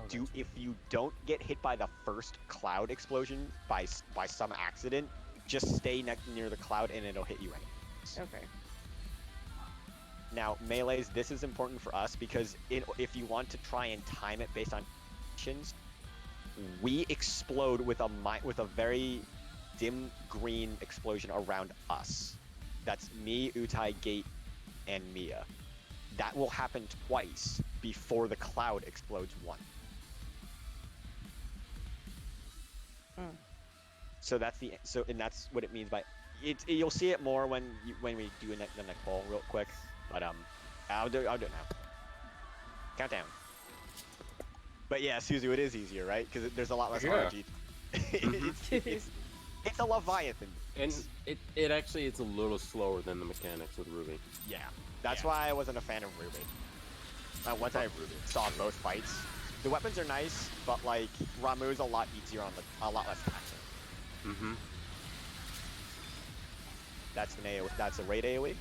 don't get hit by the first cloud explosion by some accident, just stay near the cloud and it'll hit you anyways. Okay. Now, melees, this is important for us because if you want to try and time it based on actions, we explode with a very dim green explosion around us. That's me, Utai, Gate, and Mia. That will happen twice before the cloud explodes once. So that's that's what it means by it. You'll see it more when we do the next poll real quick. But I'll do it now. Countdown. But yeah, Suzu, it is easier, right? Because there's a lot less RNG. It's a Leviathan. And it actually is a little slower than the mechanics with Ruby. Yeah, that's why I wasn't a fan of Ruby. Once I saw both fights, the weapons are nice, but like Ramu's a lot easier a lot less taxing. Mm-hmm. That's an AoE. That's a raid AoE.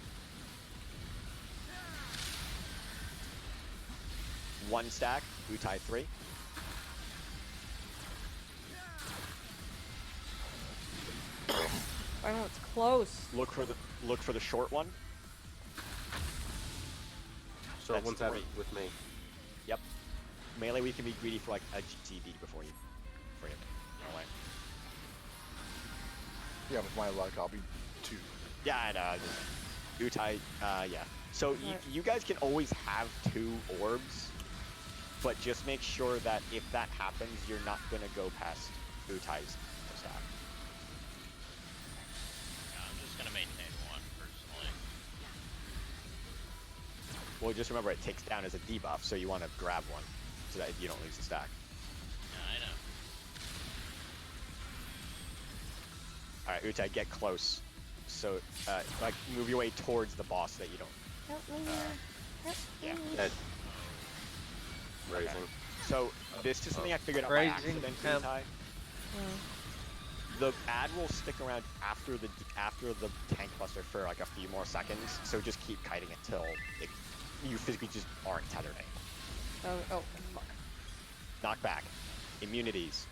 1 stack, Utai 3. I know it's close. Look for the short one. Short one's out with me. Yep. Melee, we can be greedy for like a GTD before you bring it away. Yeah, with my luck, I'll be 2. Yeah, and Utai, yeah. So you guys can always have 2 orbs, but just make sure that if that happens, you're not gonna go past Utai's stack. I'm just gonna maintain 1 personally. Well, just remember it takes down as a debuff, so you want to grab one so that you don't lose the stack. Yeah, I know. All right, Utai, get close. So, like, move your way towards the boss so that you don't. Help me here. Yeah. Dead. Raising. So this is something I figured out by accident, Utai. The ad will stick around after the tank buster for like a few more seconds. So just keep kiting it till you physically just aren't tethered anymore. Oh, fuck. Knockback. Immunities.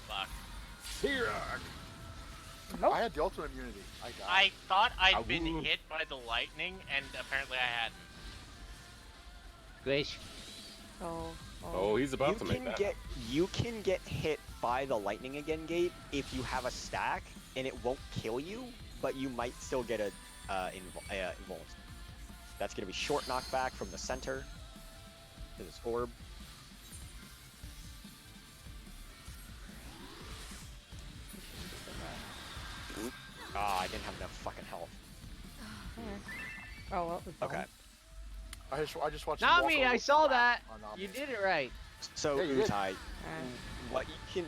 Fuck. T-Rock. Nope. I had the ultimate immunity. I died. I thought I'd been Ooh. hit by the lightning, and apparently I hadn't. Squish. Oh, he's about to make that. You can get hit by the lightning again, Gabe, if you have a stack, and it won't kill you, but you might still get a invuln. That's gonna be short knockback from the center to this orb. Ah, I didn't have enough fucking health. Oh well. Okay. I just watched. Not him me, walk I over saw the that. map on You Omni. did it right. So, Yeah, you did. Utai, what you can,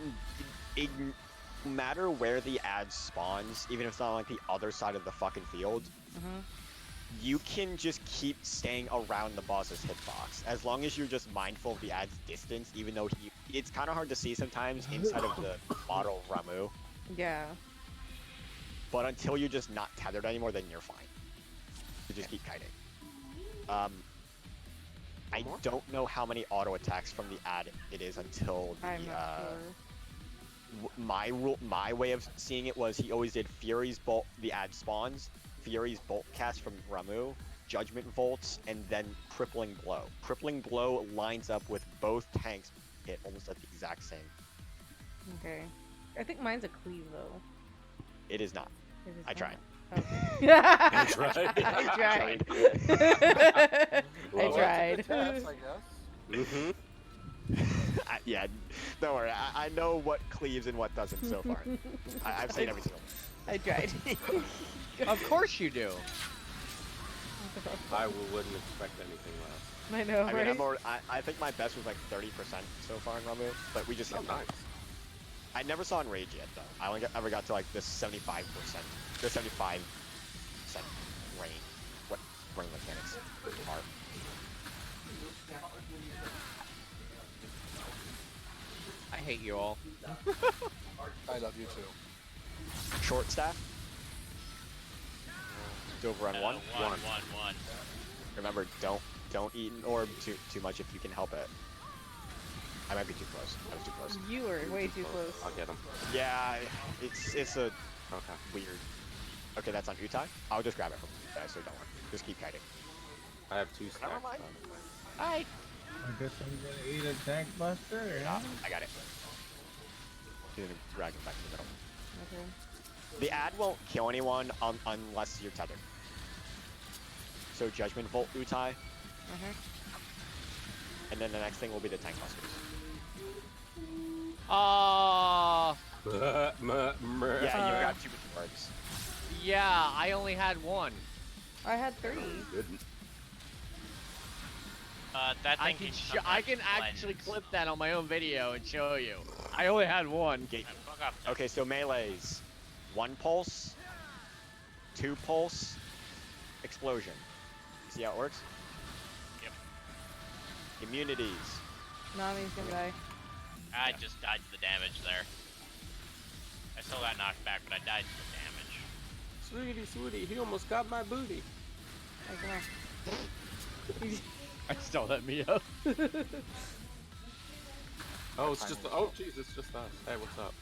no matter where the ad spawns, even if it's not like the other side of the fucking field, you can just keep staying around the boss's hitbox. As long as you're just mindful of the ad's distance, even though it's kind of hard to see sometimes inside of the model of Ramu. Yeah. But until you're just not tethered anymore, then you're fine. You just keep kiting. I don't know how many auto attacks from the ad it is until the, I'm not sure. my way of seeing it was he always did Fury's Bolt, the ad spawns, Fury's Bolt cast from Ramu, Judgment Volts, and then Crippling Blow. Crippling Blow lines up with both tanks hit almost at the exact same. Okay. I think mine's a cleave though. It is not. It is I tried. Okay. I tried. I tried. I Well, tried. that's a good test, I guess. Yeah, don't worry. I know what cleaves and what doesn't so far. I've seen every single one. I tried. Of course you do. I wouldn't expect anything less. I know, I right? mean, I think my best was like 30% so far in Ramu, but we just Oh, hit nice. I never saw Enrage yet, though. I only ever got to like the 75%, the 75% range. What ring mechanics are. I hate you all. I love you too. Short staff. Do overrun one. One. Remember, don't eat an orb too much if you can help it. I might be too close. I was too close. You were way too close. I'll get him. Yeah, it's a Okay. weird. Okay, that's on Utai. I'll just grab it from you guys, so don't worry. Just keep kiting. I have 2 stacks. Never mind. Hi. I guess I'm gonna eat a tank buster. Yeah, I got it. You're gonna drag it back to the middle. Okay. The ad won't kill anyone unless you're tethered. So Judgment Volt Utai, and then the next thing will be the tank busters. Yeah, you got 2 orbs. Yeah, I only had one. I had 3. That I thing can I can actually clip that on my own video and show you. I only had one. Okay, so melees. 1 pulse, 2 pulse, explosion. See how it works? Yep. Immunities. Nami's gonna die. I just died to the damage there. I still got knocked back, but I died to the damage. Sweetie, he almost got my booty. Hey, come on. I still let me up. Oh, it's just. Oh, jeez, it's just us. Hey, what's up?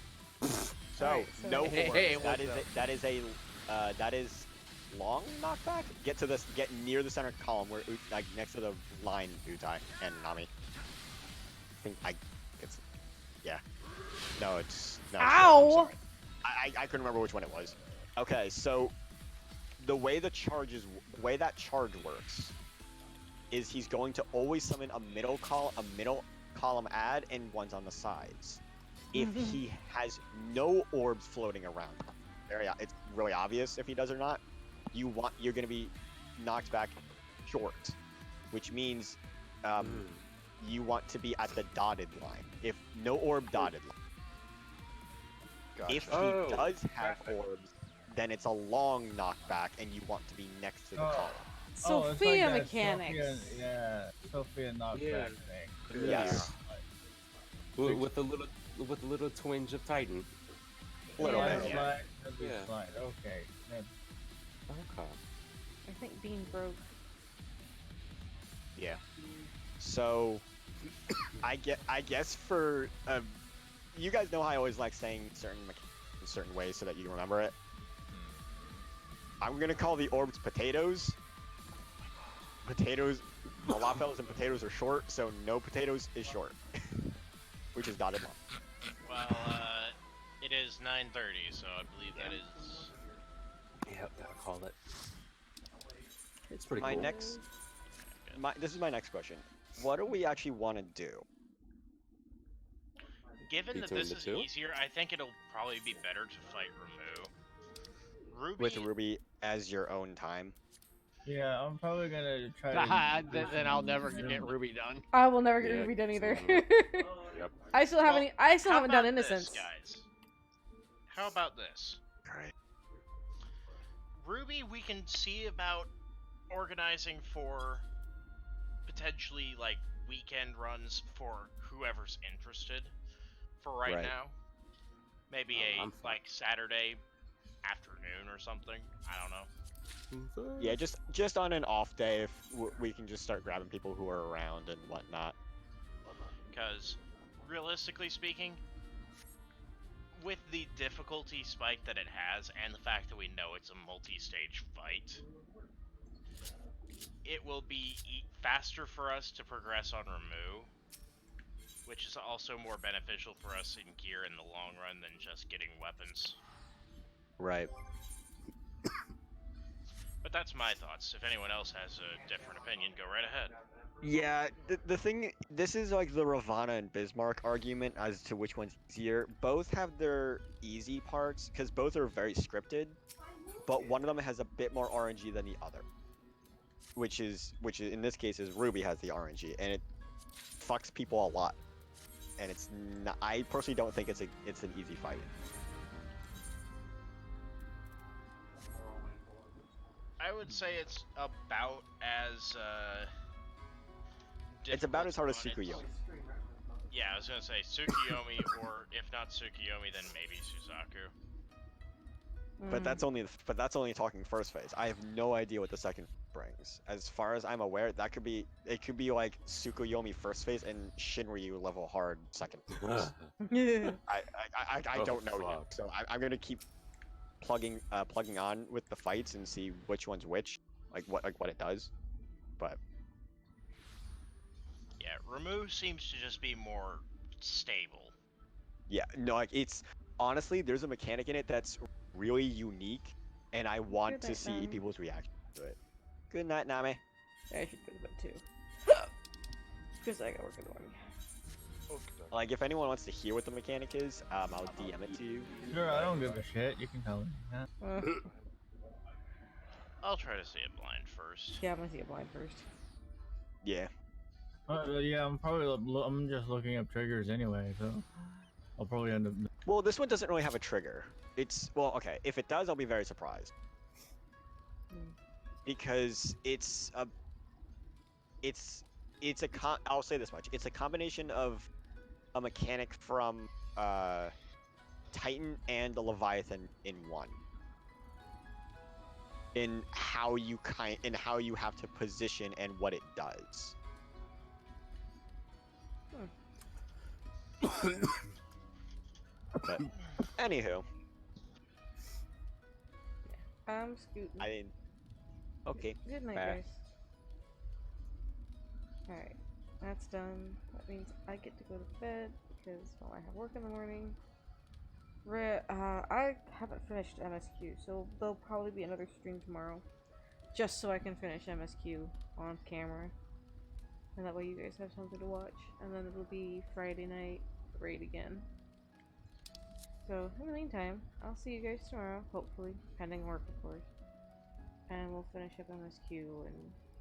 So, Alright, so- no Hey, orbs. hey, that is long knockback. Get near the center column where like next to the line Utai and Nami. No, it's no. Ow! I'm sorry. I couldn't remember which one it was. Okay, so the way that charge works is he's going to always summon a middle column ad and ones on the sides. If he has no orbs floating around, it's really obvious if he does or not. You're going to be knocked back short, which means you want to be at the dotted line. If no orb dotted line. Gotcha. If he does have orbs, then it's a long knockback, and you want to be next to the column. Sophia it's like that mechanics. Sophia knockback Yeah. thing. Yes. With a little twinge of Titan. Little Yeah. bit, yeah. That'd be Yeah. fine. Okay. Okay. I think Bean broke. Yeah. So, I guess for you guys know how I always like saying certain mechanics certain way so that you remember it. I'm gonna call the orbs potatoes. Potatoes, falafels and potatoes are short, so no potatoes is short. We just got it wrong. Well, it is 9:30, so I believe that is. Yep, gotta call it. It's pretty My cool. this is my next question. What do we actually want to do? Given that Between this the is two? easier, I think it'll probably be better to fight Ramu. Ruby. With Ruby as your own time. Yeah, I'm probably gonna try to. Then I'll never get Ruby done. I will never get Yeah, Ruby done either. Yep. I still haven't. I still How haven't done about this, Innocence. guys? How about this? Right. Ruby, we can see about organizing for potentially like weekend runs for whoever's interested. For right now, maybe like Saturday afternoon or something. I don't know. Yeah, just on an off day, if we can just start grabbing people who are around and whatnot. Because realistically speaking, with the difficulty spike that it has, and the fact that we know it's a multi-stage fight, it will be faster for us to progress on Ramu, which is also more beneficial for us in gear in the long run than just getting weapons. Right. But that's my thoughts. If anyone else has a different opinion, go right ahead. Yeah, the thing, this is like the Ravana and Bismarck argument as to which one's easier. Both have their easy parts, because both are very scripted, but one of them has a bit more RNG than the other. Which is in this case is Ruby has the RNG, and it fucks people a lot. And it's not, I personally don't think it's an easy fight. I would say it's about as It's about as hard as difficult on Tsukuyomi. Yeah, I was gonna say Tsukuyomi, or if not Tsukuyomi, then maybe Suzaku. But that's only talking first phase. I have no idea what the second brings. As far as I'm aware, it could be like Tsukuyomi first phase and Shinryu level hard second phase. I don't know yet, so I'm gonna keep plugging on with the fights and see which one's which, like what it does. But yeah, Ramu seems to just be more stable. yeah, no, like it's honestly there's a mechanic in it that's really unique, and I want to see people's reaction to it. Good night, Nami. I should go to bed too. Because I got work in the morning. Like, if anyone wants to hear what the mechanic is, I'll DM it to you. Sure, I don't give a shit. You can tell me. Yeah. I'll try to see it blind first. Yeah, I'm gonna see it blind first. Yeah. Yeah, I'm just looking up triggers anyway, so I'll probably end up. Well, this one doesn't really have a trigger. Well, okay. If it does, I'll be very surprised. Because I'll say this much. It's a combination of a mechanic from Titan and the Leviathan in one. In how you have to position and what it does. But anywho. I'm scooting. Okay. Good night, guys. Alright, that's done. That means I get to go to bed because I have work in the morning. I haven't finished MSQ, so there'll probably be another stream tomorrow. Just so I can finish MSQ on camera. And that way you guys have something to watch. And then it'll be Friday night raid again. So, in the meantime, I'll see you guys tomorrow, hopefully. Pending work, of course. And we'll finish up MSQ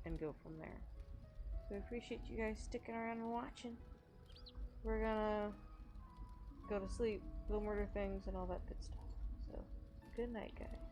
and go from there. So I appreciate you guys sticking around and watching. We're gonna go to sleep, go murder things, and all that good stuff. So, good night, guys.